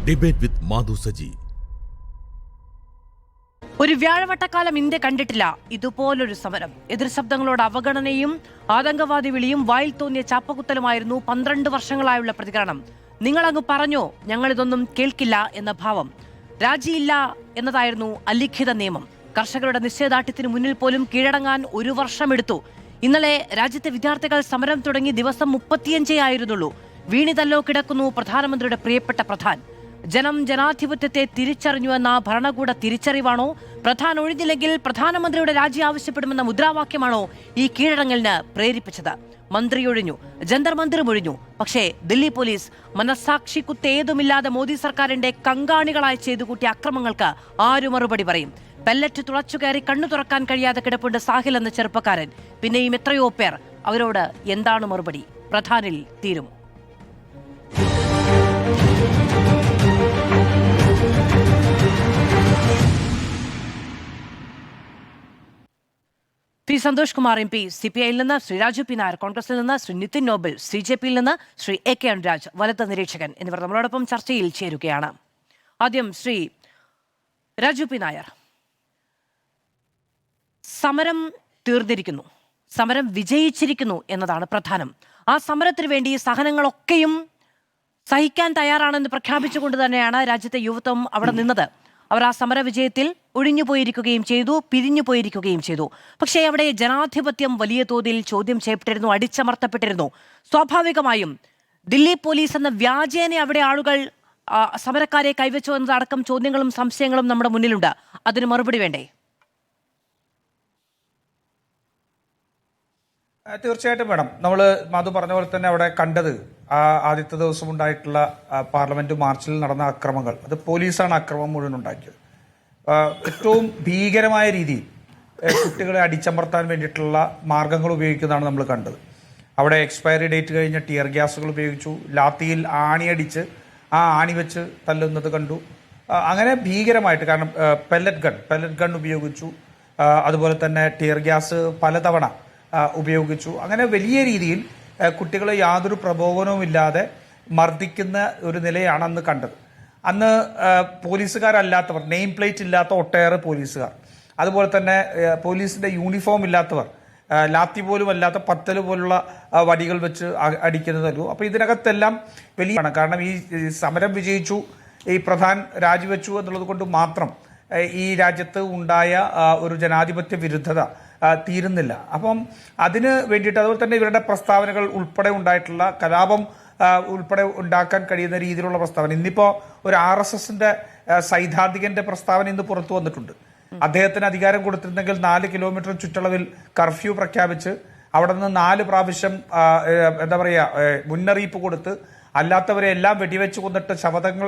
Debate വിത്ത് മാധു സജി. ഒരു വ്യാഴവട്ടക്കാലം India കണ്ടിട്ടില്ല ഇതുപോലൊരു സമരം. എതിർ ശബ്ദങ്ങളോട് അവഗണനയും ആതങ്കവാദി വിളിയും വായിൽ തോന്നിയ ചാപ്പകുത്തലുമായിരുന്നു 12 വർഷങ്ങളായുള്ള പ്രതികരണം. നിങ്ങളങ്ങ് പറഞ്ഞോ, ഞങ്ങളിതൊന്നും കേൾക്കില്ല എന്ന ഭാവം. രാജിയില്ല എന്നതായിരുന്നു അലിഖിത നിയമം. കർഷകരുടെ നിശ്ചയദാർഢ്യത്തിന് മുന്നിൽ പോലും കീഴടങ്ങാൻ 1 വർഷമെടുത്തു. ഇന്നലെ രാജ്യത്തെ വിദ്യാർത്ഥികൾ സമരം തുടങ്ങി ദിവസം 35 ആയിരുന്നുള്ളൂ. വീണിതല്ലോ കിടക്കുന്നു പ്രധാനമന്ത്രിയുടെ പ്രിയപ്പെട്ട പ്രധാൻ. ജനം ജനാധിപത്യത്തെ തിരിച്ചറിഞ്ഞുവെന്ന ഭരണകൂട തിരിച്ചറിവാണോ, പ്രധാൻ ഒഴിഞ്ഞില്ലെങ്കിൽ പ്രധാനമന്ത്രിയുടെ രാജി ആവശ്യപ്പെടുമെന്ന മുദ്രാവാക്യമാണോ ഈ കീഴടങ്ങലിന് പ്രേരിപ്പിച്ചത്? മന്ത്രി ഒഴിഞ്ഞു, ജന്തർ മന്ദിറും ഒഴിഞ്ഞു. പക്ഷേ ദില്ലി പോലീസ് മനസ്സാക്ഷി കുത്തേതുമില്ലാതെ മോദി സർക്കാരിന്റെ കങ്കാണികളായി ചെയ്തു കൂട്ടിയ അക്രമങ്ങൾക്ക് ആരു മറുപടി പറയും? പെല്ലറ്റ് തുളച്ചുകയറി കണ്ണു തുറക്കാൻ കഴിയാതെ കിടപ്പുണ്ട് സാഹിൽ എന്ന ചെറുപ്പക്കാരൻ. പിന്നെയും എത്രയോ പേർ. അവരോട് എന്താണ് മറുപടി? പ്രധാനിൽ തീരും. Shri Santhosh Kumar M P CPI നിന്ന്, ശ്രീ രാജു പി നായർ കോൺഗ്രസിൽ നിന്ന്, ശ്രീ നിതിൻ നോബൽ CJP നിന്ന്, ശ്രീ AK അനുരാജ് വലത് നിരീക്ഷകൻ എന്നിവർ നമ്മളോടൊപ്പം ചർച്ചയിൽ ചേരുകയാണ്. ആദ്യം ശ്രീ രാജു പി നായർ. സമരം തീർന്നിരിക്കുന്നു, സമരം വിജയിച്ചിരിക്കുന്നു എന്നതാണ് പ്രധാനം. ആ സമരത്തിന് വേണ്ടി സഹനങ്ങളൊക്കെയും സഹിക്കാൻ തയ്യാറാണെന്ന് പ്രഖ്യാപിച്ചുകൊണ്ട് തന്നെയാണ് രാജ്യത്തെ യുവത്വം അവിടെ നിന്നത്. അവർ ആ സമര വിജയത്തിൽ ഒഴിഞ്ഞു പോയിരിക്കുകയും ചെയ്തു, പിരിഞ്ഞു പോയിരിക്കുകയും ചെയ്തു. പക്ഷേ അവിടെ ജനാധിപത്യം വലിയ തോതിൽ ചോദ്യം ചെയ്യപ്പെട്ടിരുന്നു, അടിച്ചമർത്തപ്പെട്ടിരുന്നു. സ്വാഭാവികമായും ദില്ലി പോലീസ് എന്ന വ്യാജേന അവിടെ ആളുകൾ സമരക്കാരെ കൈവച്ചു എന്നതടക്കം ചോദ്യങ്ങളും സംശയങ്ങളും നമ്മുടെ മുന്നിലുണ്ട്. അതിന് മറുപടി വേണ്ടേ? തീർച്ചയായിട്ടും വേണം. നമ്മൾ മാധു പറഞ്ഞ പോലെ തന്നെ അവിടെ കണ്ടത് ആദ്യത്തെ ദിവസം ഉണ്ടായിട്ടുള്ള പാർലമെന്റ് മാർച്ചിൽ നടന്ന അക്രമങ്ങൾ, അത് പോലീസാണ് അക്രമം മുഴുവൻ ഉണ്ടാക്കിയത്. ഏറ്റവും ഭീകരമായ രീതിയിൽ കുട്ടികളെ അടിച്ചമർത്താൻ വേണ്ടിയിട്ടുള്ള മാർഗങ്ങൾ ഉപയോഗിക്കുന്നതാണ് നമ്മൾ കണ്ടത്. അവിടെ എക്സ്പയറി ഡേറ്റ് കഴിഞ്ഞ ടിയർ ഗ്യാസുകൾ ഉപയോഗിച്ചു, ലാത്തിയിൽ ആണിയടിച്ച് ആ ആണി വെച്ച് തല്ലുന്നത് കണ്ടു. അങ്ങനെ ഭീകരമായിട്ട്, കാരണം പെല്ലറ്റ് ഗൺ ഉപയോഗിച്ചു, അതുപോലെ തന്നെ ടിയർ ഗ്യാസ് പലതവണ ഉപയോഗിച്ചു. അങ്ങനെ വലിയ രീതിയിൽ കുട്ടികളെ യാതൊരു പ്രകോപനവുമില്ലാതെ മർദ്ദിക്കുന്ന ഒരു നിലയാണ് അന്ന് കണ്ടത്. അന്ന് പോലീസുകാരല്ലാത്തവർ, നെയിം പ്ലേറ്റ് ഇല്ലാത്ത ഒട്ടേറെ പോലീസുകാർ, അതുപോലെ തന്നെ പോലീസിന്റെ യൂണിഫോം ഇല്ലാത്തവർ, ലാത്തി പോലും അല്ലാത്ത പത്തല് പോലുള്ള വടികൾ വെച്ച് അടിക്കുന്നതല്ലോ. അപ്പൊ ഇതിനകത്തെല്ലാം വലിയ, കാരണം ഈ സമരം വിജയിച്ചു, ഈ പ്രധാൻ രാജിവെച്ചു എന്നുള്ളത് കൊണ്ട് മാത്രം ഈ രാജ്യത്ത് ഉണ്ടായ ഒരു ജനാധിപത്യ വിരുദ്ധത തീരുന്നില്ല. അപ്പം അതിന് വേണ്ടിയിട്ട്, അതുപോലെ തന്നെ ഇവരുടെ പ്രസ്താവനകൾ ഉൾപ്പെടെ ഉണ്ടായിട്ടുള്ള കലാപം ഉൾപ്പെടെ ഉണ്ടാക്കാൻ കഴിയുന്ന രീതിയിലുള്ള പ്രസ്താവന, ഇന്നിപ്പോ ഒരു RSSന്റെ സൈദ്ധാന്തികന്റെ പ്രസ്താവന ഇന്ന് പുറത്തു വന്നിട്ടുണ്ട്. അദ്ദേഹത്തിന് അധികാരം കൊടുത്തിരുന്നെങ്കിൽ 4 കിലോമീറ്റർ ചുറ്റളവിൽ കർഫ്യൂ പ്രഖ്യാപിച്ച് അവിടെ നിന്ന് 4 പ്രാവശ്യം എന്താ പറയാ മുന്നറിയിപ്പ് കൊടുത്ത് അല്ലാത്തവരെ എല്ലാം വെടിവെച്ച് കൊന്നിട്ട്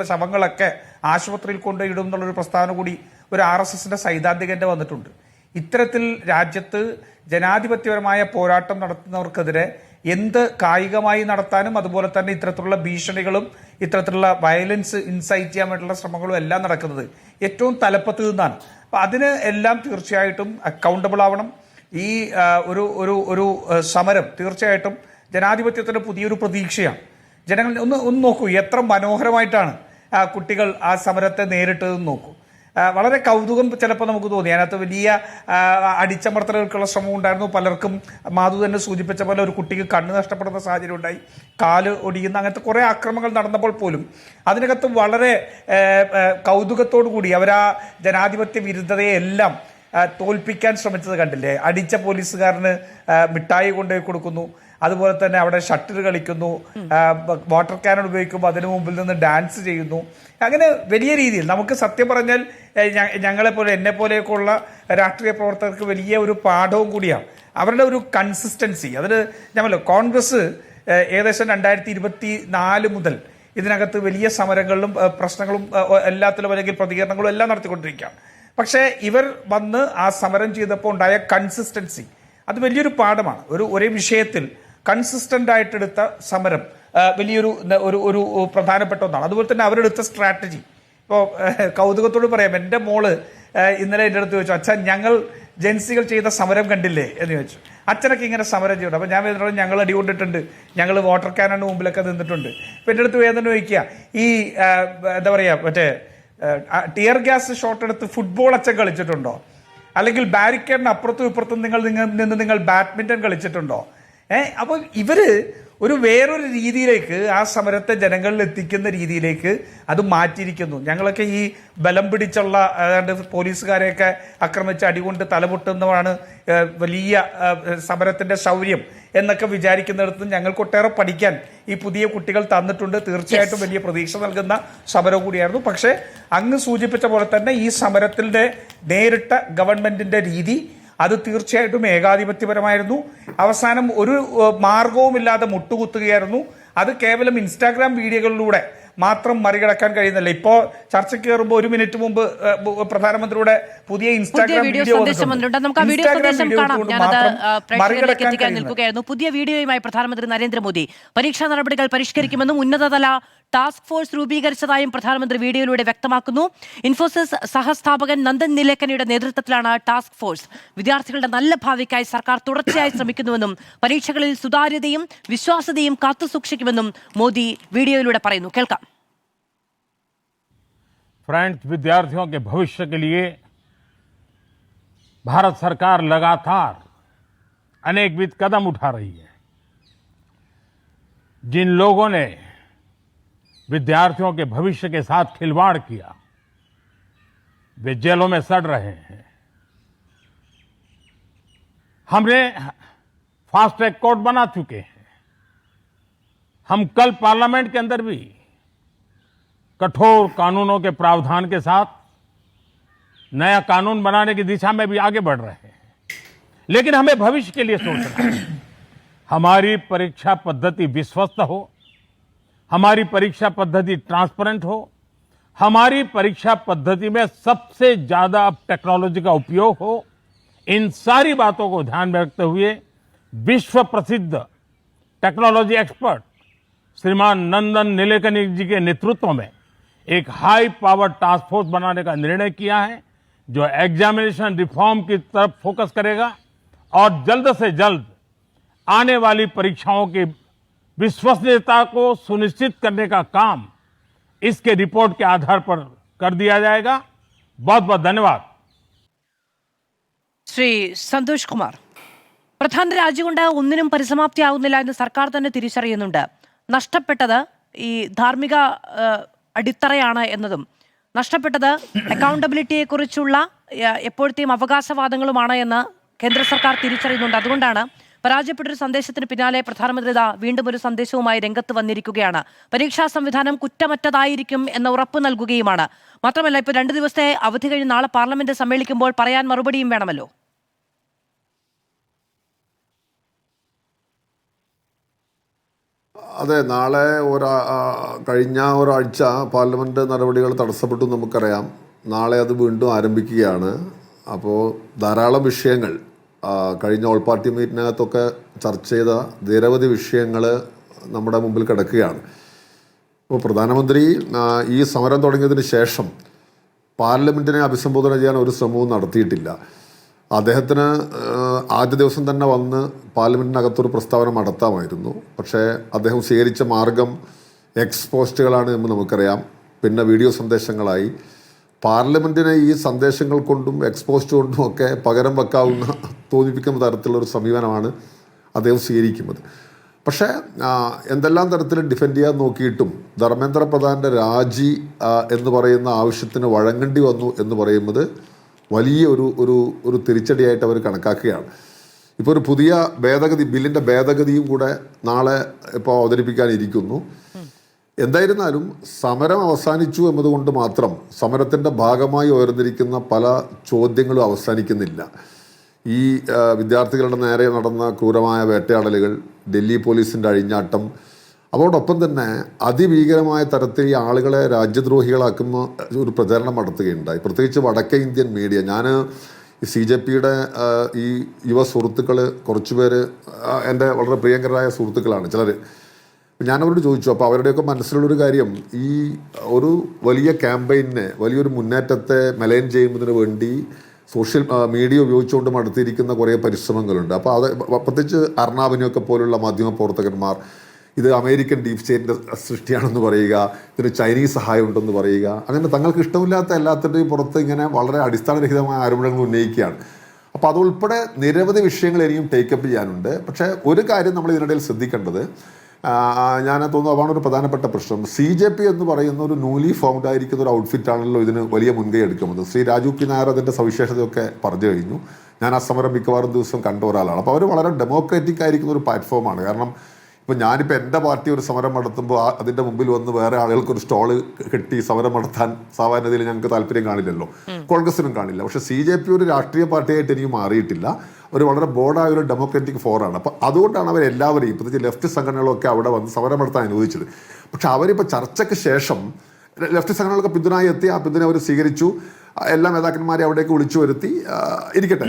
ശവങ്ങളൊക്കെ ആശുപത്രിയിൽ കൊണ്ടുപോയിടും എന്നുള്ളൊരു പ്രസ്താവന കൂടി ഒരു RSSന്റെ സൈദ്ധാന്തികന്റെ വന്നിട്ടുണ്ട്. ഇത്തരത്തിൽ രാജ്യത്ത് ജനാധിപത്യപരമായ പോരാട്ടം നടത്തുന്നവർക്കെതിരെ എന്ത് കായികമായി നടത്താനും, അതുപോലെ തന്നെ ഇത്തരത്തിലുള്ള ഭീഷണികളും ഇത്തരത്തിലുള്ള വയലൻസ് ഇൻസൈറ്റ് ചെയ്യാൻ വേണ്ടിയുള്ള ശ്രമങ്ങളും എല്ലാം നടക്കുന്നത് ഏറ്റവും തലപ്പത്ത് നിന്നാണ്. അപ്പൊ അതിന് എല്ലാം തീർച്ചയായിട്ടും അക്കൗണ്ടബിൾ ആവണം. ഈ ഒരു സമരം തീർച്ചയായിട്ടും ജനാധിപത്യത്തിന്റെ പുതിയൊരു പ്രതീക്ഷയാണ്. ജനങ്ങൾ ഒന്ന് നോക്കൂ, എത്ര മനോഹരമായിട്ടാണ് കുട്ടികൾ ആ സമരത്തെ നേരിട്ടതെന്ന് നോക്കൂ. വളരെ കൗതുകം ചിലപ്പോൾ നമുക്ക് തോന്നി. അതിനകത്ത് വലിയ അടിച്ചമർത്തലുകൾക്കുള്ള ശ്രമം ഉണ്ടായിരുന്നു. പലർക്കും മാധു തന്നെ സൂചിപ്പിച്ച പോലെ ഒരു കുട്ടിക്ക് കണ്ണ് നഷ്ടപ്പെടുന്ന സാഹചര്യം ഉണ്ടായി, കാല് ഒടിയുന്ന, അങ്ങനത്തെ കുറെ ആക്രമണങ്ങൾ നടന്നപ്പോൾ പോലും അതിനകത്ത് വളരെ കൗതുകത്തോടു കൂടി അവർ ആ ജനാധിപത്യ വിരുദ്ധതയെ എല്ലാം തോൽപ്പിക്കാൻ ശ്രമിച്ചത് കണ്ടില്ലേ? അടിച്ച പോലീസുകാരന് മിഠായി കൊണ്ടുപോയി കൊടുക്കുന്നു, അതുപോലെ തന്നെ അവിടെ ഷട്ടിൽ കളിക്കുന്നു, വാട്ടർ ക്യാനൺ ഉപയോഗിക്കുമ്പോൾ അതിനു മുമ്പിൽ നിന്ന് ഡാൻസ് ചെയ്യുന്നു. അങ്ങനെ വലിയ രീതിയിൽ നമുക്ക് സത്യം പറഞ്ഞാൽ ഞങ്ങളെപ്പോലെ എന്നെ പോലെയൊക്കെ ഉള്ള രാഷ്ട്രീയ പ്രവർത്തകർക്ക് വലിയ ഒരു പാഠവും കൂടിയാണ് അവരുടെ ഒരു കൺസിസ്റ്റൻസി. അതിന് ഞമ്മല്ലോ കോൺഗ്രസ് ഏകദേശം 2024 മുതൽ ഇതിനകത്ത് വലിയ സമരങ്ങളിലും പ്രശ്നങ്ങളും എല്ലാത്തിലും അല്ലെങ്കിൽ പ്രതികരണങ്ങളും എല്ലാം നടത്തിക്കൊണ്ടിരിക്കുകയാണ്. പക്ഷേ ഇവർ വന്ന് ആ സമരം ചെയ്തപ്പോൾ ഉണ്ടായ കൺസിസ്റ്റൻസി, അത് വലിയൊരു പാഠമാണ്. ഒരേ വിഷയത്തിൽ കൺസിസ്റ്റന്റ് ആയിട്ടെടുത്ത സമരം വലിയൊരു ഒരു പ്രധാനപ്പെട്ട ഒന്നാണ്. അതുപോലെ തന്നെ അവരെടുത്ത സ്ട്രാറ്റജി. ഇപ്പോൾ കൗതുകത്തോട് പറയാം, എൻ്റെ മോള് ഇന്നലെ എൻ്റെ അടുത്ത് ചോദിച്ചു, അച്ഛാ ജെൻസികൾ ചെയ്ത സമരം കണ്ടില്ലേ എന്ന് ചോദിച്ചു. അച്ഛനൊക്കെ ഇങ്ങനെ സമരം ചെയ്യണം. അപ്പം ഞാൻ വേദന ഞങ്ങൾ അടി കൊണ്ടിട്ടുണ്ട്, ഞങ്ങൾ വാട്ടർ ക്യാനോന് മുമ്പിലൊക്കെ നിന്നിട്ടുണ്ട്. ഇപ്പം എൻ്റെ അടുത്ത് വേദന ചോദിക്കുക, ഈ എന്താ പറയുക മറ്റേ ടിയർ ഗ്യാസ് ഷോട്ട് എടുത്ത് ഫുട്ബോൾ അച്ഛൻ കളിച്ചിട്ടുണ്ടോ? അല്ലെങ്കിൽ ബാരിക്കേഡിന് അപ്പുറത്തും ഇപ്പുറത്തും നിങ്ങൾ ബാഡ്മിൻ്റൺ കളിച്ചിട്ടുണ്ടോ? അപ്പോൾ ഇവര് ഒരു വേറൊരു രീതിയിലേക്ക് ആ സമരത്തെ ജനങ്ങളിൽ എത്തിക്കുന്ന രീതിയിലേക്ക് അത് മാറ്റിയിരിക്കുന്നു. ഞങ്ങളൊക്കെ ഈ ബലം പിടിച്ചുള്ള ഏതാണ്ട് പോലീസുകാരെയൊക്കെ ആക്രമിച്ച് അടികൊണ്ട് തലപൊട്ടുന്നതാണ് വലിയ സമരത്തിന്റെ ശൗര്യം എന്നൊക്കെ വിചാരിക്കുന്നിടത്ത് ഞങ്ങൾക്ക് ഒട്ടേറെ പഠിക്കാൻ ഈ പുതിയ കുട്ടികൾ തന്നിട്ടുണ്ട്. തീർച്ചയായിട്ടും വലിയ പ്രതീക്ഷ നൽകുന്ന സമരം കൂടിയായിരുന്നു. പക്ഷേ അങ്ങ് സൂചിപ്പിച്ച പോലെ തന്നെ ഈ സമരത്തിന്റെ നേരിട്ട ഗവൺമെന്റിന്റെ രീതി അത് തീർച്ചയായിട്ടും ഏകാധിപത്യപരമായിരുന്നു. അവസാനം ഒരു മാർഗവുമില്ലാതെ മുട്ടുകുത്തുകയായിരുന്നു. അത് കേവലം ഇൻസ്റ്റാഗ്രാം വീഡിയോകളിലൂടെ മാത്രം മറികടക്കാൻ കഴിയുന്നില്ല. ഇപ്പോ ചർച്ചയ്ക്ക് കയറുമ്പോൾ 1 മിനിറ്റ് മുമ്പ് പ്രധാനമന്ത്രിയുടെ പുതിയ ഇൻസ്റ്റാഗ്രാം വീഡിയോ നിൽക്കുകയായിരുന്നു. പുതിയ വീഡിയോയുമായി പ്രധാനമന്ത്രി നരേന്ദ്രമോദി പരീക്ഷാ നടപടികൾ പരിഷ്കരിക്കുമെന്നും ഉന്നതതല ടാസ്ക് ഫോഴ്സ് രൂപീകരിച്ചതായും പ്രധാനമന്ത്രി വീഡിയോയിലൂടെ വ്യക്തമാക്കുന്നു. ഇൻഫോസിസ് സഹസ്ഥാപകൻ നന്ദൻ നിലേക്കനിയുടെ നേതൃത്വത്തിലാണ് ടാസ്ക് ഫോഴ്സ്. വിദ്യാർത്ഥികളുടെ നല്ല ഭാവിക്കായി സർക്കാർ തുടർച്ചയായി ശ്രമിക്കുന്നുവെന്നും പരീക്ഷകളിൽ സുതാര്യതയും വിശ്വാസ്യതയും കാത്തുസൂക്ഷിക്കുമെന്നും മോദി വീഡിയോയിലൂടെ പറയുന്നു. കേൾക്കാം. फ्रेंड्स, विद्यार्थियों के भविष्य के लिए भारत सरकार लगातार अनेकविध कदम उठा रही है. जिन लोगों ने विद्यार्थियों के भविष्य के साथ खिलवाड़ किया वे जेलों में सड़ रहे हैं. हमने फास्ट ट्रैक कोर्ट बना चुके हैं. हम कल पार्लियामेंट के अंदर भी कठोर कानूनों के प्रावधान के साथ नया कानून बनाने की दिशा में भी आगे बढ़ रहे हैं. लेकिन हमें भविष्य के लिए सोचना है. हमारी परीक्षा पद्धति विश्वस्त हो, हमारी परीक्षा पद्धति ट्रांसपेरेंट हो, हमारी परीक्षा पद्धति में सबसे ज्यादा अब टेक्नोलॉजी का उपयोग हो. इन सारी बातों को ध्यान में रखते हुए विश्व प्रसिद्ध टेक्नोलॉजी एक्सपर्ट श्रीमान नंदन निलेकनी जी के नेतृत्व में एक हाई पावर टास्क फोर्स बनाने का निर्णय किया है, जो एग्जामिनेशन रिफॉर्म की तरफ फोकस करेगा और जल्द से जल्द आने वाली परीक्षाओं की विश्वसनीयता को सुनिश्चित करने का काम इसके रिपोर्ट के आधार पर कर दिया जाएगा. बहुत बहुत धन्यवाद. ശ്രീ സന്തോഷ് കുമാർ, പ്രധാന രാജ്യം കൊണ്ട് ഒന്നിനും പരിസമാപ്തിയാവുന്നില്ല എന്ന് സർക്കാർ തന്നെ തിരിച്ചറിയുന്നുണ്ട്. നഷ്ടപ്പെട്ടത് ഈ ധാർമ്മിക അടിത്തറയാണ് എന്നതും നഷ്ടപ്പെട്ടത് അക്കൗണ്ടബിലിറ്റിയെ കുറിച്ചുള്ള എപ്പോഴത്തെയും അവകാശവാദങ്ങളുമാണ് എന്ന് കേന്ദ്ര സർക്കാർ തിരിച്ചറിയുന്നുണ്ട്. അതുകൊണ്ടാണ് പരാജയപ്പെട്ടൊരു സന്ദേശത്തിന് പിന്നാലെ പ്രധാനമന്ത്രി വീണ്ടും ഒരു സന്ദേശവുമായി രംഗത്ത് വന്നിരിക്കുകയാണ്. പരീക്ഷാ സംവിധാനം കുറ്റമറ്റതായിരിക്കും എന്ന ഉറപ്പ് നൽകുകയുമാണ്. മാത്രമല്ല, ഇപ്പോൾ 2 ദിവസത്തെ അവധി കഴിഞ്ഞ് നാളെ പാർലമെന്റ് സമ്മേളിക്കുമ്പോൾ പറയാൻ മറുപടിയും വേണമല്ലോ. അതെ, നാളെ കഴിഞ്ഞ ഒരാഴ്ച പാർലമെന്റ് നടപടികൾ തടസ്സപ്പെട്ടു നമുക്കറിയാം. നാളെ അത് വീണ്ടും ആരംഭിക്കുകയാണ്. അപ്പോൾ ധാരാളം വിഷയങ്ങൾ കഴിഞ്ഞ ഓൾ പാർട്ടി മീറ്റിനകത്തൊക്കെ ചർച്ച ചെയ്ത നിരവധി വിഷയങ്ങൾ നമ്മുടെ മുമ്പിൽ കിടക്കുകയാണ്. അപ്പോൾ പ്രധാനമന്ത്രി ഈ സമരം തുടങ്ങിയതിന് ശേഷം പാർലമെൻറ്റിനെ അഭിസംബോധന ചെയ്യാൻ ഒരു ശ്രമവും നടത്തിയിട്ടില്ല. അദ്ദേഹത്തിന് ആദ്യ ദിവസം തന്നെ വന്ന് പാർലമെൻറ്റിനകത്തൊരു പ്രസ്താവന നടത്താമായിരുന്നു. പക്ഷേ അദ്ദേഹം സ്വീകരിച്ച മാർഗം എക്സ് പോസ്റ്റുകളാണ് എന്ന് നമുക്കറിയാം. പിന്നെ വീഡിയോ സന്ദേശങ്ങളായി. പാർലമെൻറ്റിനെ ഈ സന്ദേശങ്ങൾ കൊണ്ടും എക്സ്പോസ്റ്റ് കൊണ്ടും ഒക്കെ പകരം വെക്കാവുന്ന തോന്നിപ്പിക്കുന്ന തരത്തിലുള്ളൊരു സമീപനമാണ് അദ്ദേഹം സ്വീകരിക്കുന്നത്. പക്ഷേ എന്തെല്ലാം തരത്തിൽ ഡിഫെൻഡ് ചെയ്യാൻ നോക്കിയിട്ടും ധർമ്മേന്ദ്ര പ്രധാൻ്റെ രാജി എന്ന് പറയുന്ന ആവശ്യത്തിന് വഴങ്ങേണ്ടി വന്നു എന്ന് പറയുന്നത് വലിയ ഒരു തിരിച്ചടിയായിട്ട് അവർ കണക്കാക്കുകയാണ്. ഇപ്പോൾ ഒരു പുതിയ ബില്ലിൻ്റെ ഭേദഗതിയും കൂടെ നാളെ ഇപ്പോൾ അവതരിപ്പിക്കാനിരിക്കുന്നു. എന്തായിരുന്നാലും സമരം അവസാനിച്ചു എന്നതുകൊണ്ട് മാത്രം സമരത്തിൻ്റെ ഭാഗമായി ഉയർന്നിരിക്കുന്ന പല ചോദ്യങ്ങളും അവസാനിക്കുന്നില്ല. ഈ വിദ്യാർത്ഥികളുടെ നേരെ നടന്ന ക്രൂരമായ വേട്ടയാടലുകൾ, ഡൽഹി പോലീസിൻ്റെ അഴിഞ്ഞാട്ടം, അതോടൊപ്പം തന്നെ അതിഭീകരമായ തരത്തിൽ ഈ ആളുകളെ രാജ്യദ്രോഹികളാക്കുന്ന ഒരു പ്രചരണം നടത്തുകയുണ്ടായി. പ്രത്യേകിച്ച് വടക്കേ ഇന്ത്യൻ മീഡിയ. ഞാൻ ഈ CJPയുടെ ഈ യുവ സുഹൃത്തുക്കൾ കുറച്ചുപേര് എൻ്റെ വളരെ പ്രിയങ്കരായ സുഹൃത്തുക്കളാണ് ചിലർ. ഞാനവരോട് ചോദിച്ചു. അപ്പോൾ അവരുടെയൊക്കെ മനസ്സിലുള്ളൊരു കാര്യം, ഈ ഒരു വലിയ ക്യാമ്പയിനെ, വലിയൊരു മുന്നേറ്റത്തെ മെലൈൻ ചെയ്യുന്നതിന് വേണ്ടി സോഷ്യൽ മീഡിയ ഉപയോഗിച്ചുകൊണ്ട് നടത്തിയിരിക്കുന്ന കുറേ പരിശ്രമങ്ങളുണ്ട്. അപ്പോൾ അത് പ്രത്യേകിച്ച് അർണാബിനെയൊക്കെ പോലുള്ള മാധ്യമ പ്രവർത്തകന്മാർ ഇത് അമേരിക്കൻ ഡീപ് സ്റ്റേറ്റിൻ്റെ സൃഷ്ടിയാണെന്ന് പറയുക, ഇതിന് ചൈനീസ് സഹായം ഉണ്ടെന്ന് പറയുക, അങ്ങനെ തങ്ങൾക്ക് ഇഷ്ടമില്ലാത്ത എല്ലാത്തിൻ്റെയും പുറത്ത് ഇങ്ങനെ വളരെ അടിസ്ഥാനരഹിതമായ ആരോപണങ്ങൾ ഉന്നയിക്കുകയാണ്. അപ്പോൾ അതുൾപ്പെടെ നിരവധി വിഷയങ്ങൾ ഇനിയും ടേക്കപ്പ് ചെയ്യാനുണ്ട്. പക്ഷേ ഒരു കാര്യം നമ്മൾ ഇതിനിടയിൽ ശ്രദ്ധിക്കേണ്ടത്, ഞാൻ തോന്നുന്നു അതാണ് ഒരു പ്രധാനപ്പെട്ട പ്രശ്നം. CJP എന്ന് പറയുന്ന ഒരു ന്യൂലി ഫോംഡ് ആയിരിക്കുന്ന ഒരു ഔട്ട്ഫിറ്റാണല്ലോ ഇതിന് വലിയ മുൻകൈ എടുക്കുന്നത്. ശ്രീ രാജു പി നായർ അതിൻ്റെ സവിശേഷതയൊക്കെ പറഞ്ഞു കഴിഞ്ഞു. ഞാൻ ആ സമരം മിക്കവാറും ദിവസം കണ്ട ഒരാളാണ്. അപ്പോൾ അവർ വളരെ ഡെമോക്രാറ്റിക് ആയിരിക്കുന്ന ഒരു പ്ലാറ്റ്ഫോമാണ്. കാരണം ഇപ്പോൾ ഞാനിപ്പോൾ എൻ്റെ പാർട്ടി ഒരു സമരം നടത്തുമ്പോൾ അതിൻ്റെ മുമ്പിൽ വന്ന് വേറെ ആളുകൾക്ക് ഒരു സ്റ്റോള് കെട്ടി സമരം നടത്താൻ സാധാരണയിൽ ഞങ്ങൾക്ക് താല്പര്യം കാണില്ലല്ലോ, കോൺഗ്രസിനും കാണില്ല. പക്ഷേ CJP ഒരു രാഷ്ട്രീയ പാർട്ടിയായിട്ട് എനിക്ക് മാറിയിട്ടില്ല. ഒരു വളരെ ബോർഡായ ഒരു ഡെമോക്രാറ്റിക് ഫോറാണ്. അപ്പോൾ അതുകൊണ്ടാണ് അവരെല്ലാവരെയും പ്രത്യേകിച്ച് ലെഫ്റ്റ് സംഘടനകളൊക്കെ അവിടെ വന്ന് സമരം നടത്താൻ അനുവദിച്ചത്. പക്ഷെ അവരിപ്പോൾ ചർച്ചയ്ക്ക് ശേഷം ലെഫ്റ്റ് സംഘടനകളൊക്കെ പിന്തുണയായി എത്തി. ആ പിന്തുണ അവർ സ്വീകരിച്ചു. എല്ലാ നേതാക്കന്മാരെ അവിടേക്ക് വിളിച്ചു വരുത്തി. ഇരിക്കട്ടെ,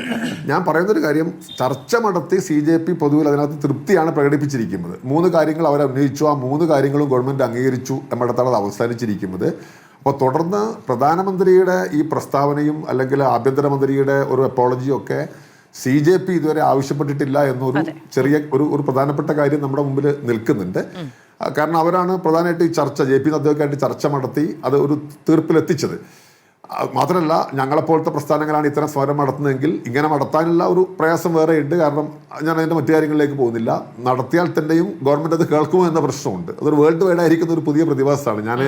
ഞാൻ പറയുന്നൊരു കാര്യം, ചർച്ച നടത്തി CJP പൊതുവിൽ അതിനകത്ത് തൃപ്തിയാണ് പ്രകടിപ്പിച്ചിരിക്കുന്നത്. 3 കാര്യങ്ങൾ അവർ ഉന്നയിച്ചു. ആ 3 കാര്യങ്ങളും ഗവൺമെൻറ് അംഗീകരിച്ചു എന്നിടത്താണ് അത് അവസാനിച്ചിരിക്കുന്നത്. അപ്പോൾ തുടർന്ന് പ്രധാനമന്ത്രിയുടെ ഈ പ്രസ്താവനയും അല്ലെങ്കിൽ ആഭ്യന്തരമന്ത്രിയുടെ ഒരു അപ്പോളജിയും ഒക്കെ CJP ഇതുവരെ ആവശ്യപ്പെട്ടിട്ടില്ല എന്നൊരു ചെറിയ ഒരു പ്രധാനപ്പെട്ട കാര്യം നമ്മുടെ മുമ്പിൽ നിൽക്കുന്നുണ്ട്. കാരണം അവരാണ് പ്രധാനമായിട്ട് ഈ ചർച്ച JP നദ്ദയൊക്കെയായിട്ട് ചർച്ച നടത്തി അത് ഒരു തീർപ്പിലെത്തിച്ചത്. മാത്രമല്ല, ഞങ്ങളെപ്പോലത്തെ പ്രസ്ഥാനങ്ങളാണ് ഇത്തരം സമരം നടത്തുന്നതെങ്കിൽ ഇങ്ങനെ നടത്താനുള്ള ഒരു പ്രയാസം വേറെ ഉണ്ട്. കാരണം ഞാൻ അതിൻ്റെ മറ്റു കാര്യങ്ങളിലേക്ക് പോകുന്നില്ല. നടത്തിയാൽ തന്നെയും ഗവൺമെൻറ് അത് കേൾക്കുമോ എന്ന പ്രശ്നമുണ്ട്. അതൊരു വേൾഡ് വൈഡ് ആയിരിക്കുന്ന ഒരു പുതിയ പ്രതിഭാസമാണ്. ഞാൻ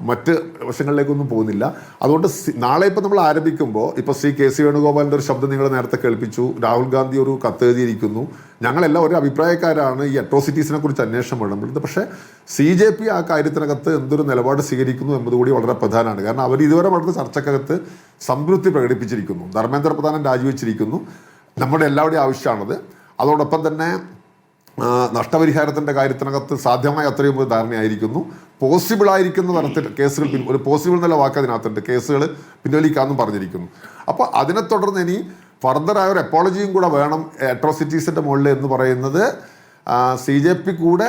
മറ്റ് വശങ്ങളിലേക്കൊന്നും പോകുന്നില്ല. അതുകൊണ്ട് നാളെ ഇപ്പോൾ നമ്മൾ ആരംഭിക്കുമ്പോൾ ഇപ്പോൾ ശ്രീ KC വേണുഗോപാലിൻ്റെ ഒരു ശബ്ദം നിങ്ങൾ നേരത്തെ കേൾപ്പിച്ചു. രാഹുൽ ഗാന്ധി ഒരു കത്ത് എഴുതിയിരിക്കുന്നു. ഞങ്ങളെല്ലാം ഒരു അഭിപ്രായക്കാരാണ് ഈ അട്രോസിറ്റീസിനെ കുറിച്ച് അന്വേഷണം വേണമെന്നുള്ളത്. പക്ഷേ CJP ആ കാര്യത്തിനകത്ത് എന്തൊരു നിലപാട് സ്വീകരിക്കുന്നു എന്നതുകൂടി വളരെ പ്രധാനമാണ്. കാരണം അവർ ഇതുവരെ നടന്ന ചർച്ചക്കകത്ത് സംതൃപ്തി പ്രകടിപ്പിച്ചിരിക്കുന്നു. ധർമ്മേന്ദ്ര പ്രധാനൻ രാജിവെച്ചിരിക്കുന്നു. നമ്മുടെ എല്ലാവരുടെയും ആവശ്യമാണത്. അതോടൊപ്പം തന്നെ നഷ്ടപരിഹാരത്തിൻ്റെ കാര്യത്തിനകത്ത് സാധ്യമായ അത്രയും ഒരു ധാരണയായിരിക്കുന്നു. പോസിബിൾ ആയിരിക്കുന്ന തരത്തിൽ കേസുകൾ ഒരു പോസിബിൾ എന്നുള്ള വാക്ക് അതിനകത്തുണ്ട്. കേസുകൾ പിൻവലിക്കാമെന്നും പറഞ്ഞിരിക്കുന്നു. അപ്പോൾ അതിനെ തുടർന്ന് ഇനി ഫർദറായ ഒരു അപ്പോളജിയും കൂടെ വേണം അട്രോസിറ്റീസിൻ്റെ മുകളിൽ എന്ന് പറയുന്നത് CJP കൂടെ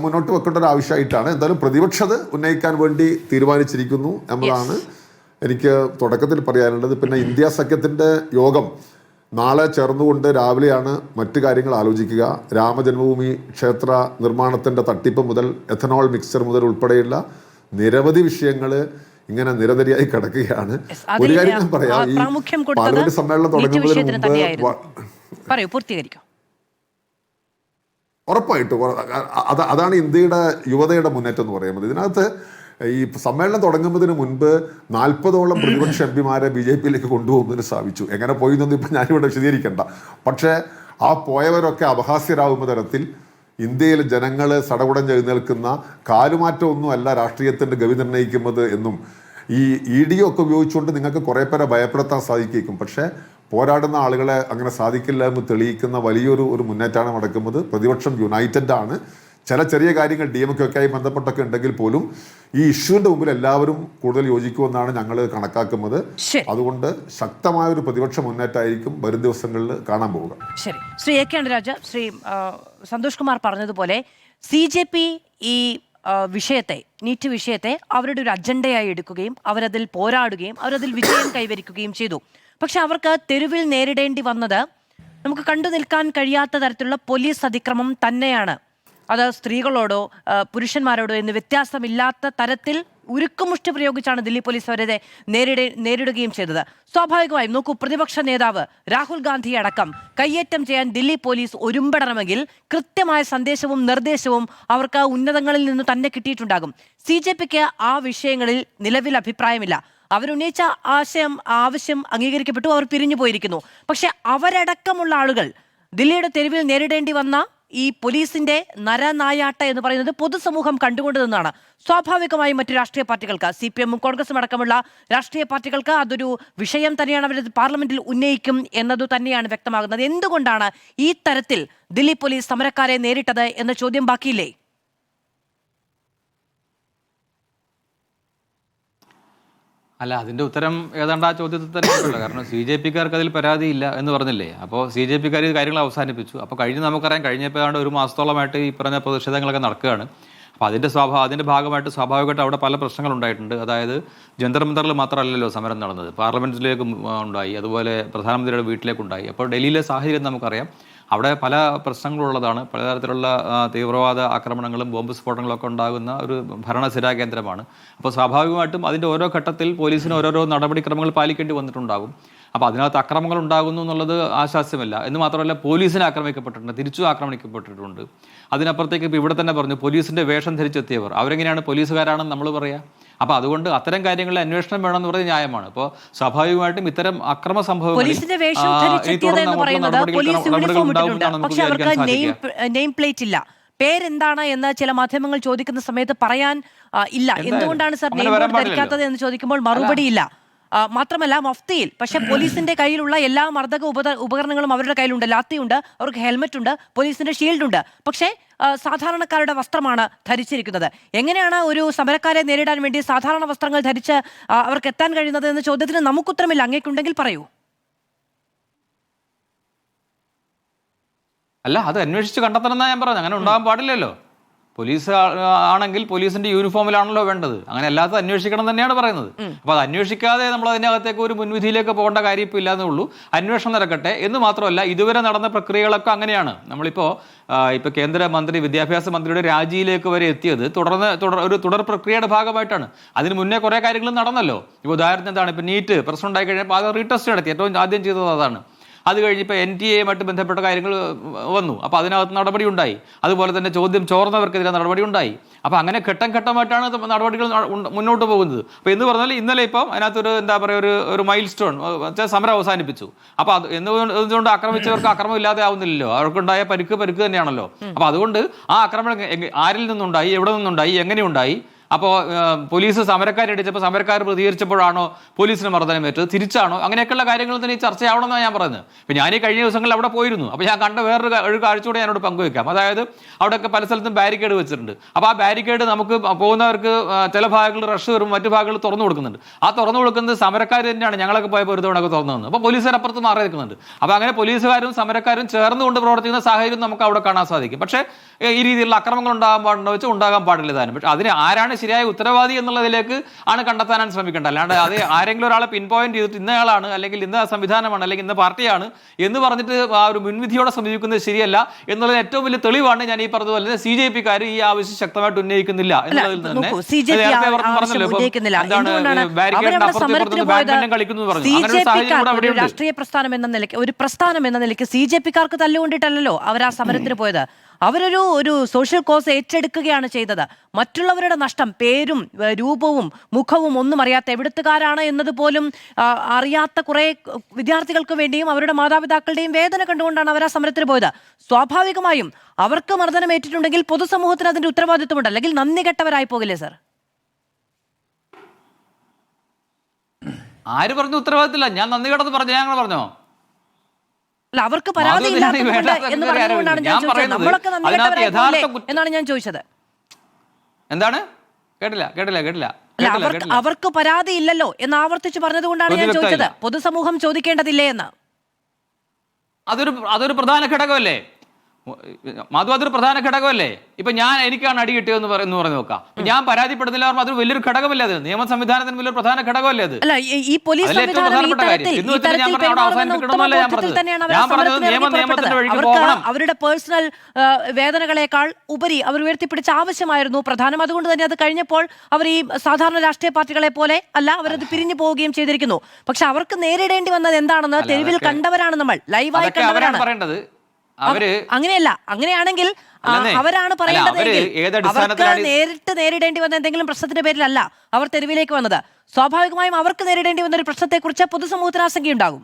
മുന്നോട്ട് വെക്കേണ്ട ഒരു ആവശ്യമായിട്ടാണ്. എന്തായാലും പ്രതിപക്ഷത് ഉന്നയിക്കാൻ വേണ്ടി തീരുമാനിച്ചിരിക്കുന്നു എന്നതാണ് എനിക്ക് തുടക്കത്തിൽ പറയാനുള്ളത്. പിന്നെ ഇന്ത്യ സഖ്യത്തിൻ്റെ യോഗം നാളെ ചേർന്നുകൊണ്ട് രാവിലെയാണ് മറ്റു കാര്യങ്ങൾ ആലോചിക്കുക. രാമജന്മഭൂമി ക്ഷേത്ര നിർമ്മാണത്തിൻ്റെ തട്ടിപ്പ് മുതൽ എഥനോൾ മിക്സ്ചർ മുതൽ ഉൾപ്പെടെയുള്ള നിരവധി വിഷയങ്ങൾ ഇങ്ങനെ നിരനിരയായി കിടക്കുകയാണ്. ഒരു കാര്യം ഞാൻ പറയാം, ഈ പാർലമെന്റ് സമ്മേളനം തുടങ്ങുന്നതിന് മുമ്പ് ഉറപ്പായിട്ടും അതാണ് ഇന്ത്യയുടെ യുവതയുടെ മുന്നേറ്റം എന്ന് പറയുന്നത്. ഇതിനകത്ത് ഈ സമ്മേളനം തുടങ്ങുന്നതിന് മുൻപ് 40ഓളം പ്രതിപക്ഷ MP-മാരെ BJP-യിലേക്ക് കൊണ്ടുപോകുന്നതിന് സാധിച്ചു. എങ്ങനെ പോയി എന്നൊന്നും ഇപ്പം ഞാനിവിടെ വിശദീകരിക്കണ്ട. പക്ഷേ ആ പോയവരൊക്കെ അപഹാസ്യരാകുന്ന തരത്തിൽ ഇന്ത്യയിലെ ജനങ്ങൾ സടകുടഞ്ഞ് എഴുന്നേൽക്കുന്ന കാലുമാറ്റമൊന്നുമല്ല രാഷ്ട്രീയത്തിൻ്റെ ഗവി നിർണ്ണയിക്കുന്നത് എന്നും ഈ ED ഒക്കെ ഉപയോഗിച്ചുകൊണ്ട് നിങ്ങൾക്ക് കുറേ പേരെ ഭയപ്പെടുത്താൻ സാധിക്കും. പക്ഷേ പോരാടുന്ന ആളുകളെ അങ്ങനെ സാധിക്കില്ല എന്ന് തെളിയിക്കുന്ന വലിയൊരു മുന്നേറ്റമാണ് നടക്കുന്നത്. പ്രതിപക്ഷം യുണൈറ്റഡ് ആണ്. ചില ചെറിയ കാര്യങ്ങൾ DMK ഒക്കെ ആയി ബന്ധപ്പെട്ടൊക്കെ ഉണ്ടെങ്കിൽ പോലും ഈ ഇഷ്യൂവിൻ്റെ മുമ്പിൽ എല്ലാവരും കൂടുതൽ യോജിക്കുമെന്നാണ് ഞങ്ങൾ കണക്കാക്കുന്നത്. അതുകൊണ്ട് ശക്തമായ ഒരു പ്രതിപക്ഷ മുന്നേറ്റമായിരിക്കും വരും ദിവസങ്ങളിൽ കാണാൻ പോവുക. ശരി, ശ്രീ AK നടരാജ, ശ്രീ സന്തോഷ് കുമാർ പറഞ്ഞതുപോലെ CJP ഈ വിഷയത്തെ, നീറ്റ് വിഷയത്തെ അവരുടെ ഒരു അജണ്ടയായി എടുക്കുകയും അവരതിൽ പോരാടുകയും അവരതിൽ വിജയം കൈവരിക്കുകയും ചെയ്തു. പക്ഷെ അവർക്ക് തെരുവിൽ നേരിടേണ്ടി വന്നത് നമുക്ക് കണ്ടു നിൽക്കാൻ കഴിയാത്ത തരത്തിലുള്ള പോലീസ് അതിക്രമം തന്നെയാണ്. അത് സ്ത്രീകളോടോ പുരുഷന്മാരോടോ എന്ന് വ്യത്യാസമില്ലാത്ത തരത്തിൽ ഉരുക്കുമുഷ്ടി പ്രയോഗിച്ചാണ് ദില്ലി പോലീസ് അവരെ നേരിടുകയും ചെയ്തത്. സ്വാഭാവികമായും നോക്കൂ, പ്രതിപക്ഷ നേതാവ് രാഹുൽ ഗാന്ധി അടക്കം കയ്യേറ്റം ചെയ്യാൻ ദില്ലി പോലീസ് ഒരുമ്പെടണമെങ്കിൽ കൃത്യമായ സന്ദേശവും നിർദ്ദേശവും അവർക്ക് ഉന്നതങ്ങളിൽ നിന്ന് തന്നെ കിട്ടിയിട്ടുണ്ടാകും. CJPക്ക് ആ വിഷയങ്ങളിൽ നിലവിൽ അഭിപ്രായമില്ല. അവരുന്നയിച്ച ആവശ്യം അംഗീകരിക്കപ്പെട്ടു, അവർ പിരിഞ്ഞു പോയിരിക്കുന്നു. പക്ഷെ അവരടക്കമുള്ള ആളുകൾ ദില്ലിയുടെ തെരുവിൽ നേരിടേണ്ടി വന്ന ഈ പോലീസിന്റെ നരനായാട്ട എന്ന് പറയുന്നത് പൊതുസമൂഹം കണ്ടുകൊണ്ട് നിന്നാണ്. സ്വാഭാവികമായും മറ്റു രാഷ്ട്രീയ പാർട്ടികൾക്ക്, CPM-ഉം കോൺഗ്രസും അടക്കമുള്ള രാഷ്ട്രീയ പാർട്ടികൾക്ക് അതൊരു വിഷയം തന്നെയാണ്. അവർ പാർലമെന്റിൽ ഉന്നയിക്കും എന്നതു തന്നെയാണ് വ്യക്തമാകുന്നത്. എന്തുകൊണ്ടാണ് ഈ തരത്തിൽ ദില്ലി പോലീസ് സമരക്കാരെ നേരിട്ടത് എന്ന ചോദ്യം ബാക്കിയില്ലേ? അല്ല, അതിൻ്റെ ഉത്തരം ഏതാണ്ട് ആ ചോദ്യത്തിൽ തന്നെ ഉണ്ടല്ലോ. കാരണം CJPക്കാർക്ക് അതിൽ പരാതിയില്ല എന്ന് പറഞ്ഞില്ലേ. അപ്പോൾ CJPക്കാർ കാര്യങ്ങൾ അവസാനിപ്പിച്ചു. അപ്പോൾ നമുക്കറിയാം, കഴിഞ്ഞപ്പോൾ ഏതാണ്ട് 1 മാസത്തോളമായിട്ട് ഈ പറഞ്ഞ പ്രതിഷേധങ്ങളൊക്കെ നടക്കുകയാണ്. അപ്പോൾ അതിൻ്റെ ഭാഗമായിട്ട് സ്വാഭാവികമായിട്ട് അവിടെ പല പ്രശ്നങ്ങളുണ്ടായിട്ടുണ്ട്. അതായത് ജന്തർ മന്ദറിൽ മാത്രമല്ലല്ലോ സമരം നടന്നത്, പാർലമെന്റിലേക്ക് ഉണ്ടായി, അതുപോലെ പ്രധാനമന്ത്രിയുടെ വീട്ടിലേക്കുണ്ടായി. അപ്പോൾ ഡൽഹിയിലെ സാഹചര്യം നമുക്കറിയാം, അവിടെ പല പ്രശ്നങ്ങളുള്ളതാണ്. പലതരത്തിലുള്ള തീവ്രവാദ ആക്രമണങ്ങളും ബോംബ് സ്ഫോടനങ്ങളൊക്കെ ഉണ്ടാകുന്ന ഒരു ഭരണസിരാ കേന്ദ്രമാണ്. അപ്പോൾ സ്വാഭാവികമായിട്ടും അതിൻ്റെ ഓരോ ഘട്ടത്തിൽ പോലീസിന് ഓരോരോ നടപടിക്രമങ്ങൾ പാലിക്കേണ്ടി വന്നിട്ടുണ്ടാകും. അപ്പോൾ അതിനകത്ത് അക്രമങ്ങൾ ഉണ്ടാകുന്നു എന്നുള്ളത് ആശാസ്യമല്ല. എന്ന് മാത്രമല്ല, പോലീസിനെ ആക്രമിക്കപ്പെട്ടിട്ടുണ്ട്, തിരിച്ചു ആക്രമിക്കപ്പെട്ടിട്ടുണ്ട്. അതിനപ്പുറത്തേക്ക് ഇപ്പോൾ ഇവിടെ തന്നെ പറഞ്ഞു, പോലീസിൻ്റെ വേഷം ധരിച്ചെത്തിയവർ അവരെങ്ങനെയാണ് പോലീസുകാരാണെന്ന് നമ്മൾ പറയുക? അപ്പോൾ അതുകൊണ്ട് അത്തരം കാര്യങ്ങളിൽ അന്വേഷണം വേണമെന്ന് പറയുന്നത് ന്യായമാണ്. അപ്പോൾ സ്വാഭാവികമായിട്ടും ഇത്തരം അക്രമ പോലീസിന്റെ വേഷം ധരിച്ചെത്തിയത് എന്ന് പറയുന്നത് പോലീസ് യൂണിഫോം ഇട്ടിട്ടുണ്ട്, പക്ഷെ അവർക്ക് നെയിം പ്ലേറ്റ് ഇല്ല. പേരെന്താണ് എന്ന് ചില മാധ്യമങ്ങൾ ചോദിക്കുന്ന സമയത്ത് പറയാൻ ഇല്ല. എന്തുകൊണ്ടാണ് സർ നെയിം ബോർഡ് ധരിക്കാത്തത് എന്ന് ചോദിക്കുമ്പോൾ മറുപടിയില്ല. മാത്രമല്ല മഫ്തിയിൽ, പക്ഷെ പോലീസിന്റെ കയ്യിലുള്ള എല്ലാ മർദ്ദക ഉപകരണങ്ങളും അവരുടെ കയ്യിലുണ്ട്. ലാത്തിയുണ്ട്, അവർക്ക് ഹെൽമറ്റ് ഉണ്ട്, പോലീസിന്റെ ഷീൽഡ് ഉണ്ട്. പക്ഷേ സാധാരണക്കാരുടെ വസ്ത്രമാണ് ധരിച്ചിരിക്കുന്നത്. എങ്ങനെയാണ് ഒരു സമരക്കാരെ നേരിടാൻ വേണ്ടി സാധാരണ വസ്ത്രങ്ങൾ ധരിച്ച് അവർക്ക് എത്താൻ കഴിയുന്നത് എന്ന ചോദ്യത്തിന് നമുക്കുത്തരമില്ല. അങ്ങേക്കുണ്ടെങ്കിൽ പറയൂ. അല്ല, അത് അന്വേഷിച്ച് കണ്ടെത്തണം എന്നാണ് ഞാൻ പറഞ്ഞത്. അങ്ങനെ ഉണ്ടാകാൻ പാടില്ലല്ലോ. പോലീസ് ആണെങ്കിൽ പോലീസിന്റെ യൂണിഫോമിലാണല്ലോ വേണ്ടത്. അങ്ങനെ അല്ലാത്ത അന്വേഷിക്കണം തന്നെയാണ് പറയുന്നത്. അപ്പോൾ അത് അന്വേഷിക്കാതെ നമ്മൾ അതിനകത്തേക്ക് ഒരു മുൻവിധിയിലേക്ക് പോകേണ്ട കാര്യം ഇപ്പോൾ ഇല്ലാന്നേ ഉള്ളൂ. അന്വേഷണം നടക്കട്ടെ എന്ന് മാത്രമല്ല, ഇതുവരെ നടന്ന പ്രക്രിയകളൊക്കെ അങ്ങനെയാണ്. ഇപ്പോൾ കേന്ദ്ര മന്ത്രി, വിദ്യാഭ്യാസ മന്ത്രിയുടെ രാജിയിലേക്ക് വരെ എത്തിയത് ഒരു തുടർ പ്രക്രിയയുടെ ഭാഗമായിട്ടാണ്. അതിന് മുന്നേ കുറേ കാര്യങ്ങൾ നടന്നല്ലോ. ഇപ്പോൾ ഉദാഹരണത്തിന് എന്താണ്, ഇപ്പോൾ നീറ്റ് പ്രശ്നം ഉണ്ടായി കഴിഞ്ഞപ്പോൾ അത് റീടെസ്റ്റ് നടത്തി. ഏറ്റവും ആദ്യം ചെയ്തത് അതാണ്. അത് കഴിഞ്ഞപ്പോൾ NTA-യുമായിട്ട് ബന്ധപ്പെട്ട കാര്യങ്ങൾ വന്നു. അപ്പോൾ അതിനകത്ത് നടപടി ഉണ്ടായി. അതുപോലെ തന്നെ ചോദ്യം ചോർന്നവർക്കെതിരെ നടപടി ഉണ്ടായി. അപ്പോൾ അങ്ങനെ ഘട്ടം ഘട്ടമായിട്ടാണ് നടപടികൾ മുന്നോട്ട് പോകുന്നത്. അപ്പോൾ എന്ന് പറഞ്ഞാൽ ഇന്നലെ ഇപ്പം അതിനകത്തൊരു എന്താ പറയുക, ഒരു മൈൽ സ്റ്റോൺ വെച്ചാൽ സമരം അവസാനിപ്പിച്ചു. അപ്പോൾ അത് എന്തുകൊണ്ട് ആക്രമിച്ചവർക്ക് അക്രമം ഇല്ലാതെ ആവുന്നില്ലല്ലോ, അവർക്കുണ്ടായ പരിക്ക് തന്നെയാണല്ലോ. അപ്പോൾ അതുകൊണ്ട് ആ ആക്രമണം ആരിൽ നിന്നുണ്ടായി, എവിടെ നിന്നുണ്ടായി, എങ്ങനെയുണ്ടായി, അപ്പോൾ പോലീസ് സമരക്കാരടിച്ചപ്പോൾ സമരക്കാർ പ്രതികരിച്ചപ്പോഴാണോ പോലീസിന് മർദ്ദനമേറ്റത്, തിരിച്ചാണോ, അങ്ങനെയൊക്കെയുള്ള കാര്യങ്ങൾ തന്നെ ഈ ചർച്ചയാവണമെന്നാണ് ഞാൻ പറയുന്നത്. ഇപ്പോൾ ഞാൻ ഈ കഴിഞ്ഞ ദിവസങ്ങളിൽ അവിടെ പോയിരുന്നു. അപ്പോൾ ഞാൻ കണ്ട വേറൊരു കാഴ്ചയോടെ ഞാനോട് പങ്കുവയ്ക്കാം. അതായത് അവിടെയൊക്കെ പല സ്ഥലത്തും ബാരിക്കേഡ് വെച്ചിട്ടുണ്ട്. അപ്പോൾ ആ ബാരിക്കേഡ് നമുക്ക് പോകുന്നവർക്ക് ചില ഭാഗങ്ങളിൽ റഷ് വരും, മറ്റു ഭാഗങ്ങളിൽ തുറന്നു കൊടുക്കുന്നുണ്ട്. ആ തുറന്നു കൊടുക്കുന്നത് സമരക്കാർ തന്നെയാണ്. ഞങ്ങളൊക്കെ പോയപ്പോൾ ഒരു തവണയൊക്കെ തുറന്നു തന്നു. അപ്പോൾ പോലീസുകാർ അപ്പുറത്ത് മാറി നിൽക്കുന്നുണ്ട്. അപ്പോൾ അങ്ങനെ പോലീസുകാരും സമരക്കാരും ചേർന്നുകൊണ്ട് പ്രവർത്തിക്കുന്ന സാഹചര്യം നമുക്ക് അവിടെ കാണാൻ സാധിക്കും. പക്ഷേ ഈ രീതിയിലുള്ള അക്രമങ്ങൾ ഉണ്ടാകാൻ പാടുണ്ടോ വെച്ചാൽ ഉണ്ടാകാൻ പാടില്ല താനും. പക്ഷേ അതിന് ആരാണ് ശരിയായ ഉത്തരവാദി എന്നുള്ളതിലേക്ക് ആണ് കണ്ടെത്താനാണ് ശ്രമിക്കേണ്ടത്. അല്ലാണ്ട് അത് ആരെങ്കിലും ഒരാളെ പിൻ പോയിന്റ് ചെയ്തിട്ട് ഇന്നയാളാണ്, അല്ലെങ്കിൽ ഇന്ന സംവിധാനമാണ്, അല്ലെങ്കിൽ ഇന്ന പാർട്ടിയാണ് എന്ന് പറഞ്ഞിട്ട് ആ ഒരു മുൻവിധിയോടെ സമീപിക്കുന്നത് ശരിയല്ല എന്നുള്ളത് ഏറ്റവും വലിയ തെളിവാണ് ഞാൻ ഈ പറഞ്ഞതുപോലെ CJP-ക്കാർ ഈ ആവശ്യം ശക്തമായിട്ട് ഉന്നയിക്കുന്നില്ല എന്നുള്ളതിൽ തന്നെ രാഷ്ട്രീയ പ്രസ്ഥാനം എന്ന നിലയ്ക്ക്, ഒരു പ്രസ്ഥാനം എന്ന നിലയ്ക്ക് CJP-ക്കാർക്ക് തല്ലുകൊണ്ടിട്ടല്ലോ അവർ ആ സമരത്തിന് പോയത്. അവരൊരു സോഷ്യൽ കോസ് ഏറ്റെടുക്കുകയാണ് ചെയ്തത്. മറ്റുള്ളവരുടെ നഷ്ടം, പേരും രൂപവും മുഖവും ഒന്നും അറിയാത്ത, എവിടുത്തുകാരാണ് എന്നതുപോലും അറിയാത്ത കുറെ വിദ്യാർത്ഥികൾക്ക് വേണ്ടിയും അവരുടെ മാതാപിതാക്കളുടെയും വേദന കണ്ടുകൊണ്ടാണ് അവർ ആ സമരത്തിന് പോയത്. സ്വാഭാവികമായും അവർക്ക് മർദ്ദനം ഏറ്റിട്ടുണ്ടെങ്കിൽ പൊതുസമൂഹത്തിന് അതിന്റെ ഉത്തരവാദിത്വമുണ്ട്. അല്ലെങ്കിൽ നന്ദി കെട്ടവരായി പോകില്ലേ സർ? ആര് പറഞ്ഞു ഉത്തരവാദിത്തമില്ല? ഞാൻ നന്ദി കെട്ടെന്ന് പറഞ്ഞു? ഞാൻ അങ്ങനെ പറഞ്ഞോ? അല്ല, അവർക്ക് പരാതി എന്ന് പറഞ്ഞുകൊണ്ടാണ് ഞാൻ ചോദിച്ചത്. നമ്മളൊക്കെ എന്നാണ് ഞാൻ ചോദിച്ചത്. എന്താണ്? കേട്ടില്ല. അവർക്ക് പരാതി ഇല്ലല്ലോ എന്ന് ആവർത്തിച്ച് പറഞ്ഞതുകൊണ്ടാണ് ഞാൻ ചോദിച്ചത്. പൊതുസമൂഹം ചോദിക്കേണ്ടതില്ലേ എന്ന്. അതൊരു പ്രധാന ഘടകമല്ലേ മാധു? അതൊരു പ്രധാന ഘടകമല്ലേ? ഇപ്പൊ എനിക്കാണ് അടി കിട്ടിയതെന്ന് പറഞ്ഞു നോക്കാം. ഞാൻ പരാതിപ്പെടുന്നില്ല പറഞ്ഞാൽ അതൊരു വലിയൊരു ഘടകമല്ലേ? അത് നിയമ സംവിധാനത്തിന് വലിയൊരു പ്രധാന ഘടകമല്ലേ? അത് ഈ പോലീസ് അവരുടെ പേഴ്സണൽ വേദനകളെക്കാൾ ഉപരി അവർ ഉയർത്തിപ്പിടിച്ച ആവശ്യമായിരുന്നു പ്രധാനം. അതുകൊണ്ട് തന്നെ അത് കഴിഞ്ഞപ്പോൾ അവർ ഈ സാധാരണ രാഷ്ട്രീയ പാർട്ടികളെ പോലെ അല്ല, അവരത് പിരിഞ്ഞു പോവുകയും ചെയ്തിരിക്കുന്നു. പക്ഷെ അവർക്ക് നേരിടേണ്ടി വന്നത് എന്താണെന്ന് തെരുവിൽ കണ്ടവരാണ്, നമ്മൾ ലൈവായി കണ്ടവരാണ്. അങ്ങനെയല്ല, അങ്ങനെയാണെങ്കിൽ അവരാണ് പറയേണ്ടതെങ്കിൽ അവർക്ക് നേരിടേണ്ടി വന്ന എന്തെങ്കിലും പ്രശ്നത്തിന്റെ പേരിലല്ല അവർ തെരുവിലേക്ക് വന്നത്. സ്വാഭാവികമായും അവർക്ക് നേരിടേണ്ടി വന്ന ഒരു പ്രശ്നത്തെക്കുറിച്ച് പൊതുസമൂഹത്തിന് ആശങ്കയുണ്ടാകും.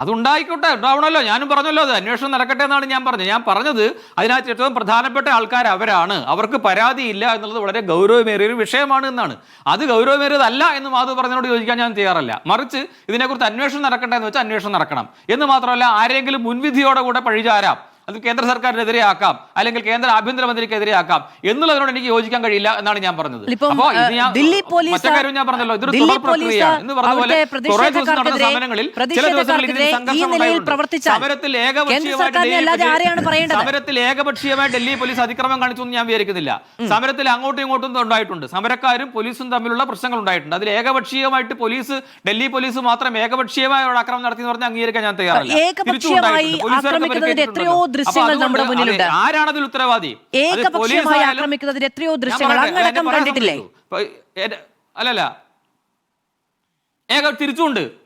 അതുണ്ടായിക്കോട്ടെ, ഉണ്ടാവണമല്ലോ. ഞാനും പറഞ്ഞല്ലോ, അത് അന്വേഷണം നടക്കട്ടെ എന്നാണ് ഞാൻ പറഞ്ഞത്. അതിനകത്ത് ഏറ്റവും പ്രധാനപ്പെട്ട ആൾക്കാർ അവരാണ്. അവർക്ക് പരാതിയില്ല എന്നുള്ളത് വളരെ ഗൗരവമേറിയൊരു വിഷയമാണ് എന്നാണ്. അത് ഗൗരവമേറിയതല്ല എന്ന് മാധു പറഞ്ഞതിനോട് യോജിക്കാൻ ഞാൻ തയ്യാറല്ല. മറിച്ച് ഇതിനെക്കുറിച്ച് അന്വേഷണം നടക്കട്ടെ എന്ന് വെച്ചാൽ അന്വേഷണം നടക്കണം എന്ന് മാത്രമല്ല, ആരെങ്കിലും മുൻവിധിയോടെ കൂടെ പഴിചാരാം, അത് കേന്ദ്ര സർക്കാരിനെതിരെ ആക്കാം, അല്ലെങ്കിൽ കേന്ദ്ര ആഭ്യന്തരമന്ത്രിക്കെതിരെ ആക്കാം എന്നുള്ളതിനോട് എനിക്ക് യോജിക്കാൻ കഴിയില്ല എന്നാണ് ഞാൻ പറഞ്ഞത്. അപ്പോൾ ഇത് ഞാൻ മറ്റേ കാര്യം ഞാൻ പറഞ്ഞല്ലോ, ഇതൊരു തുടർ പ്രക്രിയയാണ് എന്ന് പറഞ്ഞ പോലെ കുറേ ദിവസം നടന്ന സമരങ്ങളിൽ ചില ദിവസങ്ങളിൽ ഇതിന് സംഘർഷം ഉണ്ടായിട്ടുണ്ട്. സമരത്തിൽ ഏകപക്ഷീയമായി ഡൽഹി പോലീസ് അതിക്രമം കാണിച്ചു എന്ന് ഞാൻ വിചാരിക്കുന്നില്ല. സമരത്തിൽ അങ്ങോട്ടും ഇങ്ങോട്ടും ഉണ്ടായിട്ടുണ്ട്, സമരക്കാരും പോലീസും തമ്മിലുള്ള പ്രശ്നങ്ങൾ ഉണ്ടായിട്ടുണ്ട്. അതിൽ ഏകപക്ഷീയമായിട്ട് ഡൽഹി പോലീസ് മാത്രം ഏകപക്ഷീയമായ ഒരു ആക്രമണം നടത്തി എന്ന് പറഞ്ഞാൽ അംഗീകരിക്കാൻ ഞാൻ തയ്യാറല്ല. ആരാണ് അതിൽ ഉത്തരവാദി? എത്രയോ ദൃശ്യങ്ങൾ അങ്ങടക്കം കണ്ടിട്ടില്ലേ? അല്ലല്ല,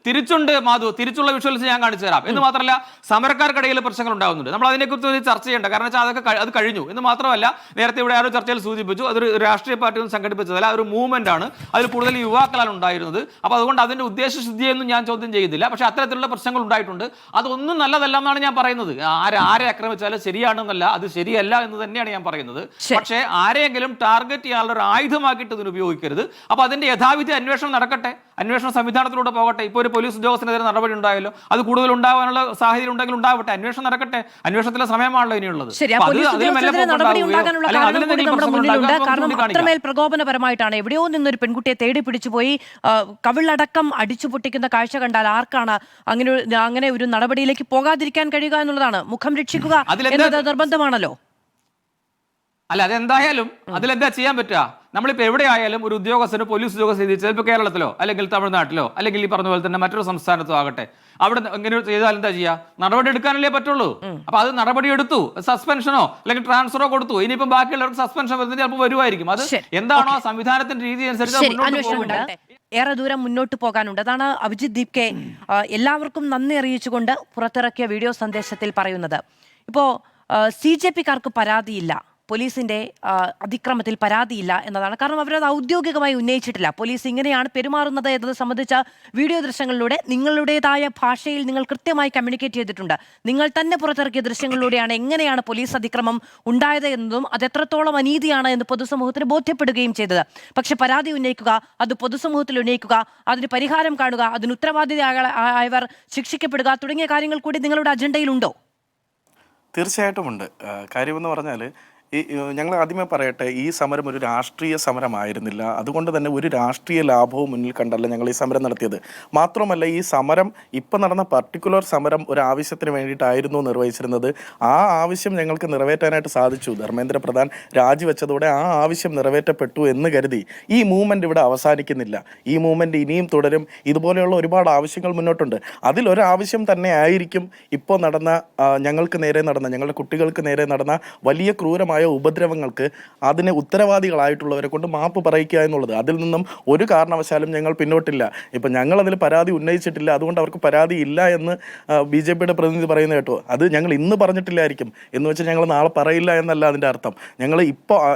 തിരിച്ചുണ്ട് മാധു, തിരിച്ചുള്ള വിഷ്വൽസ് ഞാൻ കാണിച്ചു തരാം. എന്ന് മാത്രമല്ല, സമരക്കാർക്കിടയിൽ പ്രശ്നങ്ങൾ ഉണ്ടാകുന്നുണ്ട്. നമ്മൾ അതിനെക്കുറിച്ച് ചർച്ച ചെയ്യേണ്ട, കാരണം വെച്ചാൽ അതൊക്കെ അത് കഴിഞ്ഞു. എന്ന് മാത്രമല്ല, നേരത്തെ ഇവിടെ ആരോ ചർച്ചയിൽ സൂചിപ്പിച്ചു, അതൊരു രാഷ്ട്രീയ പാർട്ടി ഒന്നും സംഘടിപ്പിച്ചതല്ല, ഒരു മൂവ്മെന്റ് ആണ്. അതിൽ കൂടുതൽ യുവാക്കളാണ് ഉണ്ടായിരുന്നത്. അപ്പോൾ അതുകൊണ്ട് അതിന്റെ ഉദ്ദേശശുദ്ധിയൊന്നും ഞാൻ ചോദ്യം ചെയ്യുന്നില്ല. പക്ഷെ അത്തരത്തിലുള്ള പ്രശ്നങ്ങൾ ഉണ്ടായിട്ടുണ്ട്. അതൊന്നും നല്ലതല്ല എന്നാണ് ഞാൻ പറയുന്നത്. ആരെ ആക്രമിച്ചാലും ശരിയാണെന്നല്ല, അത് ശരിയല്ല എന്ന് തന്നെയാണ് ഞാൻ പറയുന്നത്. പക്ഷേ ആരെയെങ്കിലും ടാർഗറ്റ് ചെയ്യാനുള്ള ഒരു ആയുധമാക്കിയിട്ട് ഇതിന് ഉപയോഗിക്കരുത്. അപ്പോൾ അതിന്റെ യഥാവിധി അന്വേഷണം നടക്കട്ടെ, അന്വേഷണ സംവിധാനത്തിലൂടെ പോകട്ടെ. ഇപ്പോൾ ഒരു പോലീസ് ഉദ്യോഗസ്ഥനെതിരെ നടപടി ഉണ്ടായല്ലോ, അത് കൂടുതൽ ഉണ്ടാവാനുള്ള സാഹചര്യം ഉണ്ടെങ്കിൽ ഉണ്ടാവട്ടെ, അന്വേഷണം നടക്കട്ടെ. അന്വേഷണത്തിലെ സമയമാണല്ലോ ഇനിയുള്ളത്. കാരണം അത്രമേൽ പ്രകോപനപരമായിട്ടാണ്. എവിടെയോ നിന്നൊരു പെൺകുട്ടിയെ തേടി പിടിച്ചുപോയി കവിളടക്കം അടിച്ചു പൊട്ടിക്കുന്ന കാഴ്ച കണ്ടാൽ ആർക്കാണ് അങ്ങനെ ഒരു നടപടിയിലേക്ക് പോകാതിരിക്കാൻ കഴിയുക എന്നുള്ളതാണ്. മുഖം രക്ഷിക്കുക എന്നത് നിർബന്ധമാണല്ലോ. അല്ല, അതെന്തായാലും അതിലെന്താ ചെയ്യാൻ പറ്റുക? നമ്മളിപ്പോൾ എവിടെ ആയാലും ഒരു ഉദ്യോഗസ്ഥന്, പോലീസ് ഉദ്യോഗസ്ഥ ചിലപ്പോൾ കേരളത്തിലോ അല്ലെങ്കിൽ തമിഴ്നാട്ടിലോ അല്ലെങ്കിൽ ഈ പറഞ്ഞ പോലെ തന്നെ മറ്റൊരു സംസ്ഥാനത്തോ ആകട്ടെ, അവിടെ ഇങ്ങനെ ചെയ്താൽ എന്താ ചെയ്യുക? നടപടി എടുക്കാനല്ലേ പറ്റുള്ളൂ. അപ്പൊ അത് നടപടി എടുത്തു, സസ്പെൻഷനോ അല്ലെങ്കിൽ ട്രാൻസ്ഫറോ കൊടുത്തു. ഇനിയിപ്പം ബാക്കിയുള്ളവർക്ക് സസ്പെൻഷൻ വരുന്നത് ചിലപ്പോൾ വരുമായിരിക്കും. അത് എന്താണോ സംവിധാനത്തിന്റെ രീതി അനുസരിച്ച് ഏറെ ദൂരം മുന്നോട്ട് പോകാനുണ്ട്. അതാണ് അഭിജിത്ത് ദീപ് കെ എല്ലാവർക്കും നന്ദി അറിയിച്ചുകൊണ്ട് പുറത്തിറക്കിയ വീഡിയോ സന്ദേശത്തിൽ പറയുന്നത്. ഇപ്പോൾ CJP-കാർക്ക് പരാതിയില്ല, പോലീസിന്റെ അതിക്രമത്തിൽ പരാതിയില്ല എന്നതാണ്. കാരണം അവരത് ഔദ്യോഗികമായി ഉന്നയിച്ചിട്ടില്ല. പോലീസ് ഇങ്ങനെയാണ് പെരുമാറുന്നത് എന്നത് സംബന്ധിച്ച വീഡിയോ ദൃശ്യങ്ങളിലൂടെ നിങ്ങളുടേതായ ഭാഷയിൽ നിങ്ങൾ കൃത്യമായി കമ്മ്യൂണിക്കേറ്റ് ചെയ്തിട്ടുണ്ട്. നിങ്ങൾ തന്നെ പുറത്തിറക്കിയ ദൃശ്യങ്ങളിലൂടെയാണ് എങ്ങനെയാണ് പോലീസ് അതിക്രമം ഉണ്ടായത് എന്നതും അത് എത്രത്തോളം അനീതിയാണ് എന്ന് പൊതുസമൂഹത്തിന് ബോധ്യപ്പെടുകയും ചെയ്തത്. പക്ഷെ പരാതി ഉന്നയിക്കുക, അത് പൊതുസമൂഹത്തിൽ ഉന്നയിക്കുക, അതിന് പരിഹാരം കാണുക, അതിന് ഉത്തരവാദിയായവർ ശിക്ഷിക്കപ്പെടുക തുടങ്ങിയ കാര്യങ്ങൾ കൂടി നിങ്ങളുടെ അജണ്ടയിലുണ്ടോ? തീർച്ചയായിട്ടും ഉണ്ട്. കാര്യമെന്ന് പറഞ്ഞാൽ ഞങ്ങൾ ആദ്യമേ പറയട്ടെ, ഈ സമരം ഒരു രാഷ്ട്രീയ സമരമായിരുന്നില്ല. അതുകൊണ്ട് തന്നെ ഒരു രാഷ്ട്രീയ ലാഭവും മുന്നിൽ കണ്ടല്ല ഞങ്ങൾ ഈ സമരം നടത്തിയത്. മാത്രമല്ല, ഈ സമരം ഇപ്പം നടന്ന പർട്ടിക്കുലർ സമരം ഒരു ആവശ്യത്തിന് വേണ്ടിയിട്ടായിരുന്നു നിർവഹിച്ചിരുന്നത്. ആ ആവശ്യം ഞങ്ങൾക്ക് നിറവേറ്റാനായിട്ട് സാധിച്ചു. ധർമ്മേന്ദ്ര പ്രധാൻ രാജിവെച്ചതോടെ ആ ആവശ്യം നിറവേറ്റപ്പെട്ടു എന്ന് കരുതി ഈ മൂവ്മെൻറ്റ് ഇവിടെ അവസാനിക്കുന്നില്ല. ഈ മൂവ്മെൻറ്റ് ഇനിയും തുടരും. ഇതുപോലെയുള്ള ഒരുപാട് ആവശ്യങ്ങൾ മുന്നോട്ടുണ്ട്. അതിലൊരാവശ്യം തന്നെ ആയിരിക്കും ഇപ്പോൾ നടന്ന ഞങ്ങളുടെ കുട്ടികൾക്ക് നേരെ നടന്ന വലിയ ക്രൂരമായ ഉപദ്രവങ്ങൾക്ക് അതിന് ഉത്തരവാദികളായിട്ടുള്ളവരെ കൊണ്ട് മാപ്പ് പറയിക്കുക എന്നുള്ളത്. അതിൽ നിന്നും ഒരു കാരണവശാലും ഞങ്ങൾ പിന്നോട്ടില്ല. ഇപ്പം ഞങ്ങളതിൽ പരാതി ഉന്നയിച്ചിട്ടില്ല, അതുകൊണ്ട് അവർക്ക് പരാതി ഇല്ല എന്ന് BJP-യുടെ പ്രതിനിധി പറയുന്നത് കേട്ടോ. അത് ഞങ്ങൾ ഇന്ന് പറഞ്ഞിട്ടില്ലായിരിക്കും എന്ന് വെച്ചാൽ ഞങ്ങൾ നാളെ പറയില്ല എന്നല്ല അതിൻ്റെ അർത്ഥം. ഞങ്ങൾ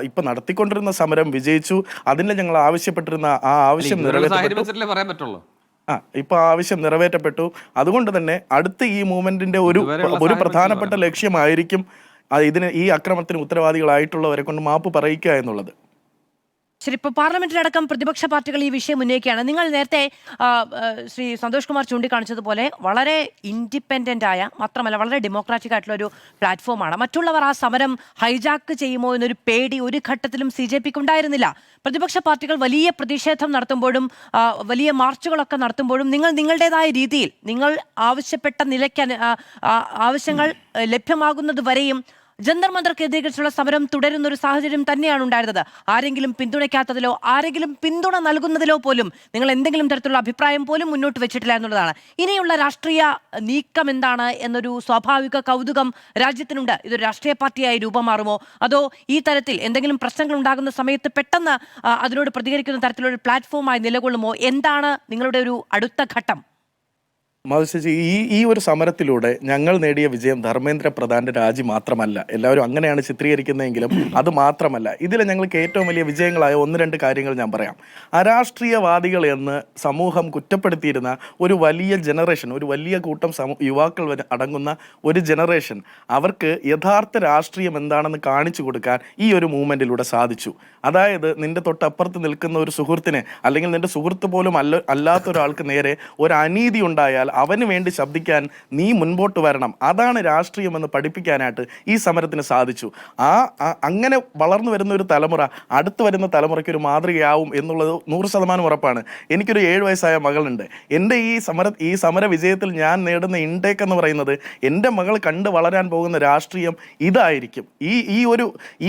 ഇപ്പോൾ നടത്തിക്കൊണ്ടിരുന്ന സമരം വിജയിച്ചു. അതിൽ ഞങ്ങൾ ആവശ്യപ്പെട്ടിരുന്ന ആ ആവശ്യം നിറവേറ്റപ്പെട്ടു. ഇപ്പൊ ആവശ്യം നിറവേറ്റപ്പെട്ടു. അതുകൊണ്ട് തന്നെ അടുത്ത ഈ മൂവ്മെന്റിന്റെ ഒരു പ്രധാനപ്പെട്ട ലക്ഷ്യമായിരിക്കും ഈ അക്രമത്തിന് ഉത്തരവാദികളായിട്ടുള്ളവരെ കൊണ്ട് മാപ്പ് പറയിക്കുക എന്നുള്ളത്. ശരി, ഇപ്പോൾ പാർലമെന്റിലടക്കം പ്രതിപക്ഷ പാർട്ടികൾ ഈ വിഷയം ഉന്നയിക്കുകയാണ്. നിങ്ങൾ നേരത്തെ ശ്രീ സന്തോഷ് കുമാർ ചൂണ്ടിക്കാണിച്ചതുപോലെ വളരെ ഇൻഡിപെൻഡന്റ് ആയ, മാത്രമല്ല വളരെ ഡെമോക്രാറ്റിക് ആയിട്ടുള്ള ഒരു പ്ലാറ്റ്ഫോമാണ്. മറ്റുള്ളവർ ആ സമരം ഹൈജാക്ക് ചെയ്യുമോ എന്നൊരു പേടി ഒരു ഘട്ടത്തിലും CJP-ക്ക് ഉണ്ടായിരുന്നില്ല. പ്രതിപക്ഷ പാർട്ടികൾ വലിയ പ്രതിഷേധം നടത്തുമ്പോഴും വലിയ മാർച്ചുകളൊക്കെ നടത്തുമ്പോഴും നിങ്ങൾ നിങ്ങളുടേതായ രീതിയിൽ നിങ്ങൾ ആവശ്യപ്പെട്ട നിലയ്ക്ക് ആവശ്യങ്ങൾ ലഭ്യമാകുന്നത് വരെയും ജന്തർ മന്ദർക്കെതിരെയുള്ള സമരം തുടരുന്ന ഒരു സാഹചര്യം തന്നെയാണ് ഉണ്ടായിരുന്നത്. ആരെങ്കിലും പിന്തുണയ്ക്കാത്തതിലോ ആരെങ്കിലും പിന്തുണ നൽകുന്നതിലോ പോലും നിങ്ങൾ എന്തെങ്കിലും തരത്തിലുള്ള അഭിപ്രായം പോലും മുന്നോട്ട് വെച്ചിട്ടില്ല എന്നുള്ളതാണ്. ഇനിയുള്ള രാഷ്ട്രീയ നീക്കം എന്താണ് എന്നൊരു സ്വാഭാവിക കൗതുകം രാജ്യത്തിനുണ്ട്. ഇതൊരു രാഷ്ട്രീയ പാർട്ടിയായി രൂപമാറുമോ, അതോ ഈ തരത്തിൽ എന്തെങ്കിലും പ്രശ്നങ്ങൾ ഉണ്ടാകുന്ന സമയത്ത് പെട്ടെന്ന് അതിനോട് പ്രതികരിക്കുന്ന തരത്തിലുള്ള ഒരു പ്ലാറ്റ്ഫോമായി നിലകൊള്ളുമോ? എന്താണ് നിങ്ങളുടെ ഒരു അടുത്ത ഘട്ടം? മധുശേഷി, ഈ ഒരു സമരത്തിലൂടെ ഞങ്ങൾ നേടിയ വിജയം ധർമ്മേന്ദ്ര പ്രധാന്റെ രാജി മാത്രമല്ല. എല്ലാവരും അങ്ങനെയാണ് ചിത്രീകരിക്കുന്നതെങ്കിലും അത് മാത്രമല്ല. ഇതിൽ ഞങ്ങൾക്ക് ഏറ്റവും വലിയ വിജയങ്ങളായ 1-2 കാര്യങ്ങൾ ഞാൻ പറയാം. അരാഷ്ട്രീയവാദികൾ എന്ന് സമൂഹം കുറ്റപ്പെടുത്തിയിരുന്ന ഒരു വലിയ ജനറേഷൻ, ഒരു വലിയ കൂട്ടം യുവാക്കൾ അടങ്ങുന്ന ഒരു ജനറേഷൻ, അവർക്ക് യഥാർത്ഥ രാഷ്ട്രീയം എന്താണെന്ന് കാണിച്ചു കൊടുക്കാൻ ഈ ഒരു മൂവ്മെന്റിലൂടെ സാധിച്ചു. അതായത് നിന്റെ തൊട്ടപ്പുറത്ത് നിൽക്കുന്ന ഒരു സുഹൃത്തിന് അല്ലെങ്കിൽ നിന്റെ സുഹൃത്ത് പോലും അല്ലാത്ത ഒരാൾക്ക് നേരെ ഒരു അനീതി ഉണ്ടായാൽ അവന് വേണ്ടി ശബ്ദിക്കാൻ നീ മുൻപോട്ട് വരണം, അതാണ് രാഷ്ട്രീയമെന്ന് പഠിപ്പിക്കാനായിട്ട് ഈ സമരത്തിന് സാധിച്ചു. അങ്ങനെ വളർന്നു വരുന്ന ഒരു തലമുറ അടുത്ത് വരുന്ന തലമുറയ്ക്ക് ഒരു മാതൃകയാവും എന്നുള്ളത് 100% ഉറപ്പാണ്. എനിക്കൊരു 7 വയസ്സായ മകളുണ്ട്. എൻ്റെ ഈ സമര വിജയത്തിൽ ഞാൻ നേടുന്ന ഇൻടേക്ക് എന്ന് പറയുന്നത് എൻ്റെ മകൾ കണ്ട് വളരാൻ പോകുന്ന രാഷ്ട്രീയം ഇതായിരിക്കും.